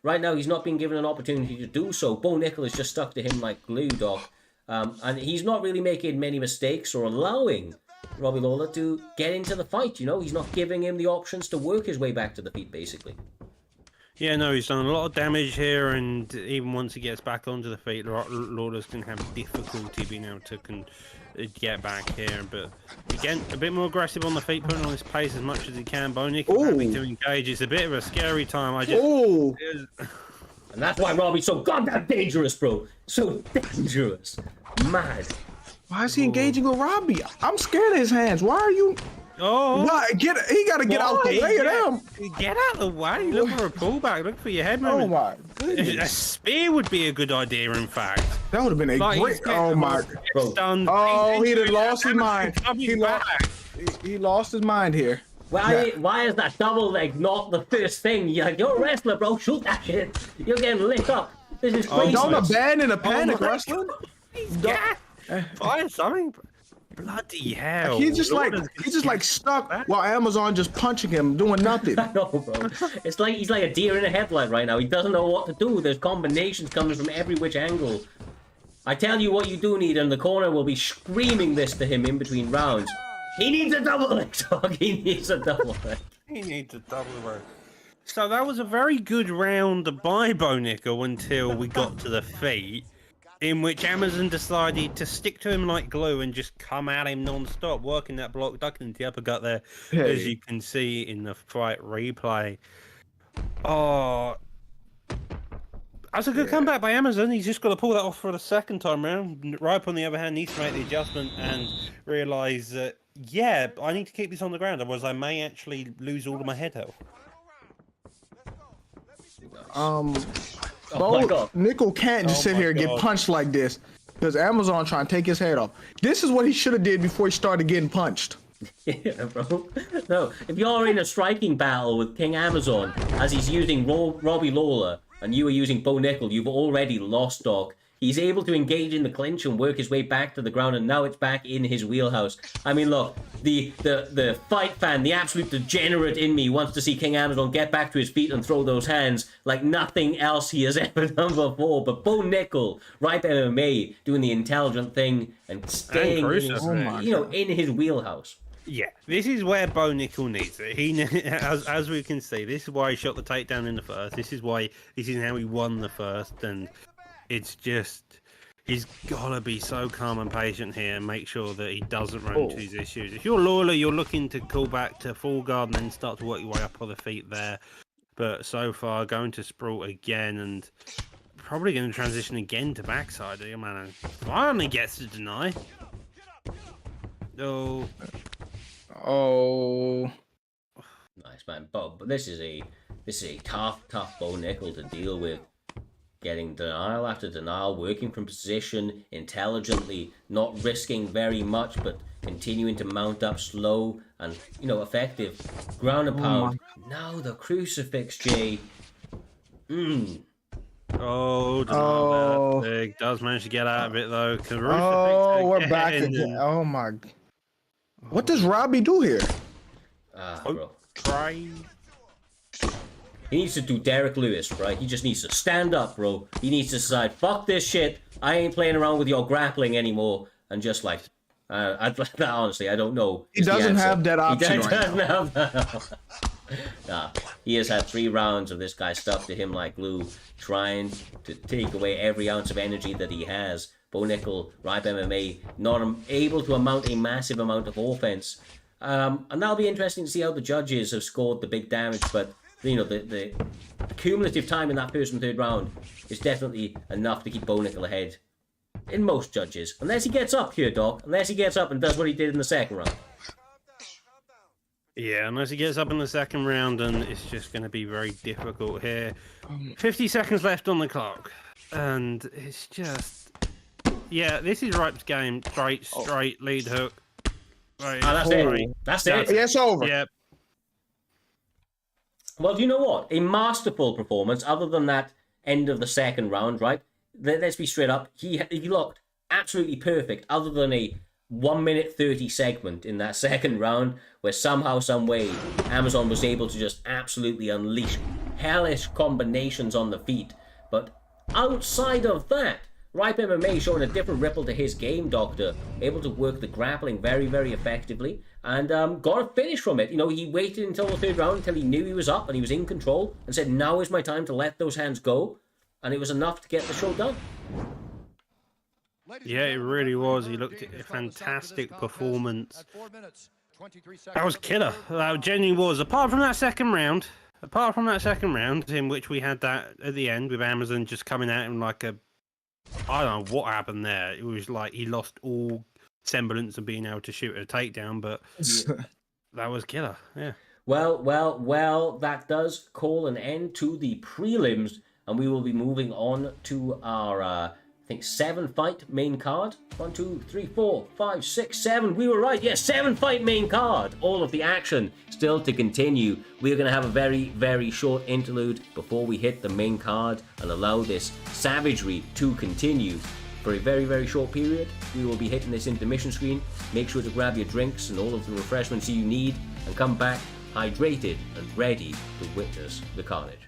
right now, he's not being given an opportunity to do so. Bo Nickel is just stuck to him like glue, Doc. And he's not really making many mistakes or allowing Robbie Lawler to get into the fight. He's not giving him the options to work his way back to the feet, basically. Yeah, no, he's done a lot of damage here, and even once he gets back onto the feet, Lawler's going to have difficulty being able to get back here. But again, a bit more aggressive on the feet, putting on his pace as much as he can. Bo Nickel happy to engage. It's a bit of a scary time. And that's why Robbie's so goddamn dangerous, bro. So dangerous. Mad. Why is he engaging with Robbie? I'm scared of his hands. Why are you? Oh, What? He got to get out the way of them. Get out of the way. Look for a pullback. Look for your head Oh movement. my A goodness. spear would be a good idea, in fact. That would have been a Like, great. he's getting Oh my. Bro. Stunned. Oh, he done lost his mind. Coming He lost. back. He lost his mind here. Why is that double leg not the first thing? You're a wrestler, bro. Shoot that shit. You're getting lit up. This is crazy. Don't abandon a panic my wrestling. Yeah. Find something. Bloody hell. He's just like stuck while Amazon just punching him, doing nothing. No, bro. It's like he's like a deer in a headlight right now. He doesn't know what to do. There's combinations coming from every which angle. I tell you what you do need, and the corner will be screaming this to him in between rounds. He needs a double leg, dog. He needs a double leg. He needs a double leg. So that was a very good round by Bo Nickel until we got to the feet, in which Amazon decided to stick to him like glue and just come at him non-stop, working that block, ducking the uppercut there, as you can see in the fight replay. Oh, that's a good comeback by Amazon. He's just got to pull that off for the second time round. Ripe, on the other hand, needs to make the adjustment and realise that, yeah, I need to keep this on the ground, otherwise I may actually lose all of my head health. Oh my Bo God. Nickel can't just sit here and get punched like this because Amazon trying to take his head off. This is what he should have did before he started getting punched. Yeah, bro. No, if you're in a striking battle with King Amazon as he's using Robbie Lawler and you are using Bo Nickel, you've already lost, dog. He's able to engage in the clinch and work his way back to the ground, and now it's back in his wheelhouse. I mean, look, the fight fan, the absolute degenerate in me wants to see King Amazon get back to his feet and throw those hands like nothing else he has ever done before. But Bo Nickel, Ripe MMA, doing the intelligent thing and staying in his wheelhouse. Yeah, this is where Bo Nickel needs it. He, as we can see, this is why he shot the takedown in the first. This is how he won the first, and it's just, he's got to be so calm and patient here and make sure that he doesn't run into these issues. If you're Lawler, you're looking to call back to full guard and then start to work your way up on the feet there. But so far, going to sprawl again and probably going to transition again to backside. Man, finally gets to deny. Oh. Nice, man. But this is a tough Bo Nickel to deal with. Getting denial after denial, working from position intelligently, not risking very much, but continuing to mount up slow and, effective. Ground and pound. Now the crucifix, Jay. Big does manage to get out of it, though. We're back again. Oh, my. What does Robbie do here? Bro. Try. He needs to do Derek Lewis, right? He just needs to stand up, bro. He needs to decide, fuck this shit. I ain't playing around with your grappling anymore. And just like, honestly, I don't know. He doesn't have that option He doesn't have that. Nah, he has had 3 rounds of this guy stuck to him like glue, trying to take away every ounce of energy that he has. Bo Nickel, Ripe MMA, not able to amount a massive amount of offense. And that'll be interesting to see how the judges have scored the big damage, but the cumulative time in that first and third round is definitely enough to keep Bo Nickel ahead in most judges. Unless he gets up here, Doc. Unless he gets up and does what he did in the second round. Yeah, unless he gets up in the second round, and it's just going to be very difficult here. 50 seconds left on the clock. And it's just... Yeah, this is Ripe's game. Straight, lead hook. Right, that's it. That's it. Yeah, it's over. Yep. Well, do you know what? A masterful performance, other than that end of the second round, right? Let's be straight up. He looked absolutely perfect, other than a 1 minute 30 segment in that second round, where somehow, some way, Amazon was able to just absolutely unleash hellish combinations on the feet. But outside of that, Ripe MMA showing a different ripple to his game, Doctor. Able to work the grappling very, very effectively. And got a finish from it. He waited until the third round, until he knew he was up and he was in control, and said, now is my time to let those hands go. And it was enough to get the show done. Yeah, it really was. He looked at a fantastic performance. That was killer. That genuinely was. Apart from that second round, in which we had that at the end with Amazon just coming at him like a... I don't know what happened there. It was like he lost all semblance of being able to shoot a takedown, but That was killer. Yeah. Well, that does call an end to the prelims, and we will be moving on to our, I think, 7-fight main card. 1, 2, 3, 4, 5, 6, 7. We were right. Yes, 7-fight main card. All of the action still to continue. We're going to have a very, very short interlude before we hit the main card and allow this savagery to continue. For a very, very short period, we will be hitting this intermission screen. Make sure to grab your drinks and all of the refreshments you need and come back hydrated and ready to witness the carnage.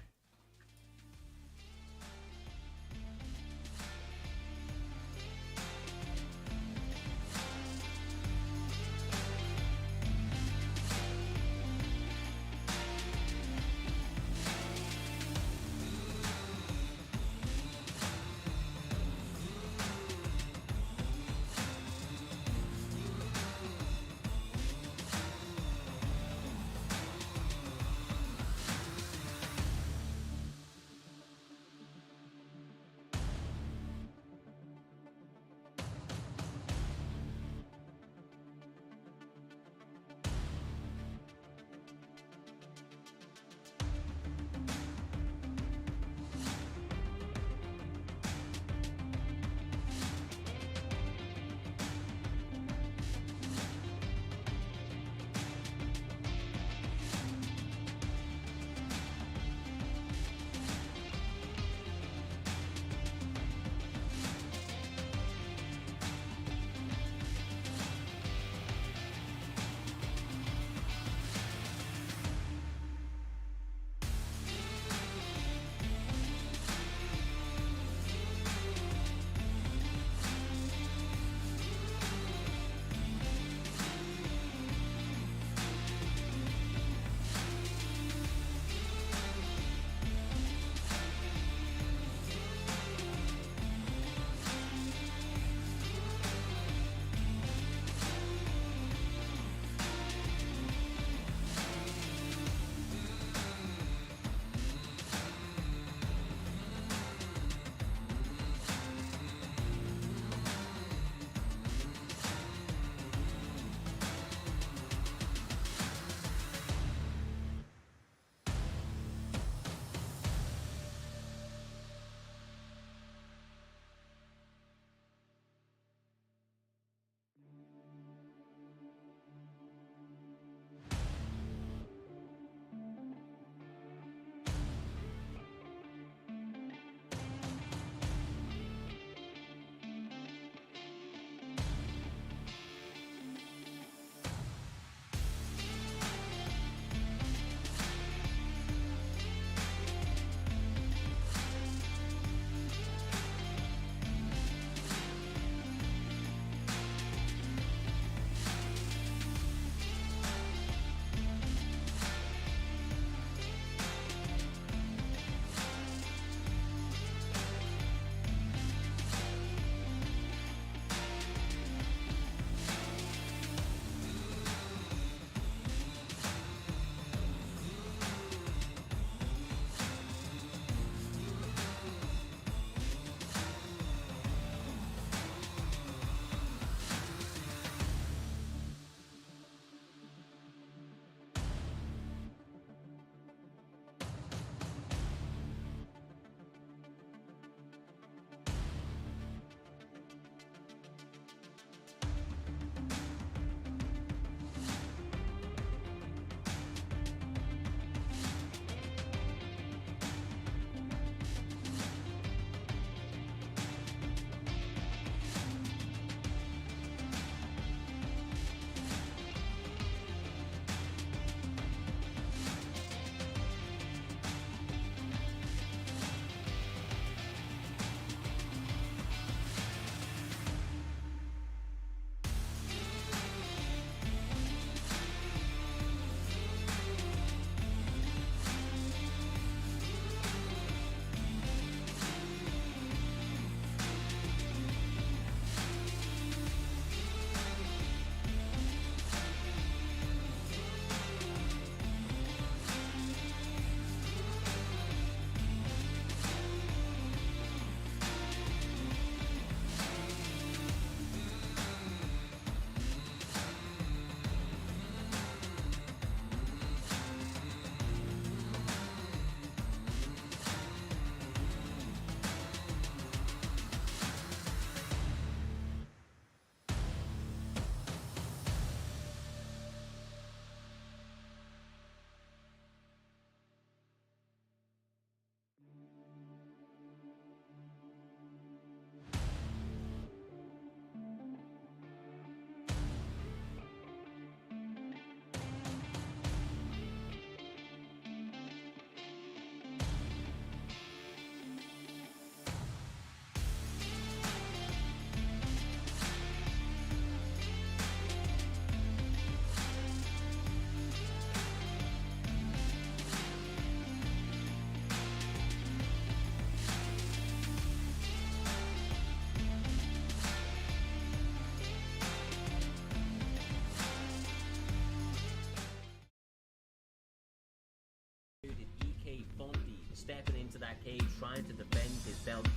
stepping into that cage, trying to defend his belt.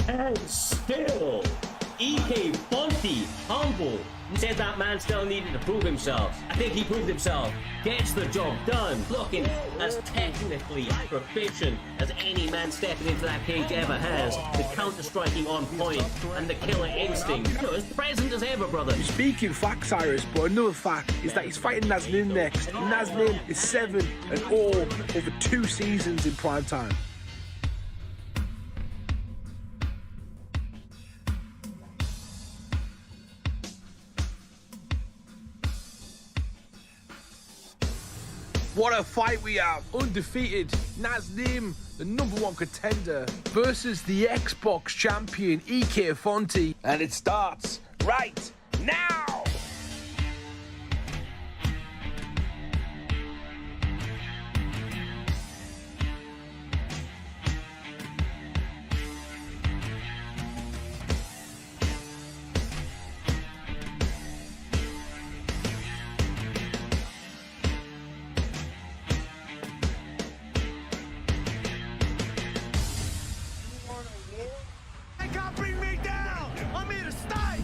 And still, EK Fonte, humble, said that man still needed to prove himself. I think he proved himself. Gets the job done, looking as technically proficient as any man stepping into that cage ever has. The counter-striking on point and the killer instinct, as present as ever, brother. Speaking facts, Cyrus, but another fact is that he's fighting Naznim next. Naznim is 7-0 over 2 seasons in Primetime. What a fight we have. Undefeated Naznim, the #1 contender, versus the Xbox champion EK Fonte. And it starts right now. They can't bring me down. I'm here to stay.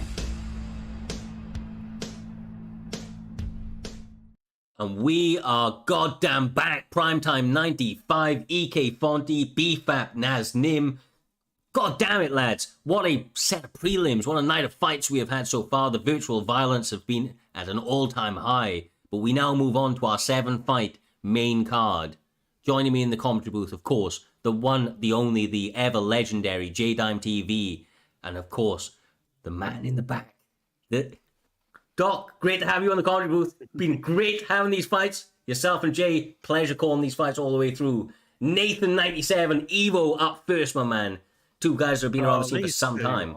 And we are goddamn back. Primetime 95, EK Fonte, BFAP Naznim. God damn it, lads. What a set of prelims. What a night of fights we have had so far. The virtual violence have been at an all-time high. But we now move on to our 7-fight main card. Joining me in the commentary booth, of course, the one, the only, the ever legendary J-Dime TV. And of course, the man in the back. Doc, great to have you on the commentary booth. Been great having these fights. Yourself and Jay, pleasure calling these fights all the way through. Nathan 97, Evo up first, my man. Two guys that have been around the scene for some time.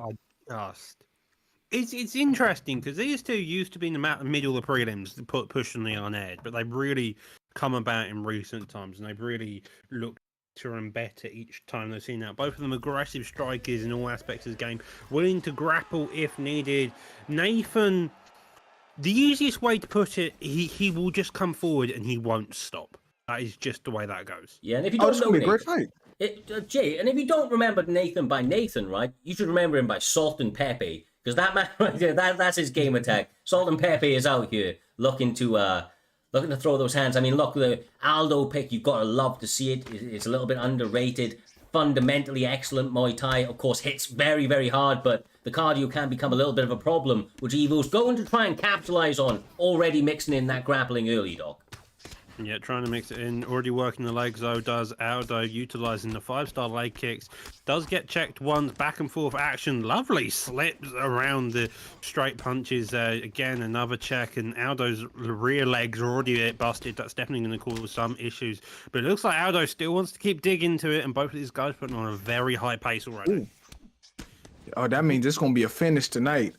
It's interesting because these two used to be in the middle of the prelims, pushing the on edge, but they've really come about in recent times, and they've really looked better and better each time they've seen that. Both of them aggressive strikers in all aspects of the game, willing to grapple if needed. Nathan, the easiest way to put it, he will just come forward and he won't stop. That is just the way that goes. Yeah, and if you don't it's know gonna be a Nathan, great fight. Jay, and if you don't remember Nathan by Nathan, right, you should remember him by Salt and Pepe, because that man right there, that's his game attack. Salt and Pepe is out here looking to throw those hands. I mean, look, the Aldo pick, you've got to love to see it. It's a little bit underrated. Fundamentally excellent Muay Thai. Of course, hits very, very hard, but the cardio can become a little bit of a problem, which Evo's going to try and capitalize on, already mixing in that grappling early, Doc. Yeah, trying to mix it in. Already working the legs, though, does Aldo, utilizing the 5-star leg kicks. Does get checked once, back and forth action. Lovely slips around the straight punches. Again, another check, and Aldo's rear legs are already a bit busted. That's definitely going to cause some issues. But it looks like Aldo still wants to keep digging to it, and both of these guys putting on a very high pace already. Ooh. Oh, that means it's going to be a finish tonight.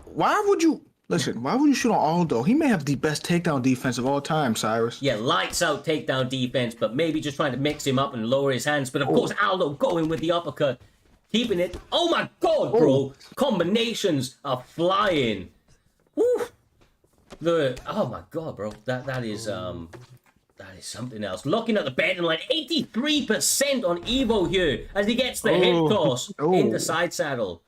Why would you shoot on Aldo? He may have the best takedown defense of all time, Cyrus. Yeah, lights out takedown defense, but maybe just trying to mix him up and lower his hands. But of course, Aldo going with the uppercut, keeping it. Oh my God, bro! Combinations are flying. Woo! Oh my God, bro! That is something else. Looking at the betting line, 83% on Evo here as he gets the hip toss in the side saddle.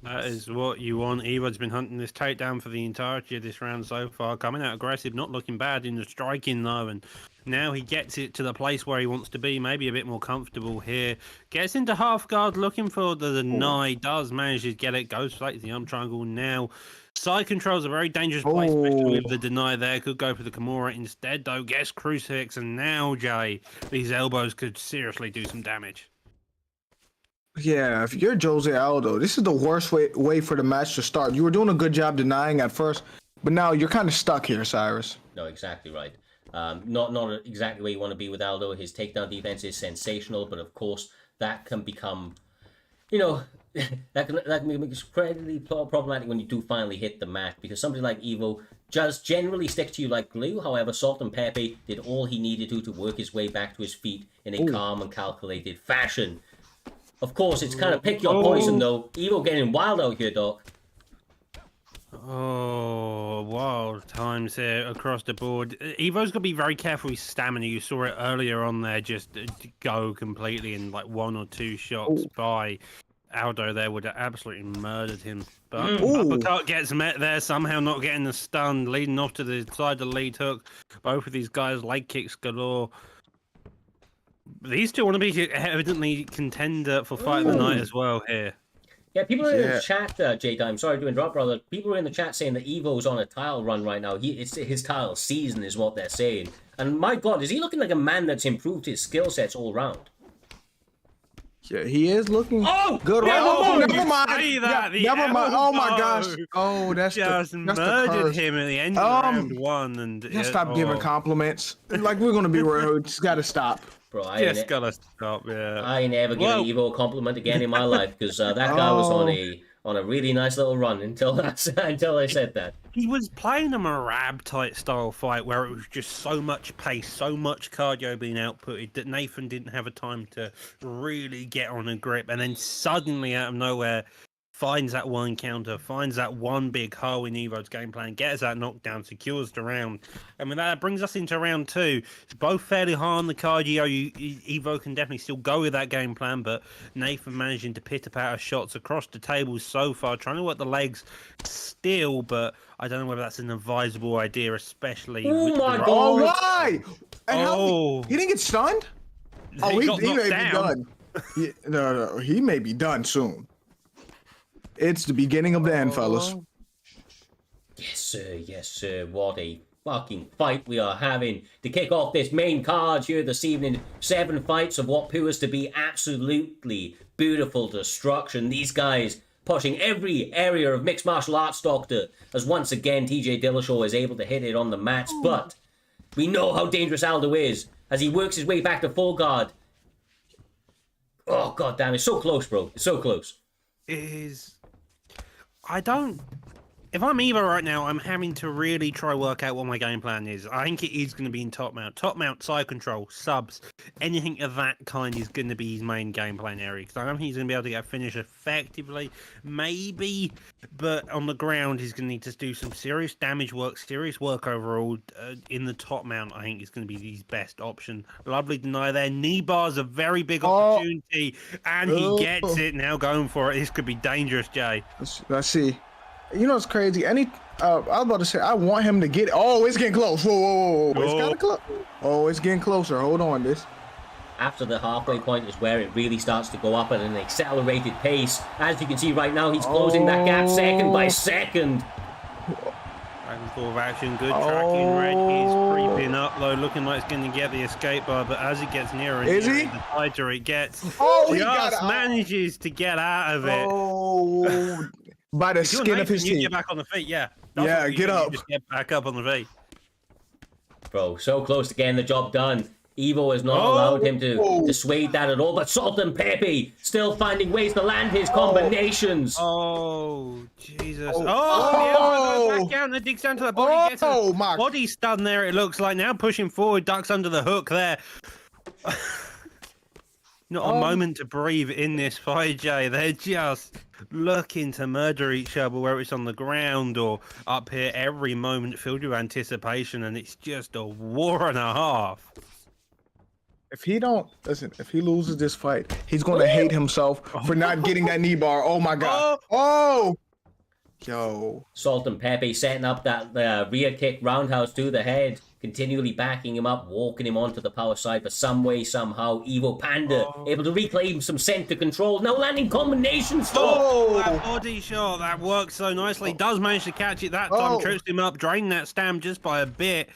That is what you want. Evo's been hunting this takedown for the entirety of this round so far. Coming out aggressive, not looking bad in the striking though. And now he gets it to the place where he wants to be, maybe a bit more comfortable here. Gets into half guard, looking for the deny. Does manage to get it. Goes straight to the arm triangle now. Side control's a very dangerous place, especially with the deny there. Could go for the Kimura instead though. Gets crucifix, and now, Jay, these elbows could seriously do some damage. Yeah, if you're Jose Aldo, this is the worst way for the match to start. You were doing a good job denying at first, but now you're kind of stuck here, Cyrus. No, exactly right. Not exactly where you want to be with Aldo. His takedown defense is sensational, but of course that can become, that can be incredibly problematic when you do finally hit the mat, because somebody like Evo just generally sticks to you like glue. However, Salt and Pepe did all he needed to work his way back to his feet in a calm and calculated fashion. Of course, it's kind of pick your poison, though. Evo getting wild out here, Doc. Oh, wild times here across the board. Evo's got to be very careful with stamina. You saw it earlier on there, just go completely in like 1 or 2 shots by Aldo there would have absolutely murdered him. But uppercut gets met there, somehow not getting the stun, leading off to the side of the lead hook. Both of these guys, leg kicks galore. These two want to be evidently contender for fight of the night as well here. Yeah, people are in the chat, Jada. I'm sorry to interrupt, brother. People are in the chat saying that Evo's on a tile run right now. It's his tile season, is what they're saying. And my God, is he looking like a man that's improved his skill sets all round? Yeah, he is looking good. Never mind. Never mind. Oh my gosh. Oh, that's just murdered him at the end of round 1. And just stop giving compliments. Like, we're gonna be real. We just gotta stop. Bro, just gotta stop. Yeah. I ain't ever given Evo a compliment again in my life because that guy was on a really nice little run until I said that. He was playing a Marab type style fight where it was just so much pace, so much cardio being outputted that Nathan didn't have a time to really get on a grip, and then suddenly out of nowhere finds that one counter, finds that one big hole in Evo's game plan, gets that knockdown, secures the round. And that brings us into round 2. It's both fairly high on the cardio. Evo can definitely still go with that game plan, but Nathan managing to pitter-patter shots across the tables so far, trying to work the legs still, but I don't know whether that's an advisable idea, especially with my the... God! Oh, why? And he didn't get stunned? He may be done. No, he may be done soon. It's the beginning of the end, fellas. Yes, sir. What a fucking fight we are having to kick off this main card here this evening. 7 fights of what appears to be absolutely beautiful destruction. These guys pushing every area of mixed martial arts, Doctor, as once again TJ Dillashaw is able to hit it on the mats. But we know how dangerous Aldo is as he works his way back to full guard. Oh, God damn, it's so close, bro. It's so close. If I'm Evo right now, I'm having to really try work out what my game plan is. I think it is going to be in top mount, side control, subs, anything of that kind is going to be his main game plan area. Because I don't think he's going to be able to get a finish effectively, maybe, but on the ground he's going to need to do some serious damage work, serious work overall. In the top mount, I think is going to be his best option. Lovely deny there. Knee bar's a very big opportunity, and he gets it now. Going for it. This could be dangerous, Jay. Let's see. You know what's crazy? I was about to say I want him to get. Oh, it's getting close. Whoa. It's kind of close. Oh, it's getting closer. Hold on, this. After the halfway point is where it really starts to go up at an accelerated pace. As you can see right now, he's closing that gap second by second. Back and forth action, good tracking. Red is creeping up though, looking like it's going to get the escape bar, but as it gets nearer and nearer, the tighter it gets, he just manages to get out of it. Oh. By the skin of his teeth. Get back on the feet, yeah. Get up. Just get back up on the feet. Bro, so close to getting the job done. Evo has not allowed him to dissuade that at all, but Salt and Pepe still finding ways to land his combinations. Oh, Jesus. Back down, the digs down to the body, gets a body stun there, it looks like now, pushing forward, ducks under the hook there. Not a moment to breathe in this fight, Jay. They're just looking to murder each other, whether it's on the ground or up here. Every moment filled with anticipation, and it's just a war and a half. If he loses this fight, he's going to hate himself for not getting that knee bar. Oh, my God. Yo. Salt and Pepe setting up that rear kick roundhouse to the head, continually backing him up, walking him onto the power side, but some way, somehow, Evo Panda able to reclaim some center control, now landing combinations. That body shot, that works so nicely. Does manage to catch it that time, trips him up, drain that stam just by a bit.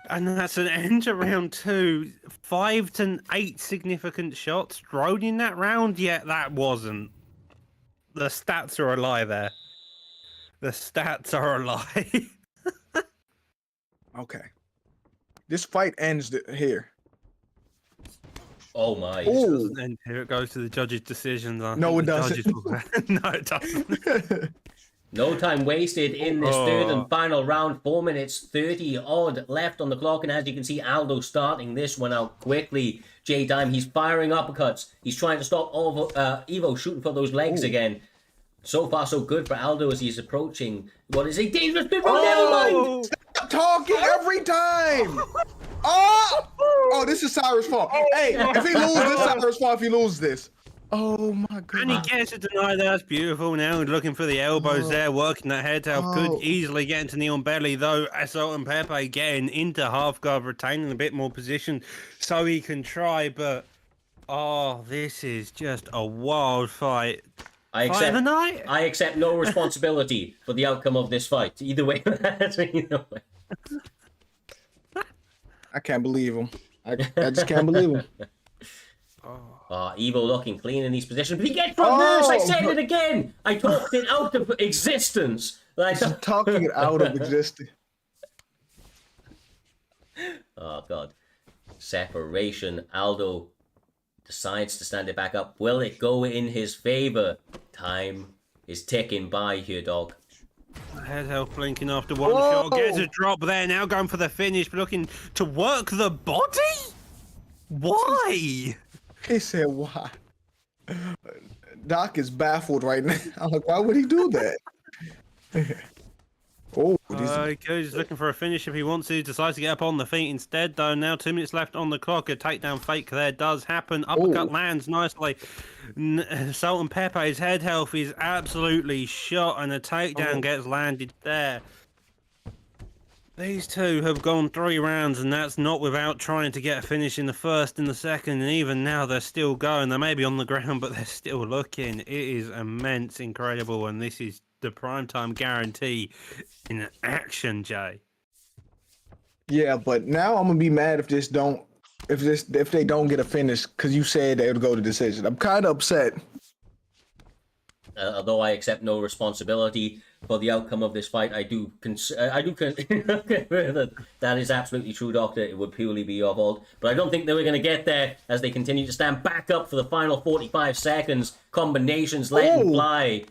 And that's an end to round 2. 5 to 8 significant shots thrown in that round, yet that wasn't. The stats are a lie there. The stats are a lie. Okay. This fight ends here. Oh my. It doesn't end here. It goes to the judges' decisions. No, it doesn't. No, it doesn't. No time wasted in this third and final round. 4 minutes 30 odd left on the clock, and as you can see, Aldo starting this one out quickly. J-Dime, he's firing uppercuts. He's trying to stop Evo shooting for those legs again. So far, so good for Aldo as he's approaching what is a dangerous big round. Never mind. Stop talking every time. Oh, this is Cyrus' fault. Hey, if he loses, this is Cyrus' fault if he loses this. Oh my god. And he gets it tonight. That's beautiful. Now looking for the elbows there, working that head tail. Could easily get into knee on belly though. Salt and Pepe getting into half guard, retaining a bit more position so he can try. But this is just a wild fight. I accept no responsibility for the outcome of this fight. Either way. I can't believe him. I just can't believe him. Evo looking clean in these positions, but he gets from this. I said it again. I talked it out of existence. He's talking it out of existence. Oh god. Separation. Aldo decides to stand it back up. Will it go in his favor? Time is ticking by here, dog. Head health blinking after one shot. Gets a drop there. Now going for the finish, but looking to work the body? Why? He said, why? Doc is baffled right now. I'm like, why would he do that? He's looking for a finish if he wants to. Decides to get up on the feet instead, though. Now 2 minutes left on the clock. A takedown fake there does happen. Uppercut lands nicely. Salt and Pepe's head health is absolutely shot, and a takedown gets landed there. These two have gone 3 rounds, and that's not without trying to get a finish in the first and the second, and even now they're still going. They may be on the ground, but they're still looking. It is immense, incredible, and this is the primetime guarantee in action, Jay. Yeah, but now I'm gonna be mad if they don't get a finish because you said they would go to decision. I'm kind of upset. Although I accept no responsibility for the outcome of this fight, I do that is absolutely true, Doctor. It would purely be your fault. But I don't think they were going to get there as they continue to stand back up for the final 45 seconds. Combinations letting fly.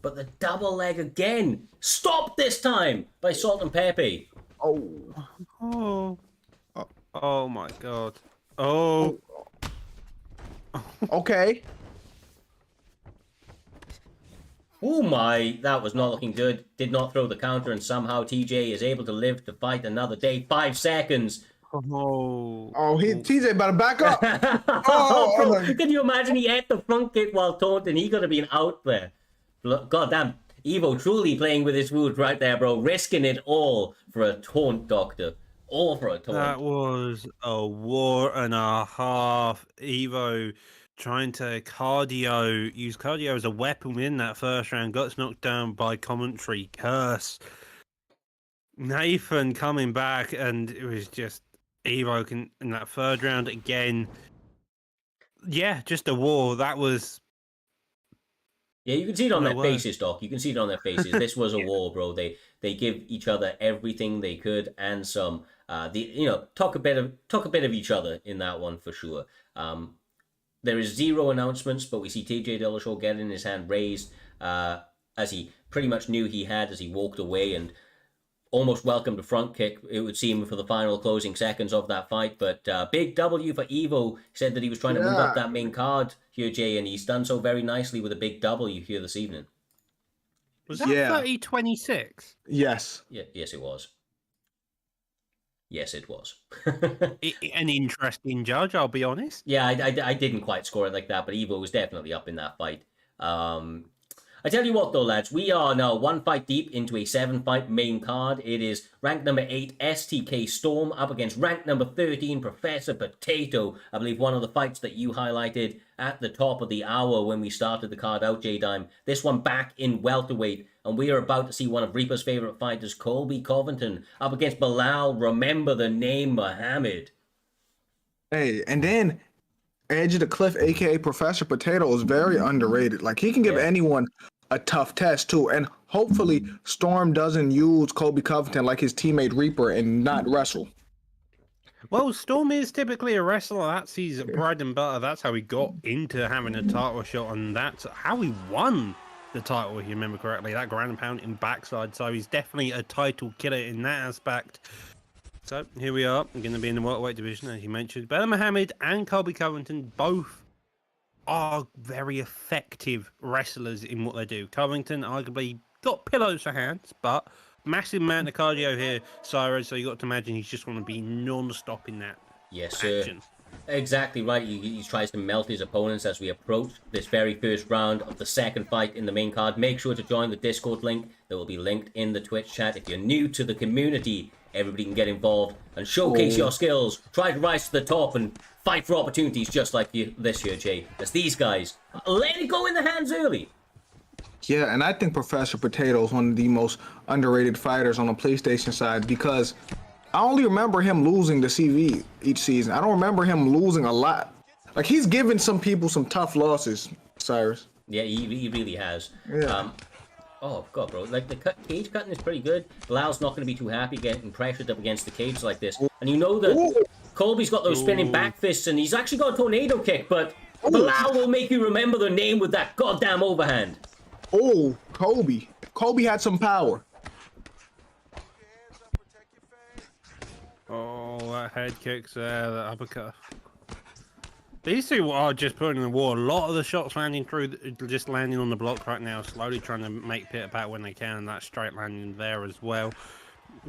But the double leg again. Stop this time by Salt and Pepe. Oh my god. Okay. Oh my, that was not looking good. Did not throw the counter, and somehow TJ is able to live to fight another day. 5 seconds. TJ better back up. Bro, can you imagine he ate the front kick while taunting? He could have been out there. God damn, Evo truly playing with his food right there, bro. Risking it all for a taunt, Doctor. All for a taunt. That was a war and a half. Evo trying to use cardio as a weapon in that first round. Got knocked down by commentary curse. Nathan coming back, and it was just Evo in that third round again. Yeah, just a war. That was... Yeah, you can see it on their faces, Doc. You can see it on their faces. This was a war, bro. They give each other everything they could and some. Talk a bit of each other in that one for sure. There is 0 announcements, but we see TJ Dillashaw getting his hand raised as he pretty much knew he had as he walked away and almost welcomed a front kick, it would seem, for the final closing seconds of that fight. But big W for Evo. He said that he was trying to move up that main card here, Jay, and he's done so very nicely with a big W here this evening. Was that 30-26? Yes. Yeah, yes, it was. Yes, it was. An interesting judge, I'll be honest. Yeah, I didn't quite score it like that, but Evo was definitely up in that fight. I tell you what, though, lads, we are now 1 fight deep into a 7-fight main card. It is rank number 8, STK Storm, up against rank number 13, Professor Potato. I believe one of the fights that you highlighted at the top of the hour when we started the card out, J-Dime. This one back in welterweight, and we are about to see one of Reaper's favorite fighters, Colby Covington, up against Bilal, remember the name, Muhammad. Hey, and then Edge of the Cliff, aka Professor Potato, is very underrated. Like, he can give anyone a tough test too, and hopefully Storm doesn't use Colby Covington like his teammate Reaper and not wrestle. Well, Storm is typically a wrestler. That's his bread and butter. That's how he got into having a title shot, and that's how he won the title, if you remember correctly. That ground pound in backside, so he's definitely a title killer in that aspect. So here we are. We're going to be in the welterweight division, as you mentioned. Belal Muhammad and Colby Covington both are very effective wrestlers in what they do. Covington arguably got pillows for hands, but massive amount of cardio here, Cyrus. So you got to imagine he's just going to be non-stop in that Yes, sir. action. Exactly right. He tries to melt his opponents as we approach this very first round of the second fight in the main card. Make sure to join the Discord link that will be linked in the Twitch chat. If you're new to the community, everybody can get involved and showcase your skills. Try to rise to the top and fight for opportunities just like this year, Jay. As these guys let it go in the hands early. Yeah, and I think Professor Potato is one of the most underrated fighters on the PlayStation side because I only remember him losing the CV each season. I don't remember him losing a lot. Like, he's given some people some tough losses, Cyrus. Yeah, he really has. Yeah. Oh, God, bro. Like, the cage cutting is pretty good. Bilal's not going to be too happy getting pressured up against the cage like this. And you know that Colby's got those spinning back fists, and he's actually got a tornado kick, but Bilal will make you remember the name with that goddamn overhand. Oh, Kobe. Kobe had some power. Oh, that head kicks there, that uppercut. These two are just putting in the war. A lot of the shots landing through, just landing on the block right now, slowly trying to make pit back when they can, and that straight landing there as well.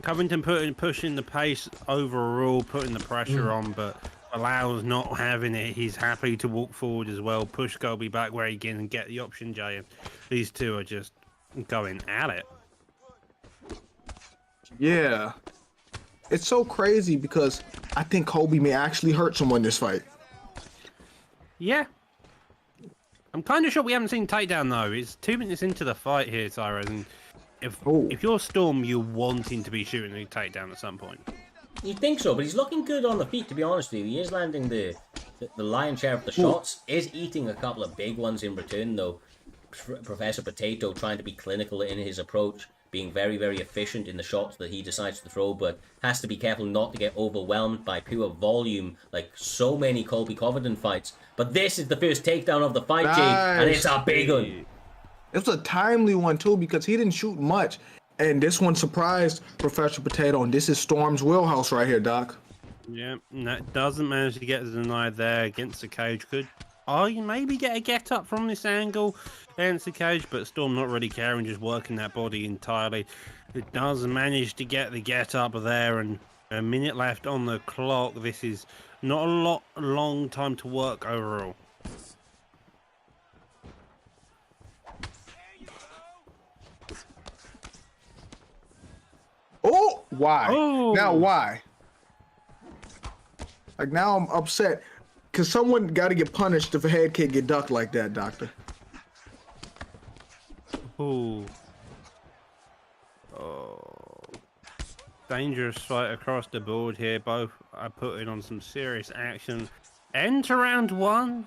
Covington pushing the pace overall, putting the pressure on, but Bilal's not having it. He's happy to walk forward as well, push Colby back where he can and get the option, Jay. And these two are just going at it. Yeah. It's so crazy because I think Kobe may actually hurt someone this fight. Yeah. I'm kind of sure we haven't seen takedown though. It's 2 minutes into the fight here, Cyrus, and if you're Storm, you're wanting to be shooting a takedown at some point. You'd think so, but he's looking good on the feet, to be honest with you. He is landing the lion's share of the shots, is eating a couple of big ones in return, though. Professor Potato trying to be clinical in his approach, being very, very efficient in the shots that he decides to throw, but has to be careful not to get overwhelmed by pure volume, like so many Colby Covington fights. But this is the first takedown of the fight, Jay, and it's a big one. It was a timely one, too, because he didn't shoot much. And this one surprised Professor Potato, and this is Storm's wheelhouse right here, Doc. Yeah, that doesn't manage to get denied there against the cage. Could you maybe get a get up from this angle against the cage, but Storm not really caring, just working that body entirely. It does manage to get the get up there, and a minute left on the clock. This is not a long time to work overall. Oh, why? Oh. Now why? Like, now I'm upset because someone got to get punished if a head kick get ducked like that, Doctor. Ooh. Oh. Dangerous fight across the board here. Both are putting on some serious action. Enter round one.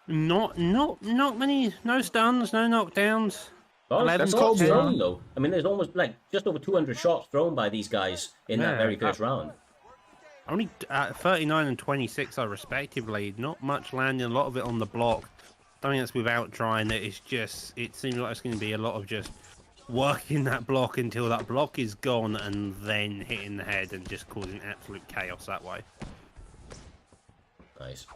Not many, no stuns, no knockdowns. Oh, 11 that's shots all Kobe, thrown, though. I mean, there's almost like just over 200 shots thrown by these guys in that very first round. Only 39 and 26 are respectively. Not much landing, a lot of it on the block. I think that's without trying it. It's just, it seems like it's going to be a lot of just working that block until that block is gone and then hitting the head and just causing absolute chaos that way. Nice.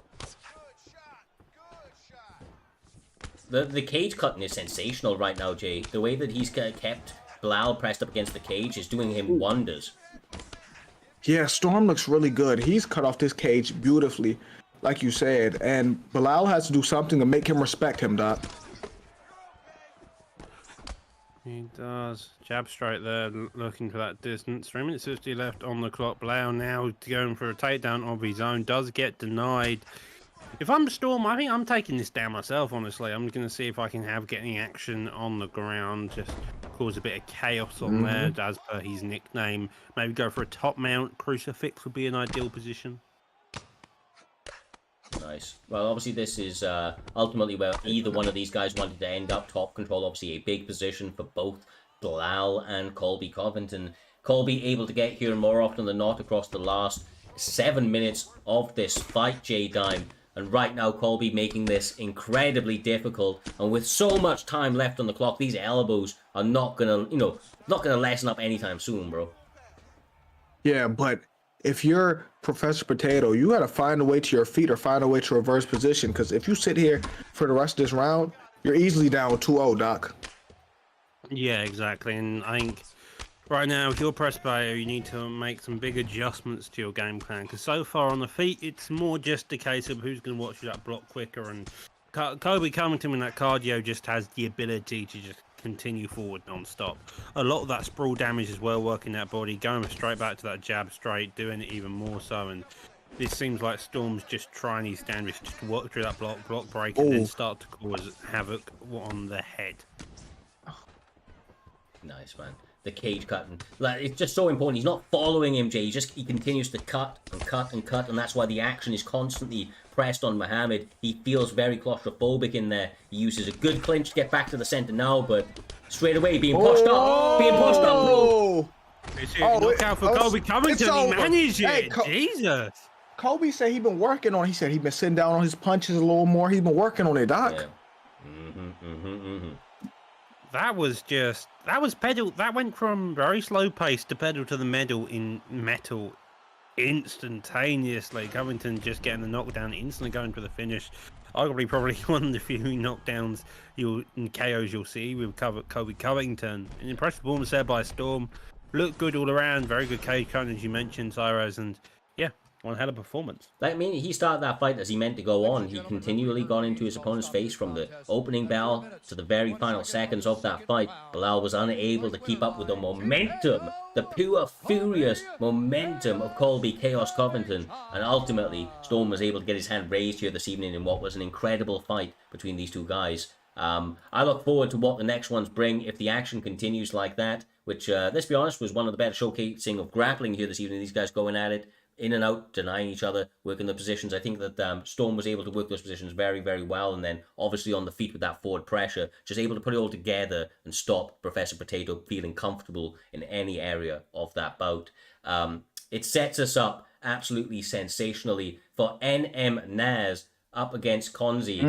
The cage cutting is sensational right now, Jay. The way that he's kept Bilal pressed up against the cage is doing him wonders. Yeah, Storm looks really good. He's cut off this cage beautifully, like you said. And Bilal has to do something to make him respect him, Doc. He does. Jab straight there, looking for that distance. 3 minutes 50 left on the clock. Bilal now going for a takedown of his own. Does get denied. If I'm Storm, I think I'm taking this down myself, honestly. I'm going to see if I can have getting action on the ground. Just cause a bit of chaos on there, as per his nickname. Maybe go for a top mount. Crucifix would be an ideal position. Nice. Well, obviously this is ultimately where either one of these guys wanted to end up. Top control, obviously a big position for both Bilal and Colby Covington. Colby able to get here more often than not across the last 7 minutes of this fight, J-Dime. And right now, Colby making this incredibly difficult. And with so much time left on the clock, these elbows are not gonna, not gonna lessen up anytime soon, bro. Yeah, but if you're Professor Potato, you got to find a way to your feet or find a way to reverse position. Because if you sit here for the rest of this round, you're easily down 2-0, Doc. Yeah, exactly. And I think right now, if you're press player, you need to make some big adjustments to your game plan. Because so far on the feet, it's more just a case of who's going to watch that block quicker. And Kobe Covington with that cardio just has the ability to just continue forward non-stop. A lot of that sprawl damage as well, working that body, going straight back to that jab straight, doing it even more so. And this seems like Storm's just trying his damage to work through that block break, and then start to cause havoc on the head. Nice, man. The cage cutting, like, it's just so important. He's not following him, Jay. He continues to cut and cut and cut, and that's why the action is constantly pressed on Muhammad. He feels very claustrophobic in there. He uses a good clinch to get back to the center now, but straight away being pushed up, bro. Knockout for Kobe Covington. He managed it. Jesus. Kobe said he's been working on. He said he's been sitting down on his punches a little more. He's been working on it, Doc. Yeah. That was pedal. That went from very slow pace to pedal to the metal instantaneously. Covington just getting the knockdown, instantly going for the finish. Arguably, probably one of the few knockdowns and KOs you'll see with Kobe Covington. An impressive performance there by Storm. Looked good all around. Very good cage count, as you mentioned, Cyrus, and yeah. One hell of a performance. I mean, he started that fight as he meant to go on. He continually got into his opponent's face from the opening bell to the very final seconds of that fight. Bilal was unable to keep up with the momentum, the pure, furious momentum of Colby Chaos Covington. And ultimately, Storm was able to get his hand raised here this evening in what was an incredible fight between these two guys. I look forward to what the next ones bring if the action continues like that, which, let's be honest, was one of the better showcasing of grappling here this evening. These guys going at it, in and out, denying each other, working the positions. I think that Storm was able to work those positions very, very well, and then obviously on the feet with that forward pressure, just able to put it all together and stop Professor Potato feeling comfortable in any area of that bout. It sets us up absolutely sensationally for NM Naz up against Konzi.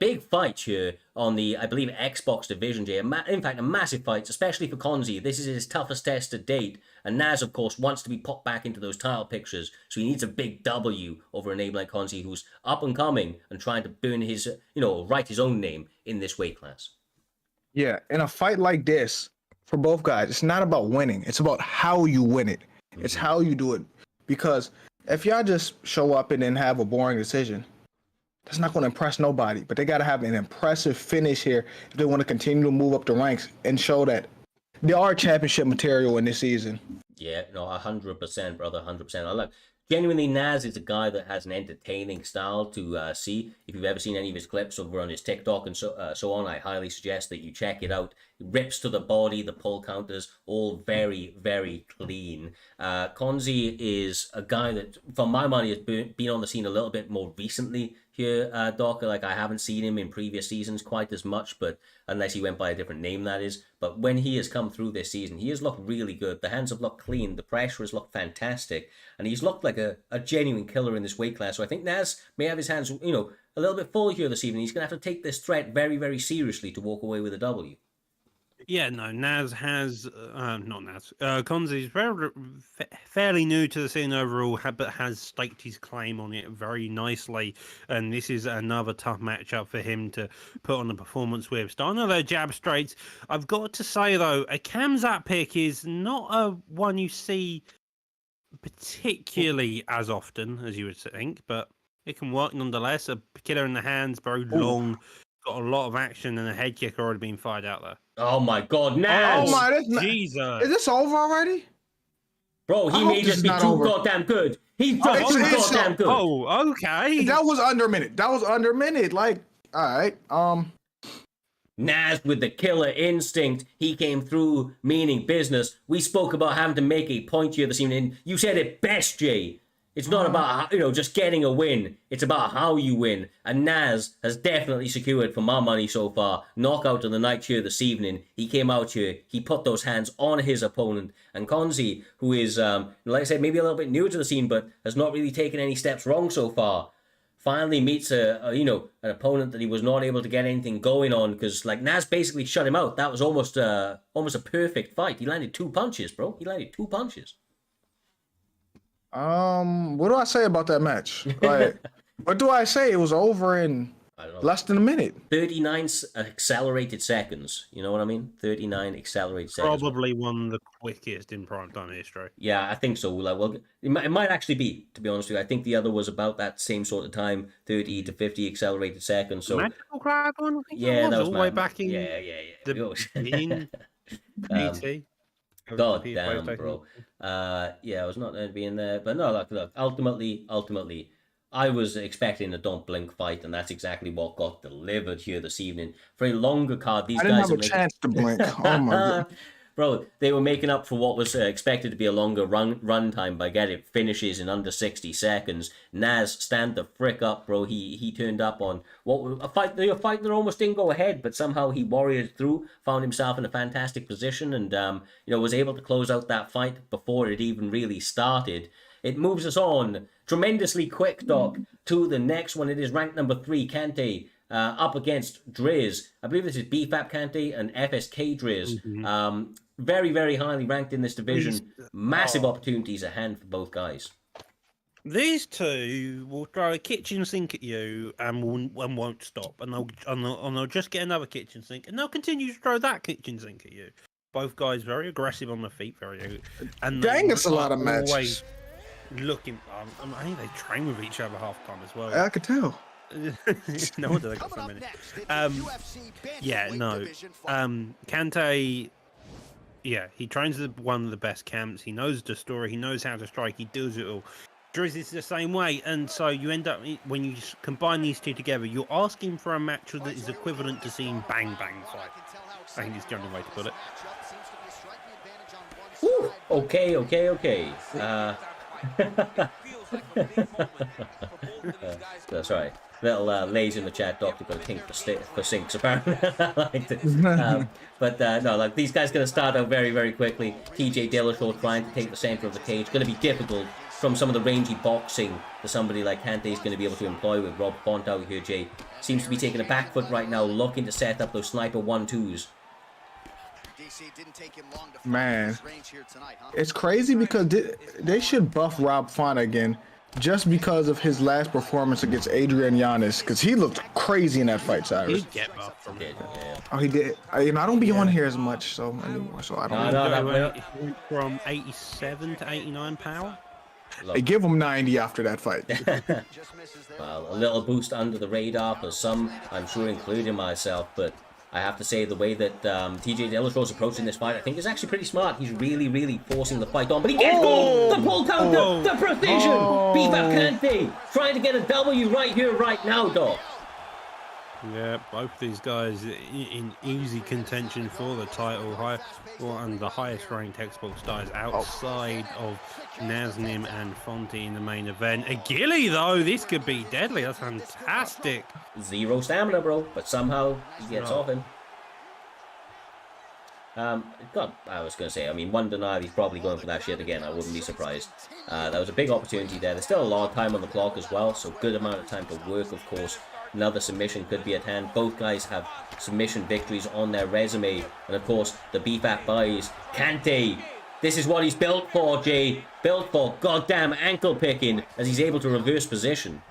Big fight here on the, I believe, Xbox division, Jay. In fact, a massive fight, especially for Konzi. This is his toughest test to date. And Naz, of course, wants to be popped back into those title pictures. So he needs a big W over a name like Konzi, who's up and coming and trying to burn his, write his own name in this weight class. Yeah, in a fight like this, for both guys, it's not about winning. It's about how you win it. It's how you do it. Because if y'all just show up and then have a boring decision, that's not going to impress nobody. But they got to have an impressive finish here if they want to continue to move up the ranks and show that they are championship material in this season. Yeah, no, 100%, brother, 100%. I look, genuinely, Naz is a guy that has an entertaining style to see. If you've ever seen any of his clips over on his TikTok and so on, I highly suggest that you check it out. Rips to the body, the pull counters, all very, very clean. Konzi is a guy that, for my money, has been on the scene a little bit more recently here, Doc. Like, I haven't seen him in previous seasons quite as much, but unless he went by a different name, that is. But when he has come through this season, he has looked really good. The hands have looked clean. The pressure has looked fantastic. And he's looked like a genuine killer in this weight class. So I think Naz may have his hands, a little bit full here this evening. He's going to have to take this threat very, very seriously to walk away with a W. Yeah, no, Naz has, not Naz, Konzi's fairly new to the scene overall, but has staked his claim on it very nicely. And this is another tough matchup for him to put on the performance with. Starting with their jab straights, I've got to say, though, a Khamzat pick is not a one you see particularly as often as you would think, but it can work nonetheless. A killer in the hands, very long. Got a lot of action and a head kick already being fired out there. Oh my God, Naz! Oh my, Jesus! Is this over already? Bro, he made us be too goddamn good. He's just too goddamn good. Oh, okay. That was under a minute. Like, all right. Naz with the killer instinct. He came through meaning business. We spoke about having to make a point here this evening. You said it best, Jay. It's not about, just getting a win. It's about how you win. And Naz has definitely secured, for my money so far, knockout of the night here this evening. He came out here. He put those hands on his opponent. And Konzi, who is, like I said, maybe a little bit new to the scene, but has not really taken any steps wrong so far, finally meets an opponent that he was not able to get anything going on because like Naz basically shut him out. That was almost a perfect fight. He landed 2 punches, bro. He landed 2 punches. What do I say about that match? Like, what do I say? It was over in less than a minute. 39 accelerated seconds. You know what I mean? 39 accelerated seconds. Probably one of the quickest in primetime history. Yeah, I think so. Like, well, it might actually be, to be honest with you. I think the other was about that same sort of time, 30 to 50 accelerated seconds. So Magical Crab one? I think yeah, that was all the way back in the in PT. God damn, bro. Yeah, I was not going to be in there. But no, look, ultimately, I was expecting a don't blink fight, and that's exactly what got delivered here this evening. For a longer card, these I didn't guys have a chance to blink. Oh my god. Bro, they were making up for what was expected to be a longer run time by getting finishes in under 60 seconds. Naz, stand the frick up, bro. He turned up on a fight that almost didn't go ahead, but somehow he warriored through, found himself in a fantastic position, and was able to close out that fight before it even really started. It moves us on tremendously quick, Doc, to the next one. It is ranked number 3, Kante, up against Driz. I believe this is BFAP Kante and FSK Driz. Mm-hmm. Very, very highly ranked in this division. Massive opportunities at hand for both guys. These two will throw a kitchen sink at you and won't stop, and they'll just get another kitchen sink, and they'll continue to throw that kitchen sink at you. Both guys very aggressive on the feet, and Dang, it's a lot of matches. Always looking. I think they train with each other half the time as well. I could tell. No wonder they got so many. Kante. Yeah, he trains at one of the best camps. He knows the story. He knows how to strike. He does it all. Driz is the same way, and so you end up, when you combine these two together, you're asking for a match that is equivalent to seeing Bang Bang fight. I think it's the only way to put it. Whew. Okay. That's right. Little ladies in the chat, Doctor got a kink for sinks, apparently. I liked it. No, these guys going to start out very, very quickly. TJ Dillashaw trying to take the center of the cage. Going to be difficult from some of the rangy boxing that somebody like Kante is going to be able to employ with Rob Font out here, Jay. Seems to be taking a back foot right now, looking to set up those sniper 1-2s. Man, it's crazy because they should buff Rob Font again. Just because of his last performance against Adrian Yannis, because he looked crazy in that fight, Cyrus. He'd get buffed from it. Oh, he did. I don't be on here as much anymore, so I don't know. Went from 87 to 89 power. They give him 90 after that fight. Well, a little boost under the radar for some, I'm sure including myself, but I have to say the way that TJ Dillashaw is approaching this fight, I think is actually pretty smart. He's really, really forcing the fight on, but he gets gold! The pull counter! The precision! BFAP Kante trying to get a W right here, right now, Doc. Yeah, both these guys in easy contention for the title, and the highest ranked Xbox stars outside of Naznim and Fonte in the main event. A Gilly, though, this could be deadly. That's fantastic. 0 stamina, bro, but somehow he gets off him. God, I was going to say, I mean, one denial, he's probably going for that shit again. I wouldn't be surprised. That was a big opportunity there. There's still a lot of time on the clock as well, so good amount of time to work, of course. Another submission could be at hand. Both guys have submission victories on their resume. And of course, the BFAP boys. Kante. This is what he's built for, Jay. Built for goddamn ankle picking as he's able to reverse position.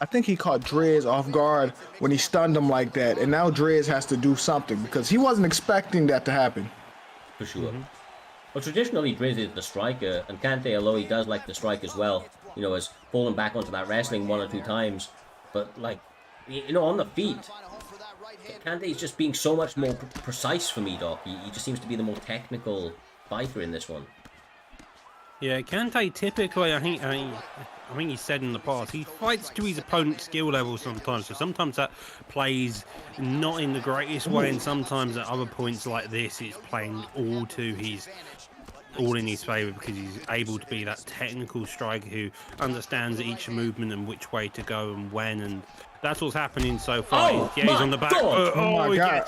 I think he caught Driz off guard when he stunned him like that. And now Driz has to do something because he wasn't expecting that to happen. For sure. Well, traditionally, Driz is the striker. And Kante, although he does like the strike as well, has fallen back onto that wrestling 1 or 2 times. But, on the feet, Kante is just being so much more precise for me, Doc. He just seems to be the more technical fighter in this one. Yeah, Kante typically, I think he said in the past, he fights to his opponent's skill level sometimes. So sometimes that plays not in the greatest way, and sometimes at other points like this, it's playing all in his favour because he's able to be that technical striker who understands each movement and which way to go and when, and that's what's happening so far. He's on the back. Oh my god!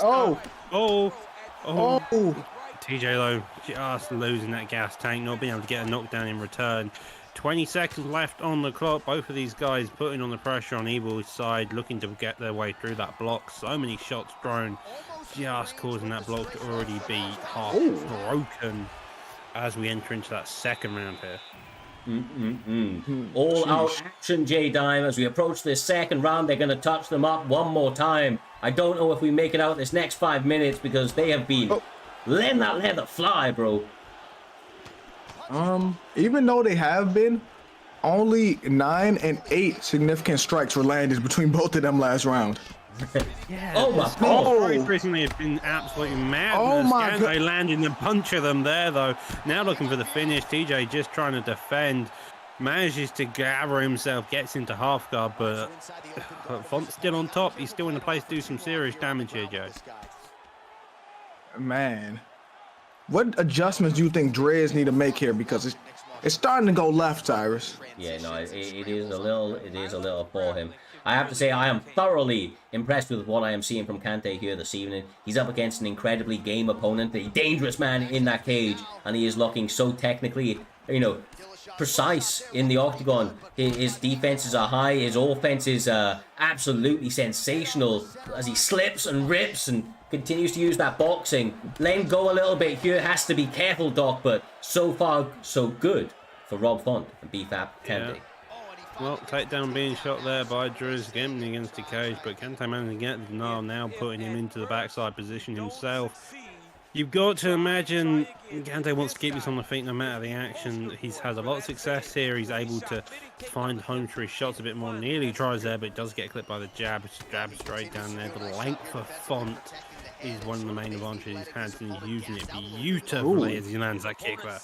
TJ though just losing that gas tank, not being able to get a knockdown in return. 20 seconds left on the clock. Both of these guys putting on the pressure on Evil's side, looking to get their way through that block. So many shots thrown, just causing that block to already be half broken as we enter into that second round here. All out action, J-Dime. As we approach this second round, they're going to touch them up one more time. I don't know if we make it out this next 5 minutes because they have been letting that leather fly, bro. Even though they have been, only 9 and 8 significant strikes were landed between both of them last round. Yeah. Oh my God. Both recently have been absolutely madness. Oh my God. They landing a bunch of them there though. Now looking for the finish. TJ just trying to defend. Manages to gather himself, gets into half guard, but Font's still on top. He's still in a place to do some serious damage here, Joe. Man, what adjustments do you think Dre's need to make here? Because it's starting to go left, Cyrus. Yeah, no, it is a little for him. I have to say, I am thoroughly impressed with what I am seeing from Kante here this evening. He's up against an incredibly game opponent, a dangerous man in that cage, and he is looking so technically, precise in the octagon. His defenses are high, his offense is absolutely sensational as he slips and rips and continues to use that boxing. Letting go a little bit here, has to be careful, Doc, but so far so good for Rob Font and BFAP Kante. Yeah. Well, takedown being shot there by Drews again against the cage, but Kante managing to get the denial, now putting him into the backside position himself. You've got to imagine Kante wants to keep this on the feet no matter the action. He's had a lot of success here. He's able to find home for his shots a bit more. Nearly tries there, but does get clipped by the jab. Jab straight down there. The length of Font is one of the main advantages he's had, and he's using it beautifully as he lands that kick there.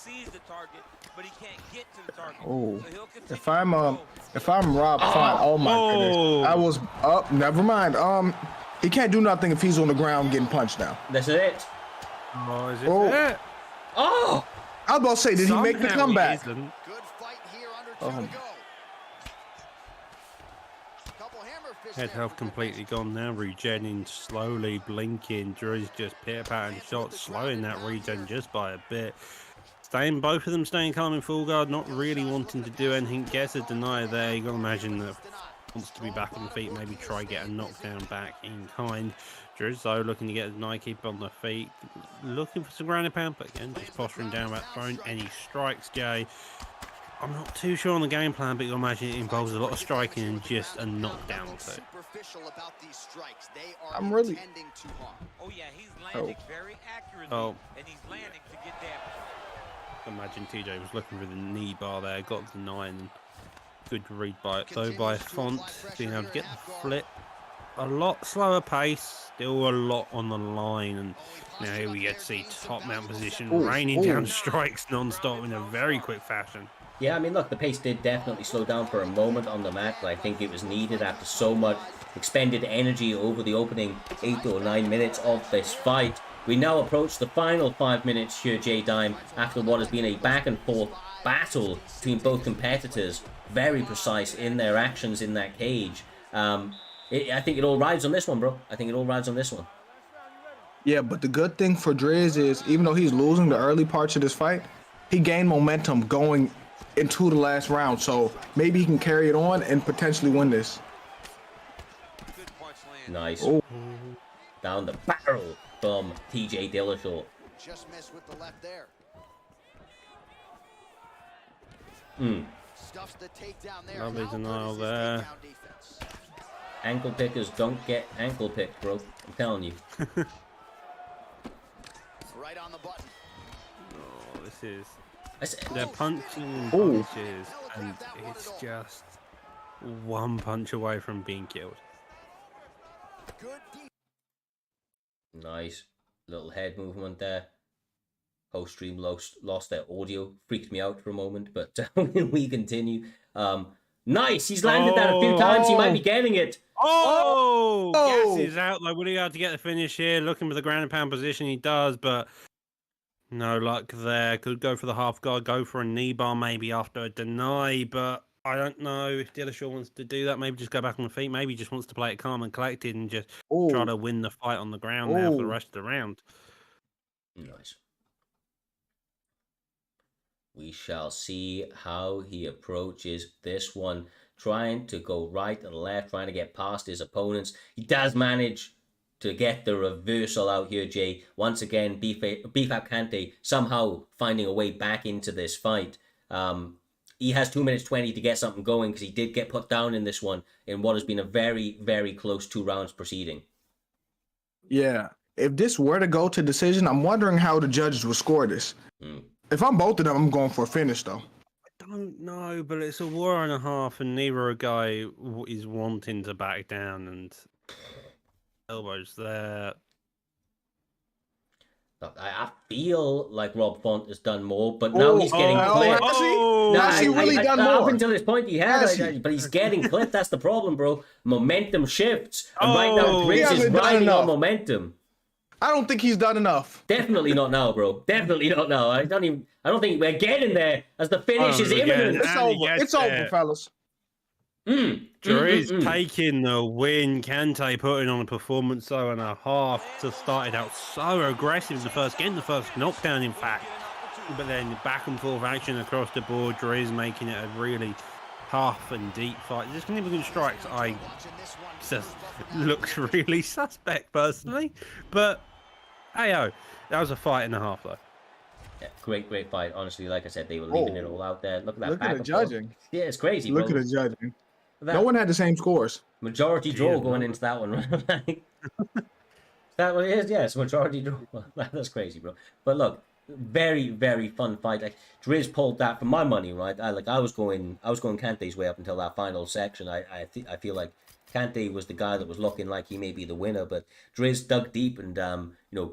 Oh, if I'm Rob Font, oh my goodness, I was up. Never mind. He can't do nothing if he's on the ground getting punched now. This is it. Oh, is it? Oh. Oh! I was about to say, did he make the comeback? Good fight here under 2 to go. Couple hammer fists Head there. health completely gone now, regenning slowly, blinking. Drew's just pitter-patting shots, slowing that regen just by a bit. Both of them staying calm in full guard, not really wanting to do anything. Gets a deny there. You got to imagine that wants to be back on the feet, maybe try get a knockdown back in kind. Drew though looking to get a deny, keep on the feet, looking for some ground and pound, but again just posturing down without throwing any strikes. Jay, I'm not too sure on the game plan, but you imagine it involves a lot of striking and just a knockdown or two. I'm really. Oh yeah, he's landing very accurately, and he's landing to get that. Imagine TJ was looking for the knee bar there, got the 9. Good read by it though by Font, being able to get the flip. A lot slower pace, still a lot on the line, and now here we get to see top mount position, raining down strikes non-stop in a very quick fashion. Yeah, I mean, look, the pace did definitely slow down for a moment on the mat, but I think it was needed after so much expended energy over the opening 8 or 9 minutes of this fight. We now approach the final 5 minutes here, J-Dime, after what has been a back-and-forth battle between both competitors. Very precise in their actions in that cage. I think it all rides on this one, bro. I think it all rides on this one. Yeah, but the good thing for Driz is, even though he's losing the early parts of this fight, he gained momentum going into the last round. So maybe he can carry it on and potentially win this. Nice. Oh. Down the barrel from TJ Dillashaw. Just missed with the left there. Stuffs the takedown there. Lovely How denial good is his there. takedown defense? Ankle pickers don't get ankle picked, bro. I'm telling you. Right on the button. Oh, this is... I said, They're punching and punches, and it's just one punch away from being killed. Good defense. nice. Little head movement there. Host stream lost their audio. Freaked me out for a moment, but we continue. Nice. He's landed that a few times. He might be getting it. Oh! Gas is out. Like, would he have to get the finish here? Looking for the ground and pound position. He does, but no luck there. Could go for the half guard, go for a knee bar maybe after a deny, but I don't know if Dillashaw wants to do that. Maybe just go back on the feet. Maybe just wants to play it calm and collected and just try to win the fight on the ground now for the rest of the round. Nice. We shall see how he approaches this one, trying to go right and left, trying to get past his opponents. He does manage to get the reversal out here, Jay. Once again, Beef Kante somehow finding a way back into this fight. He has 2 minutes 20 to get something going because he did get put down in this one in what has been a very, very close 2 rounds proceeding. Yeah. If this were to go to decision, I'm wondering how the judges will score this. If I'm both of them, I'm going for a finish, though. I don't know, but it's a war and a half, and neither a guy is wanting to back down, and elbows there. Look, I feel like Rob Font has done more, but now he's getting clipped. Has he really done more? Up until this point, he had, but he's getting clipped. That's the problem, bro. Momentum shifts, and right now, Grizz is riding on momentum. I don't think he's done enough. Definitely not now, bro. Definitely not now. I don't think we're getting there as the finish is imminent. It's over. It's over, fellas. Dre's taking the win. Kante putting on a performance though and a half. Just started out so aggressive in the first game, the first knockdown, in fact. But then back and forth action across the board. Dre's making it a really tough and deep fight. Just significant strikes. Just looks really suspect personally, but hey, that was a fight and a half though. Yeah, great fight. Honestly, like I said, they were leaving it all out there. Look at that. Look at the judging. Yeah, it's crazy. Look at the judging. No one had the same scores. Majority draw going into that one, right? That what it is? Yeah, it's majority draw. That's crazy, bro. But look, very, very fun fight. Like Driz pulled that for my money, right? I was going Kante's way up until that final section. I feel like Kante was the guy that was looking like he may be the winner, but Driz dug deep and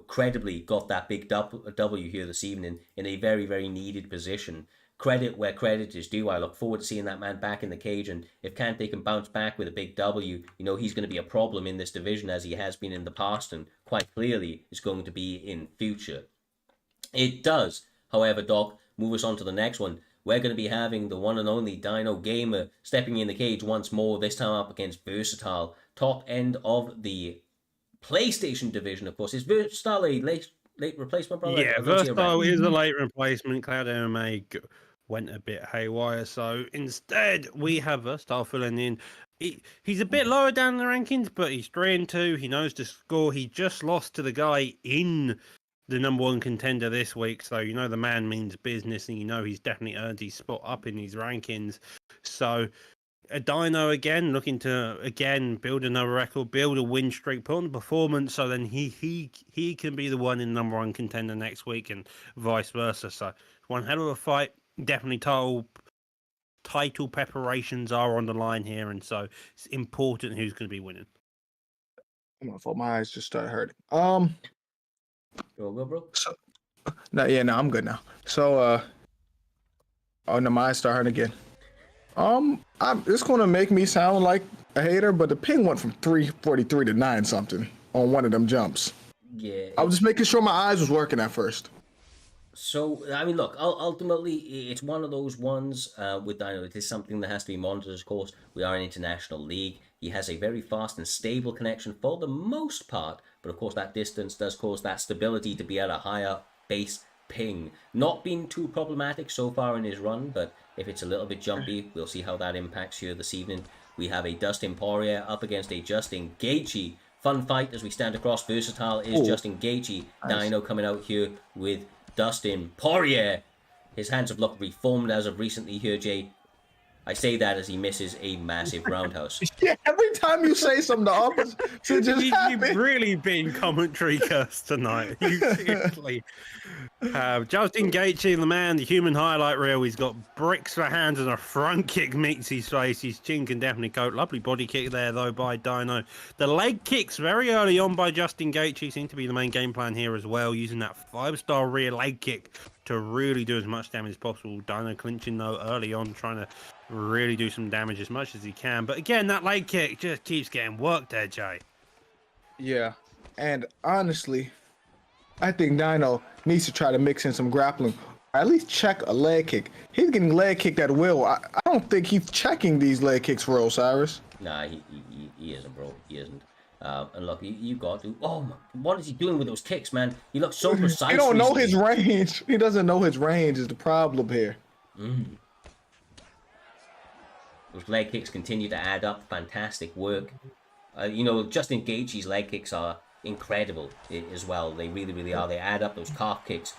credibly got that big W here this evening in a very, very needed position. Credit where credit is due. I look forward to seeing that man back in the cage, and if Kante can bounce back with a big W, he's going to be a problem in this division as he has been in the past, and quite clearly is going to be in future. It does, however, Doc, move us on to the next one. We're going to be having the one and only Dino Gamer stepping in the cage once more, this time up against Versatile. Top end of the PlayStation division, of course. Is Versatile a late replacement, brother? Yeah, Versatile is a late replacement. Cloud MMA went a bit haywire, so instead we have Versatile filling in. He's a bit lower down in the rankings, but he's 3-2. He knows the score. He just lost to the guy in the number one contender this week, so the man means business, and he's definitely earned his spot up in these rankings. So a Dino again, looking to build another record, build a win streak, put on the performance, so then he can be the one in number one contender next week, and vice versa. So one hell of a fight. Definitely title preparations are on the line here, and so it's important who's going to be winning. I thought my eyes just started hurting. You all good, bro? No, I'm good now. So, no, my eyes start hurting again. It's gonna make me sound like a hater, but the ping went from 343 to 9 something on one of them jumps. Yeah. I was just making sure my eyes was working at first. So, I mean, look, ultimately, it's one of those ones with Dino. It is something that has to be monitored, of course. We are an international league. He has a very fast and stable connection for the most part, but of course that distance does cause that stability to be at a higher base ping. Not been too problematic so far in his run, but if it's a little bit jumpy, we'll see how that impacts here this evening. We have a Dustin Poirier up against a Justin Gaethje. Fun fight as we stand across. Versatile is Justin Gaethje. Nice. Dino coming out here with Dustin Poirier. His hands have looked reformed as of recently here, Jay. I say that as he misses a massive roundhouse. Yeah, every time you say something, the opposite just happens. You've really been commentary cursed tonight. You seriously have. Justin Gaethje, the man, the human highlight reel. He's got bricks for hands and a front kick meets his face. His chin can definitely coat. Lovely body kick there, though, by Dino. The leg kicks very early on by Justin Gaethje seem to be the main game plan here as well, using that 5-star rear leg kick to really do as much damage as possible. Dino clinching, though, early on, trying to really do some damage as much as he can. But again, that leg kick just keeps getting worked there, Jay. Yeah, and honestly, I think Dino needs to try to mix in some grappling, or at least check a leg kick. He's getting leg kicked at will. I don't think he's checking these leg kicks for Osiris. Nah, he isn't, bro. He isn't. And look, you got to. Oh, what is he doing with those kicks, man? He looks so precise. He don't know his recently. range. He doesn't know his range is the problem here. Those leg kicks continue to add up. Fantastic work. You know, Justin Gaethje's leg kicks are incredible as well. They really, really are. They add up. Those calf kicks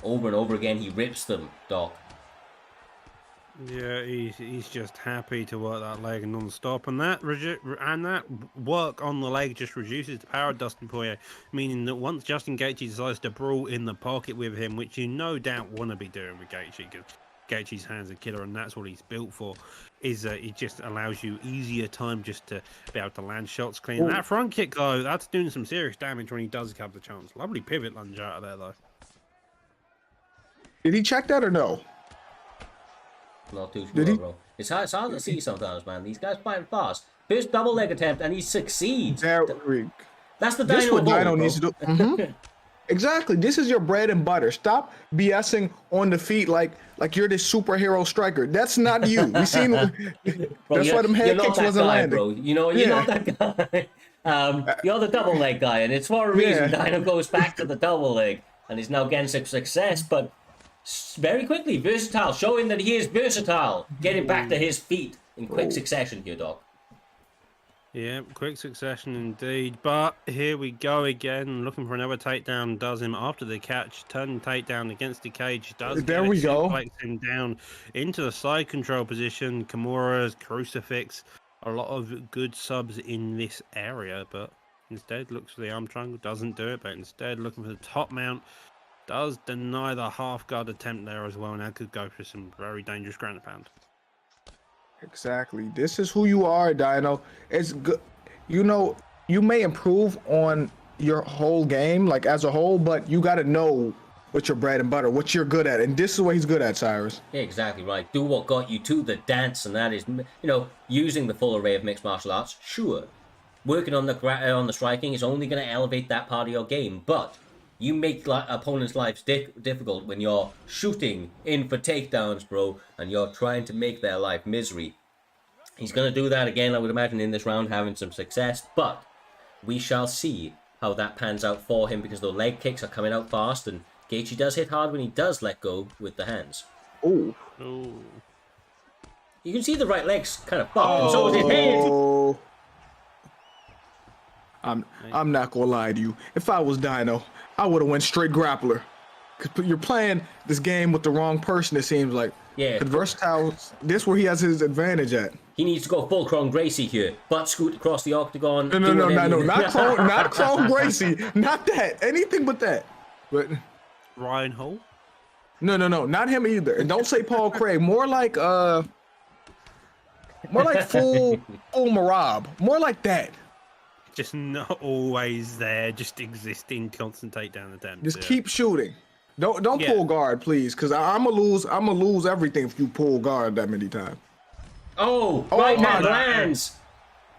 over and over again. He rips them, Doc. Yeah, he's just happy to work that leg non-stop, and that work on the leg just reduces the power of Dustin Poirier, meaning that once Justin Gaethje decides to brawl in the pocket with him, which you no doubt want to be doing with Gaethje, because Gaethje's hands are killer, and that's what he's built for, is it just allows you easier time just to be able to land shots clean. And that front kick, though, that's doing some serious damage when he does have the chance. Lovely pivot lunge out of there, though. Did he check that or no? Not too sure, bro. It's hard to see sometimes, man. These guys fighting fast. First double leg attempt, and he succeeds. That's the This is Dino what ball, Dino bro. needs to do. Exactly. This is your bread and butter. Stop BSing on the feet like you're this superhero striker. That's not you. We seen. Bro, that's why them head kicks wasn't guy, landing. bro. You know, you're not that guy. You're the double leg guy, and it's for a reason. Dino goes back to the double leg, and he's now getting some success, but very quickly, versatile, showing that he is versatile, getting back to his feet in quick succession here, Doc. Yeah, quick succession indeed. But here we go again, looking for another takedown. Does him after the catch, turning takedown against the cage. There we go. Suplex him down into the side control position. Kimura's crucifix. A lot of good subs in this area, but instead looks for the arm triangle. Doesn't do it, but instead looking for the top mount. Does deny the half guard attempt there as well, and that could go for some very dangerous ground and pound. Exactly. This is who you are, Dino. It's good. You know, you may improve on your whole game, like as a whole, but you got to know what's your bread and butter, what you're good at, and this is what he's good at, Cyrus. Yeah, exactly right. Do what got you to the dance, and that is, you know, using the full array of mixed martial arts. Sure, working on the striking is only going to elevate that part of your game, but you make opponents' lives difficult when you're shooting in for takedowns, bro, and you're trying to make their life misery. He's going to do that again, I would imagine, in this round, having some success, but we shall see how that pans out for him, because the leg kicks are coming out fast, and Gaethje does hit hard when he does let go with the hands. Oh. You can see the right leg's kind of fucked, and so is his head. I'm not gonna lie to you. If I was Dino, I would have went straight grappler. Cause you're playing this game with the wrong person. It seems like. Yeah. Cause versatile. This where he has his advantage at. He needs to go full Cron Gracie here. Butt scoot across the octagon. No, not Cron Gracie. Not that. Anything but that. But Ryan Hall? No, not him either. And don't say Paul Craig. More like full Marab. More like that. Just not always there, just existing, constant takedown attempts. Just keep shooting. Don't pull guard, please, because I'ma lose everything if you pull guard that many times. Oh, right hand lands.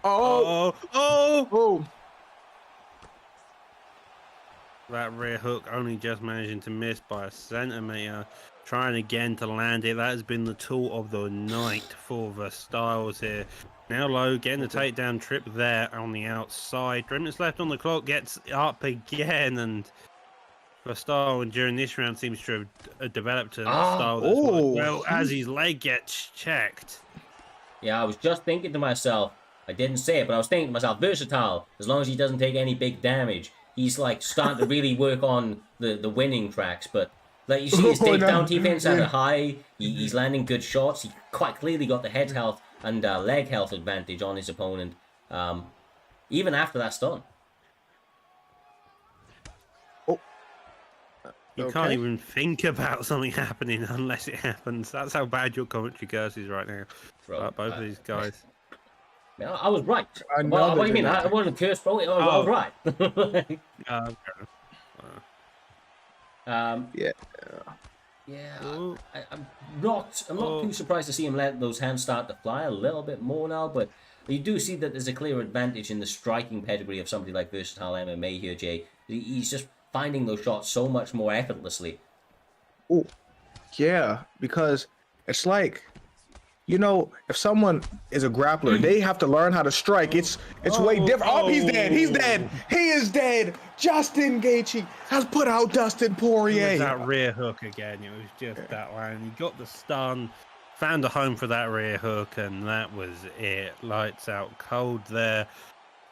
Oh. That rear hook only just managing to miss by a centimeter. Trying again to land it. That has been the tool of the night for the Styles here. Now low, getting the takedown trip there on the outside. 3 minutes left on the clock, gets up again, and Style during this round seems to have developed a style that's well as his leg gets checked. Yeah, I was just thinking to myself, I didn't say it, but I was thinking to myself, versatile, as long as he doesn't take any big damage. He's like starting to really work on the winning tracks, but like you see his takedown defense at a high, he's landing good shots. He quite clearly got the head health and leg health advantage on his opponent, even after that stun. You can't even think about something happening unless it happens. That's how bad your commentary curse is right now. Bro, both of these guys. Yeah, I was right. What do you mean? I wasn't cursed, bro. I was right. I'm not too surprised to see him let those hands start to fly a little bit more now, but you do see that there's a clear advantage in the striking pedigree of somebody like Versatile MMA here, Jay. He's just finding those shots so much more effortlessly. Oh, yeah, because it's like if someone is a grappler, they have to learn how to strike. It's way different. Oh, he's dead. He's dead. He is dead. Justin Gaethje has put out Dustin Poirier. It was that rear hook again. It was just that one. He got the stun, found a home for that rear hook, and that was it. Lights out cold there.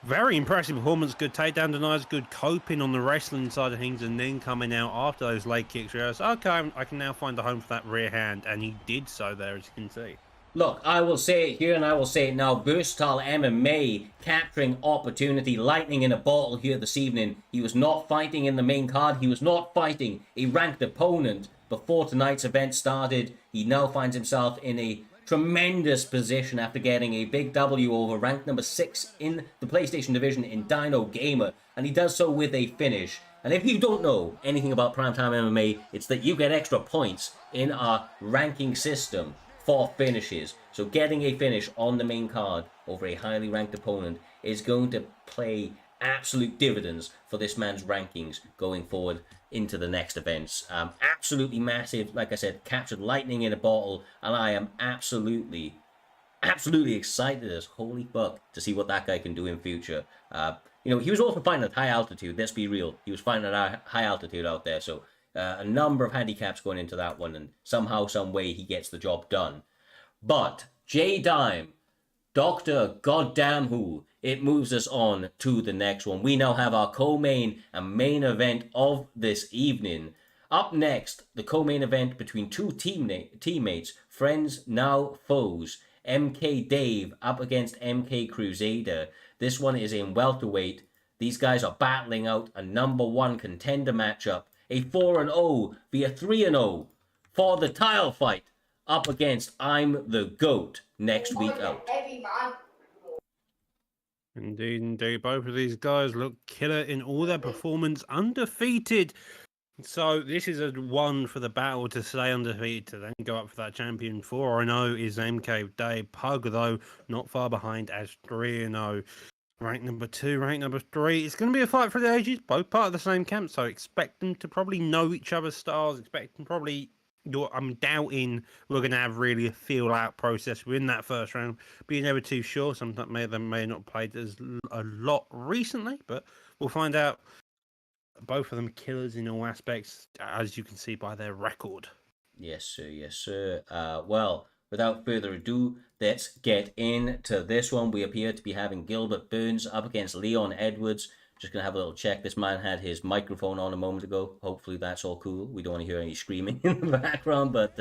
Very impressive performance. Good takedown denies, good coping on the wrestling side of things, and then coming out after those leg kicks. Realized, okay, I can now find a home for that rear hand, and he did so there, as you can see. Look, I will say it here and I will say it now. Versatile MMA capturing opportunity, lightning in a bottle here this evening. He was not fighting in the main card. He was not fighting a ranked opponent before tonight's event started. He now finds himself in a tremendous position after getting a big W over ranked number 6 in the PlayStation division in Dino Gamer. And he does so with a finish. And if you don't know anything about Primetime MMA, it's that you get extra points in our ranking system for finishes. So getting a finish on the main card over a highly ranked opponent is going to play absolute dividends for this man's rankings going forward into the next events. Absolutely massive. Like I said, captured lightning in a bottle, and I am absolutely excited as holy fuck to see what that guy can do in future. He was also fighting at high altitude. Let's be real. He was fighting at high altitude out there, so a number of handicaps going into that one, and somehow, some way, he gets the job done. But J-Dime, Dr. Goddamn Who, it moves us on to the next one. We now have our co-main and main event of this evening. Up next, the co-main event between two teammates, friends now foes. MK Dave up against MK Crusader. This one is in welterweight. These guys are battling out a number 1 contender matchup. A 4-0 via 3-0 for the title fight up against I'm the GOAT next week out. Indeed. Both of these guys look killer in all their performance, undefeated. So this is a one for the battle to stay undefeated, to then go up for that champion. 4-0 is MK Dave. Pug, though, not far behind as 3-0. Rank number 2, rank number 3. It's going to be a fight for the ages, both part of the same camp, so expect them to probably know each other's styles. Expect them probably... I'm doubting we're going to have really a feel-out process within that first round. Being never too sure. Some of them may not played as a lot recently, but we'll find out. Both of them killers in all aspects, as you can see by their record. Yes, sir. Well, without further ado, let's get into this one. We appear to be having Gilbert Burns up against Leon Edwards. Just going to have a little check. This man had his microphone on a moment ago. Hopefully that's all cool. We don't want to hear any screaming in the background. But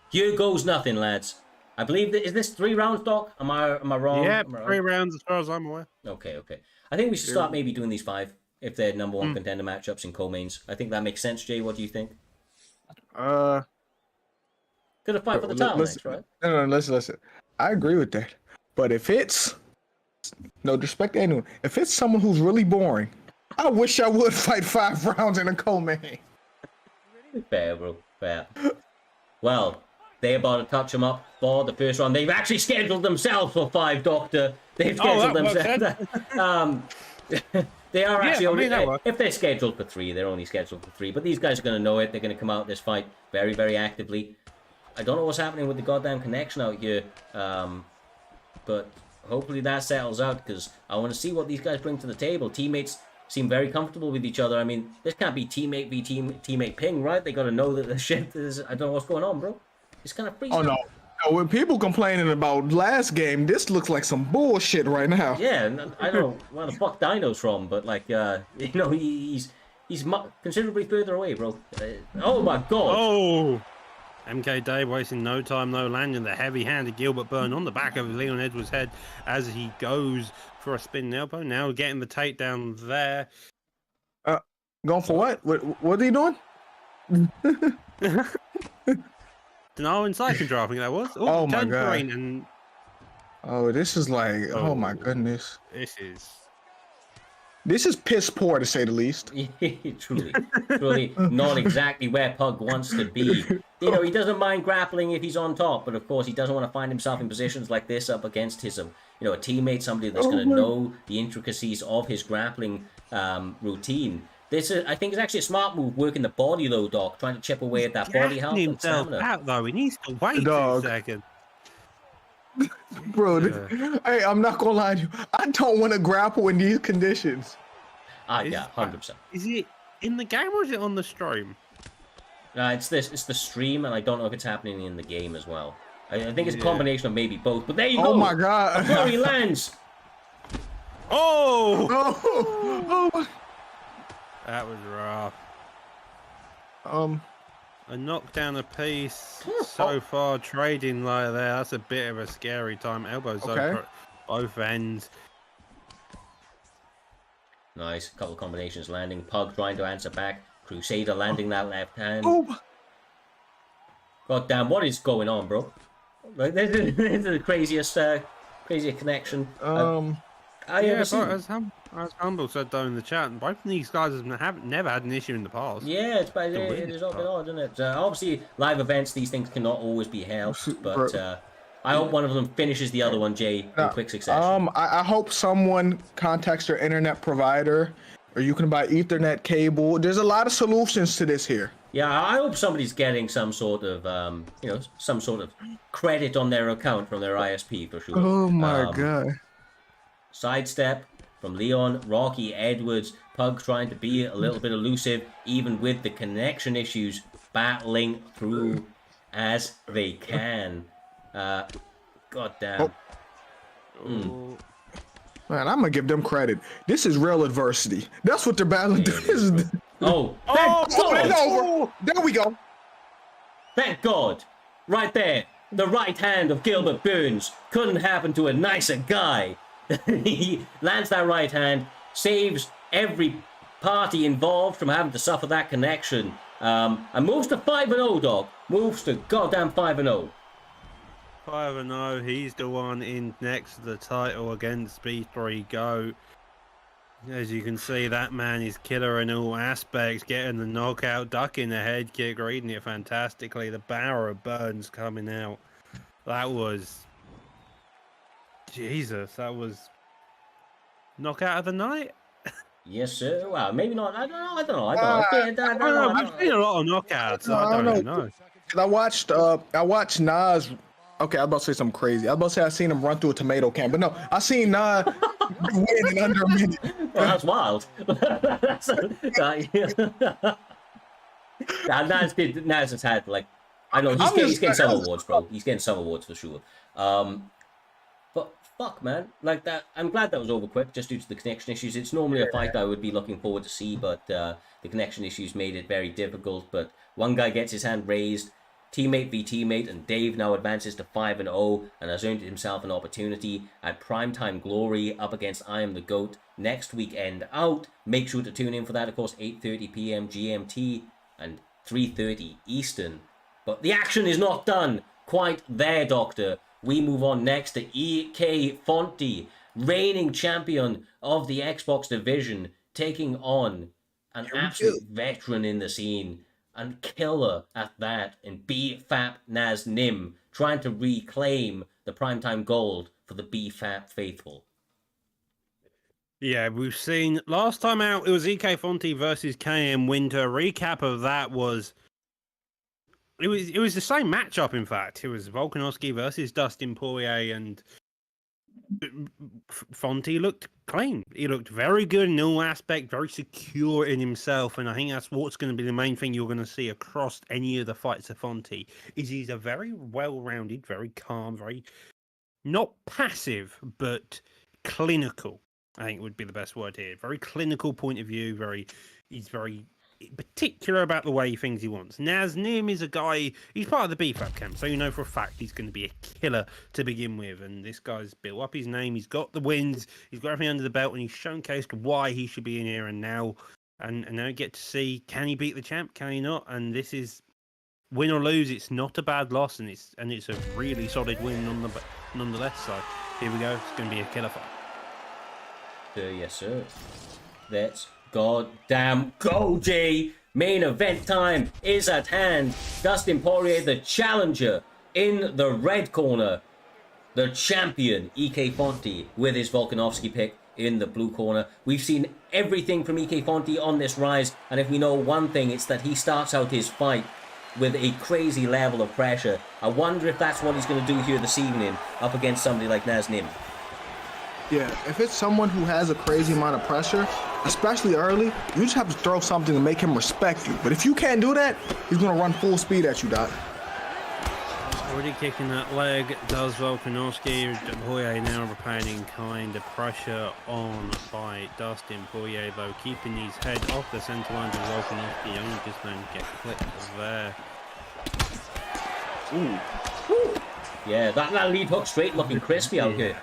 here goes nothing, lads. I believe is this 3 rounds, Doc? Am I wrong? Yeah, am I 3 rounds as far as I'm aware. Okay. I think we should start maybe doing these 5 if they're number 1 contender matchups in co-mains. I think that makes sense, Jay. What do you think? Gonna fight for the title next, right? No, listen. I agree with that. But if it's... No disrespect to anyone. If it's someone who's really boring, I wish I would fight 5 rounds in a co-main. Fair, bro. Fair. Well, they're about to touch them up for the first round. They've actually scheduled themselves for 5, Doctor. They've scheduled themselves. They are actually if they're scheduled for 3, they're only scheduled for 3. But these guys are going to know it. They're going to come out this fight very, very actively. I don't know what's happening with the goddamn connection out here. But... hopefully that settles out, because I want to see what these guys bring to the table. Teammates seem very comfortable with each other. I mean, this can't be teammate v teammate ping, right? They got to know that the shit is... I don't know what's going on, bro. It's kind of freezing. Oh, no. When people complaining about last game, this looks like some bullshit right now. Yeah, I don't know where the fuck Dino's from, but, like, he's considerably further away, bro. Oh, my God. Oh! MK Dave wasting no time, no landing the heavy-handed Gilbert Burn on the back of Leon Edwards' head as he goes for a spin elbow. Now getting the takedown there. Going for what? What are you doing? Denial inside control, I think that was. Oh my God. And... oh, this is like, oh my goodness. This is piss poor, to say the least. truly not exactly where Pug wants to be. He doesn't mind grappling if he's on top, but of course he doesn't want to find himself in positions like this up against his, a teammate, somebody that's going to know the intricacies of his grappling routine. This is, I think, it's actually a smart move, working the body though, Doc, trying to chip away at that body health and stamina. Out, though. He needs to wait 2 seconds. Bro, hey, I'm not gonna lie to you. I don't want to grapple in these conditions. Yeah, 100%. Is it in the game or is it on the stream? It's the stream, and I don't know if it's happening in the game as well. I think it's a combination of maybe both. But there you go. Oh my god! A flurry lands. Oh! Oh! That was rough. A knockdown apiece so far, trading like that. That's a bit of a scary time. Elbows over both ends. Nice. Couple combinations landing. Pug trying to answer back. Crusader landing that left hand. God damn, what is going on, bro? Like, this is the craziest connection. As Humble said though in the chat, both of these guys have never had an issue in the past. Yeah, it is a bit odd, isn't it? Obviously, live events, these things cannot always be helped, but I hope one of them finishes the other one, Jay, in quick succession. I hope someone contacts their internet provider, or you can buy Ethernet cable. There's a lot of solutions to this here. Yeah, I hope somebody's getting some sort of, some sort of credit on their account from their ISP for sure. Oh my god. Sidestep from Leon, Rocky Edwards, Pug trying to be a little bit elusive, even with the connection issues, battling through as they can. God damn. Man, I'm gonna give them credit. This is real adversity. That's what they're battling through. There we go. Thank God. Right there. The right hand of Gilbert Burns. Couldn't happen to a nicer guy. He lands that right hand, saves every party involved from having to suffer that connection, and moves to 5-0, dog. Moves to goddamn 5-0. 5-0. He's the one in next to the title against B3 Go. As you can see, that man is killer in all aspects, getting the knockout, ducking the head kick, reading it fantastically. The Bower of Burns coming out. That was... Jesus, that was knockout of the night. Yes, sir. Well, maybe not. I don't know. I've seen a lot of knockouts. So I don't know. I watched Nas. Okay, I was about to say something crazy. I was about to say I seen him run through a tomato can, but no, I seen Nas win in under a minute. Well, that's wild. Nas has had like, I don't know. He's getting some awards, bro. He's getting some awards for sure. But fuck, man, like that. I'm glad that was over quick, just due to the connection issues. It's normally a fight I would be looking forward to see, but the connection issues made it very difficult. But one guy gets his hand raised, teammate v teammate, and Dave now advances to 5-0 and has earned himself an opportunity at Primetime Glory up against I Am the GOAT next weekend out. Make sure to tune in for that, of course, 8:30 p.m. GMT and 3:30 Eastern. But the action is not done quite there, Doctor. We move on next to EK Fonte, reigning champion of the Xbox division, taking on an absolute veteran in the scene and killer at that in BFAP Naz Nim, trying to reclaim the primetime gold for the BFAP faithful. Yeah, we've seen last time out it was EK Fonte versus KM Winter. Recap of that was it was the same matchup, in fact. It was Volkanovski versus Dustin Poirier, and Fonte looked clean. He looked very good in all aspects, very secure in himself, and I think that's what's going to be the main thing you're going to see across any of the fights of Fonte, is he's a very well-rounded, very calm, very not passive, but clinical, I think would be the best word here. Very clinical point of view, he's very particular about the way things he wants. Naz Nim is a guy, he's part of the BFAP camp, so you know for a fact he's going to be a killer to begin with, and this guy's built up his name, he's got the wins, he's got everything under the belt, and he's showcased why he should be in here, and now you get to see, can he beat the champ, can he not? And this is, win or lose, it's not a bad loss, and it's a really solid win nonetheless, so here we go, it's going to be a killer fight. Yes, sir. Let's goddamn go, Jay! Main event time is at hand. Dustin Poirier, the challenger, in the red corner. The champion, EK Fonte, with his Volkanovski pick in the blue corner. We've seen everything from EK Fonte on this rise, and if we know one thing, it's that he starts out his fight with a crazy level of pressure. I wonder if that's what he's going to do here this evening up against somebody like Naz Nim. Yeah, if it's someone who has a crazy amount of pressure, especially early, you just have to throw something to make him respect you. But if you can't do that, he's going to run full speed at you, Doc. Already kicking that leg, does Volkanovski. Poirier now repairing kind of pressure on by Dustin Poirier, though, keeping his head off the centre line to Volkanovski. Only just don't get clipped there. Ooh. Yeah, that lead hook straight looking crispy out here.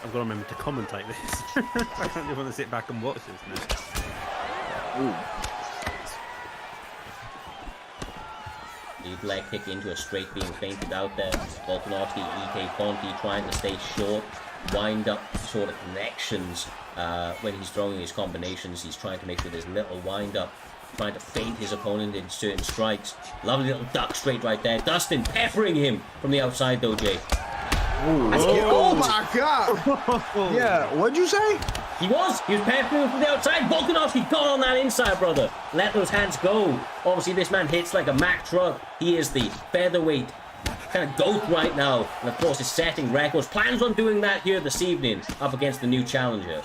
I've got to remember to commentate this. I don't even want to sit back and watch this now. Ooh. Lead leg kick into a straight being feinted out there. Volkanovski, EK Fonte trying to stay short, wind up sort of connections when he's throwing his combinations. He's trying to make sure there's little wind up, trying to feint his opponent in certain strikes. Lovely little duck straight right there. Dustin peppering him from the outside though, Jay. Oh my God! Yeah, what'd you say? He was peppering him from the outside. Volkanovski got on that inside, brother. Let those hands go. Obviously, this man hits like a Mack truck. He is the featherweight kind of GOAT right now. And of course, is setting records. Plans on doing that here this evening up against the new challenger.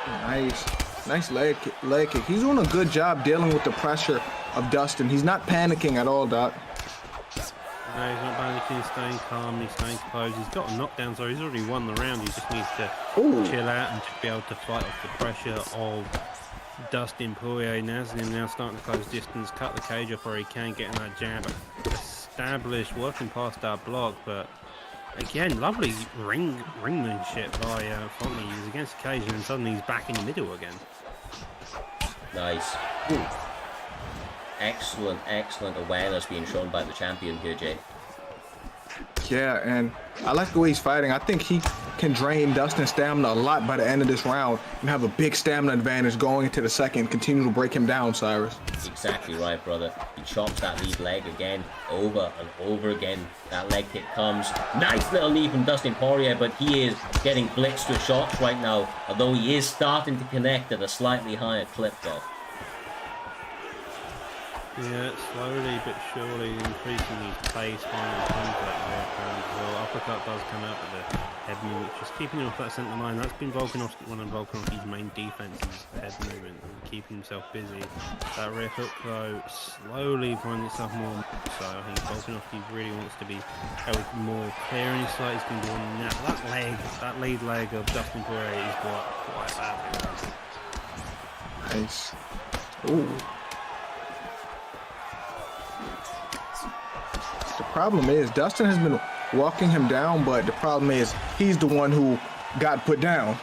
Nice leg kick. He's doing a good job dealing with the pressure of Dustin. He's not panicking at all, Doc. No, he's not panicking, staying calm, he's staying close. He's got a knockdown, so he's already won the round. He just needs to chill out and just be able to fight off the pressure of Dustin Poirier. Naz Nim now starting to close distance, cut the cage off where he can, get in that jab. Established, working past that block, but again, lovely ringmanship by Fonte. He was against the cage and then suddenly he's back in the middle again. Nice. Ooh. Excellent awareness being shown by the champion here, Jay. Yeah, and I like the way he's fighting. I think he can drain Dustin's stamina a lot by the end of this round and have a big stamina advantage going into the second, continue to break him down, Cyrus. Exactly right, brother. He chops that lead leg again, over and over again. That leg kick comes. Nice little knee from Dustin Poirier, but he is getting blitzed with shots right now, although he is starting to connect at a slightly higher clip, though. Yeah, slowly but surely increasing his pace, finding contact there. Well, uppercut does come out, but the head movement, just keeping him off that centre line. That's been Volkanovski, one of Volkanovski's main defenses, head movement and keeping himself busy. That rear hook, though, slowly finding itself more. So I think Volkanovski really wants to be more clear in his sight. He's going to be on that lead leg of Dustin Poirier is quite bad. Nice. Ooh. The problem is Dustin has been walking him down, but the problem is he's the one who got put down.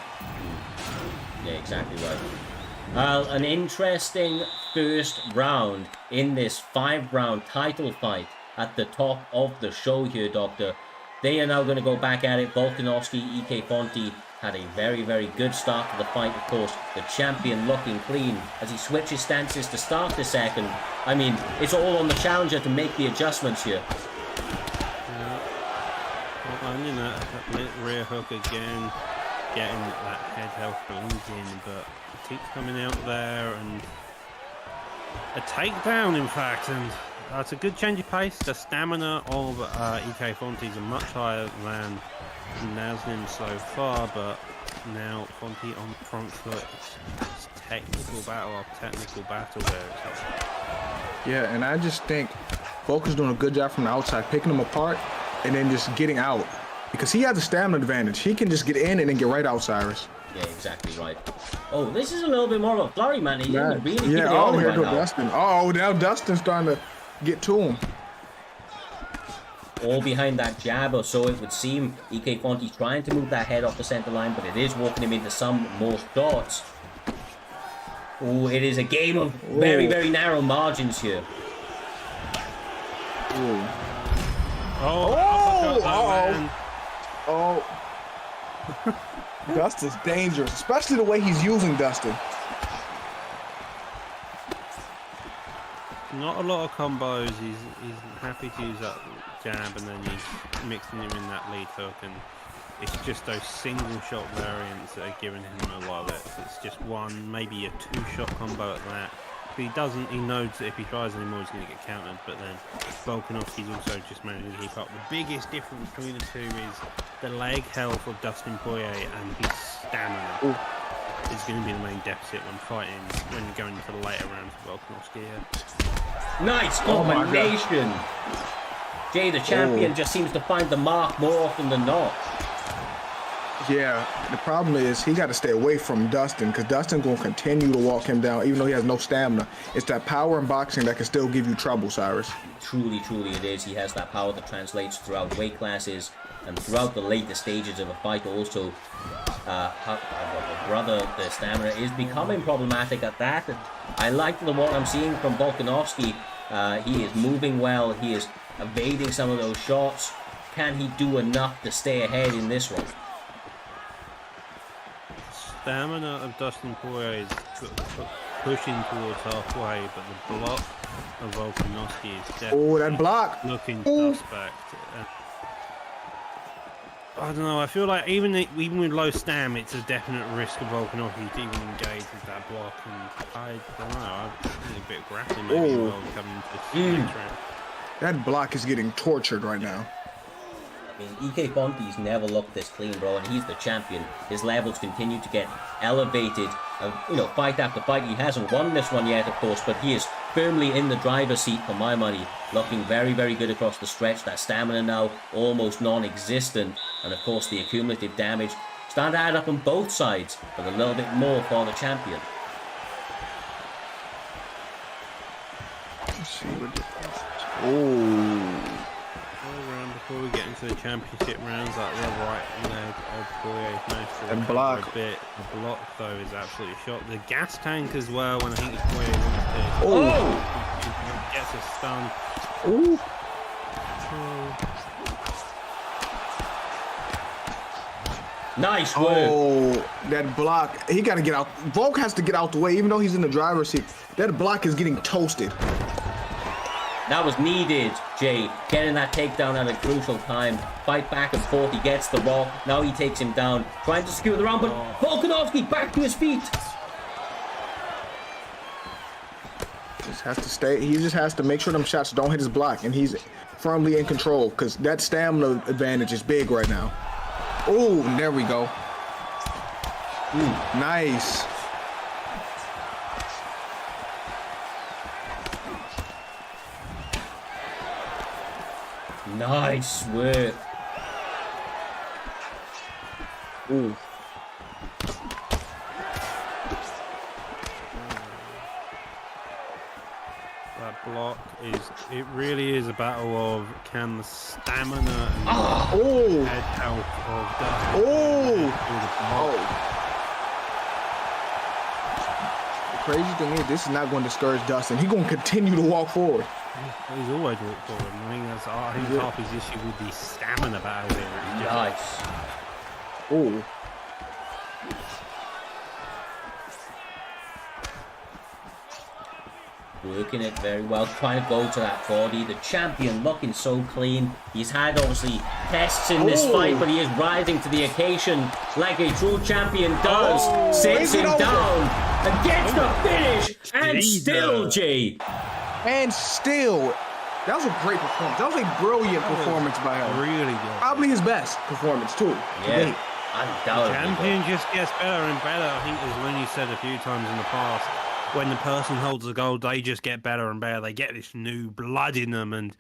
Yeah, exactly right. An interesting first round in this 5-round title fight at the top of the show here, Doctor. They are now going to go back at it. Volkanovski, EK Fonte had a very good start to the fight, of course. The champion looking clean as he switches stances to start the second. I mean, it's all on the challenger to make the adjustments here. Finding that rear hook again, getting that head health balloons in, but it keeps coming out there, and a takedown, in fact, and that's a good change of pace. The stamina of EK Fonte is much higher than Naz Nim so far, but now Fonte on the front foot. It's technical battle there. Yeah, and I just think Volka's doing a good job from the outside, picking him apart and then just getting out. Because he has a stamina advantage. He can just get in and then get right out, Cyrus. Yeah, exactly right. Oh, this is a little bit more of a flurry, man. He really keeping it oh, on here right goes now. Dustin. Oh, now Dustin's starting to get to him. All behind that jab, or so it would seem. EK Fonte trying to move that head off the center line, but it is walking him into some more shots. Oh, it is a game of very narrow margins here. Dustin's dangerous, especially the way he's using Dustin. Not a lot of combos. He's happy to use that jab, and then he's mixing him in that lead hook, and it's just those single shot variants that are giving him a lot of it. It's just one, maybe a 2-shot combo at that. But he doesn't. He knows that if he tries anymore, he's going to get countered. But then Volkanovski's also just managing to keep up. The biggest difference between the two is the leg health of Dustin Poirier and his stamina. Ooh. Is going to be the main deficit when fighting, when going into the later rounds of Volkanovski here. Nice combination! Jay, the champion, just seems to find the mark more often than not. Yeah, the problem is he got to stay away from Dustin because Dustin's going to continue to walk him down even though he has no stamina. It's that power in boxing that can still give you trouble, Cyrus. Truly it is. He has that power that translates throughout weight classes and throughout the later stages of a fight also. The stamina is becoming problematic at that. And I like what I'm seeing from Volkanovski. He is moving well. He is evading some of those shots. Can he do enough to stay ahead in this one? Stamina of Dustin Poirier is pushing towards halfway, but the block of Volkanovski is definitely that block looking suspect. I don't know. I feel like even with low stam, it's a definite risk of Volkanovski to even engage with that block. And I don't know. I think a bit of grappling maybe will come into this next round. That block is getting tortured right now. I mean, EK Fonte's never looked this clean, bro, and he's the champion. His levels continue to get elevated. Fight after fight. He hasn't won this one yet, of course, but he is firmly in the driver's seat for my money. Looking very, very good across the stretch. That stamina now almost non-existent. And, of course, the accumulative damage starting to add up on both sides, but a little bit more for the champion. Let's see what before we get into the championship rounds, that right leg of Poirier managed to and block a bit. The block though is absolutely shot. The gas tank as well. When I think it's Poirier he gets a stun. Ooh. Nice work. Oh, that block. He got to get out. Volk has to get out the way, even though he's in the driver's seat. That block is getting toasted. That was needed, Jay. Getting that takedown at a crucial time. Fight back and forth. He gets the rock. Now he takes him down. Trying to secure the round, but Volkanovski back to his feet. Just has to stay. He just has to make sure them shots don't hit his block, and he's firmly in control because that stamina advantage is big right now. Oh, there we go. Nice. Nice work. Ooh. That block it really is a battle of can the stamina and head out of the The crazy thing is this is not going to discourage Dustin. He's going to continue to walk forward. He's always walked forward. I think half his issue with the stamina battle here. Nice. Oh. Working it very well, trying to go to that body. The champion looking so clean. He's had obviously tests in this fight, but he is rising to the occasion like a true champion does. Sits him down and gets the finish. And still, Jay. And still, that was a great performance. That was a brilliant performance by him. Really good. Probably his best performance too. Yeah, undoubtedly. Champion just gets better and better. I think as Lenny said a few times in the past, when the person holds the gold, they just get better and better. They get this new blood in them, and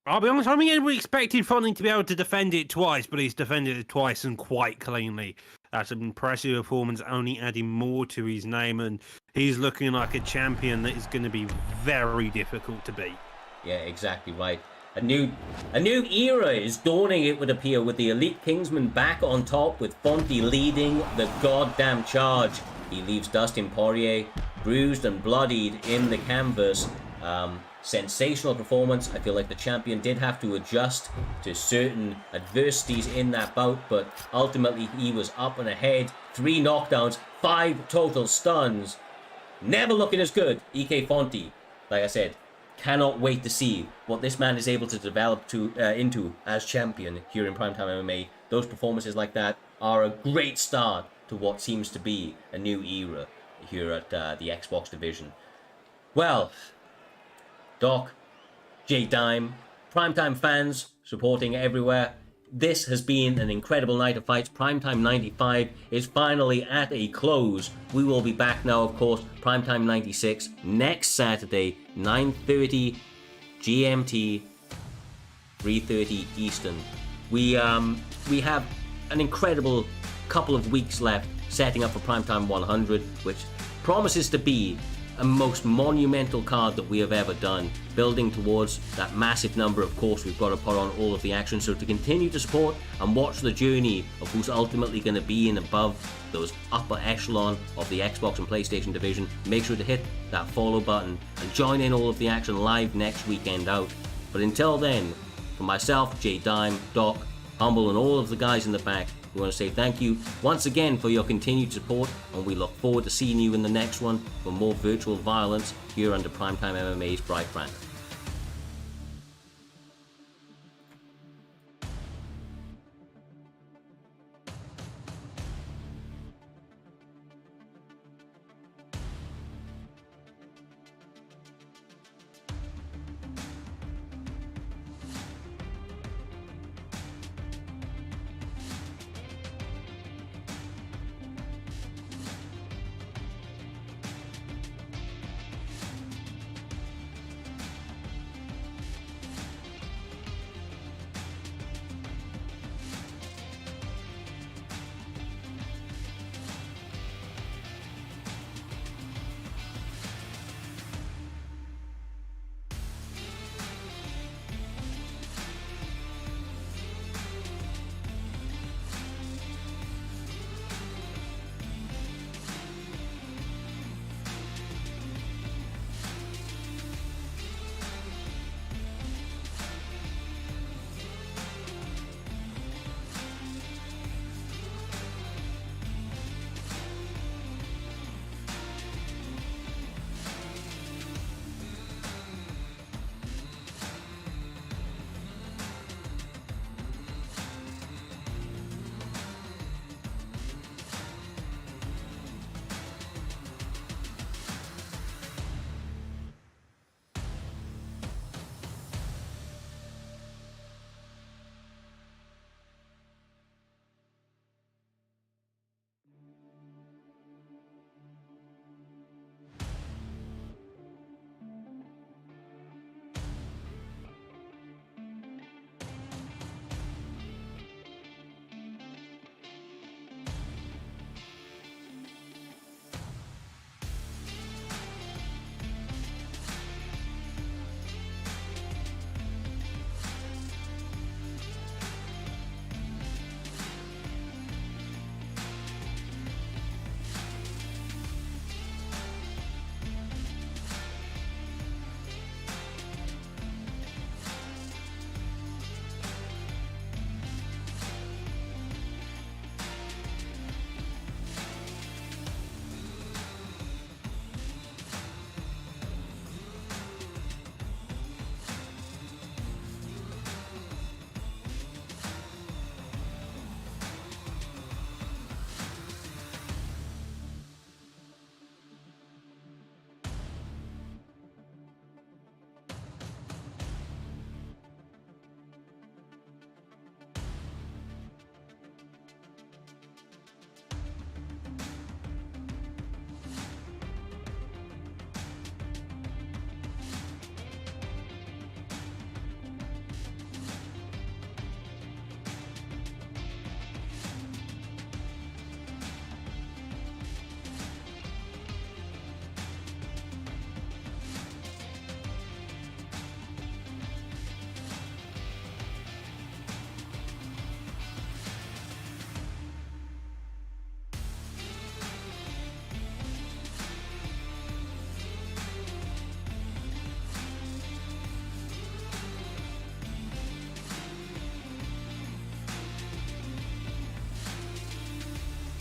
I'll be honest, I mean, we expected Fonte to be able to defend it twice, but he's defended it twice and quite cleanly. That's an impressive performance, only adding more to his name, and he's looking like a champion that is going to be very difficult to beat. Yeah, exactly right. A new era is dawning, it would appear, with the Elite Kingsman back on top, with Fonte leading the goddamn charge. He leaves Dustin Poirier bruised and bloodied in the canvas. Sensational performance. I feel like the champion did have to adjust to certain adversities in that bout, but ultimately he was up and ahead. 3 knockdowns, 5 total stuns. Never looking as good. EK Fonte, like I said, cannot wait to see what this man is able to develop into as champion here in Primetime MMA. Those performances like that are a great start to what seems to be a new era here at the Xbox division. Well, Doc, J Dime, Primetime fans supporting everywhere. This has been an incredible night of fights. Primetime 95 is finally at a close. We will be back now, of course, Primetime 96 next Saturday, 9:30 GMT, 3:30 Eastern. We have an incredible couple of weeks left setting up for Primetime 100, which promises to be a most monumental card that we have ever done, building towards that massive number. Of course, we've got to put on all of the action, so to continue to support and watch the journey of who's ultimately going to be in above those upper echelon of the Xbox and PlayStation division, make sure to hit that follow button and join in all of the action live next weekend out. But until then, for myself, J Dime, Doc, Humble, and all of the guys in the back, we want to say thank you once again for your continued support, and we look forward to seeing you in the next one for more virtual violence here under Primetime MMA's bright brand.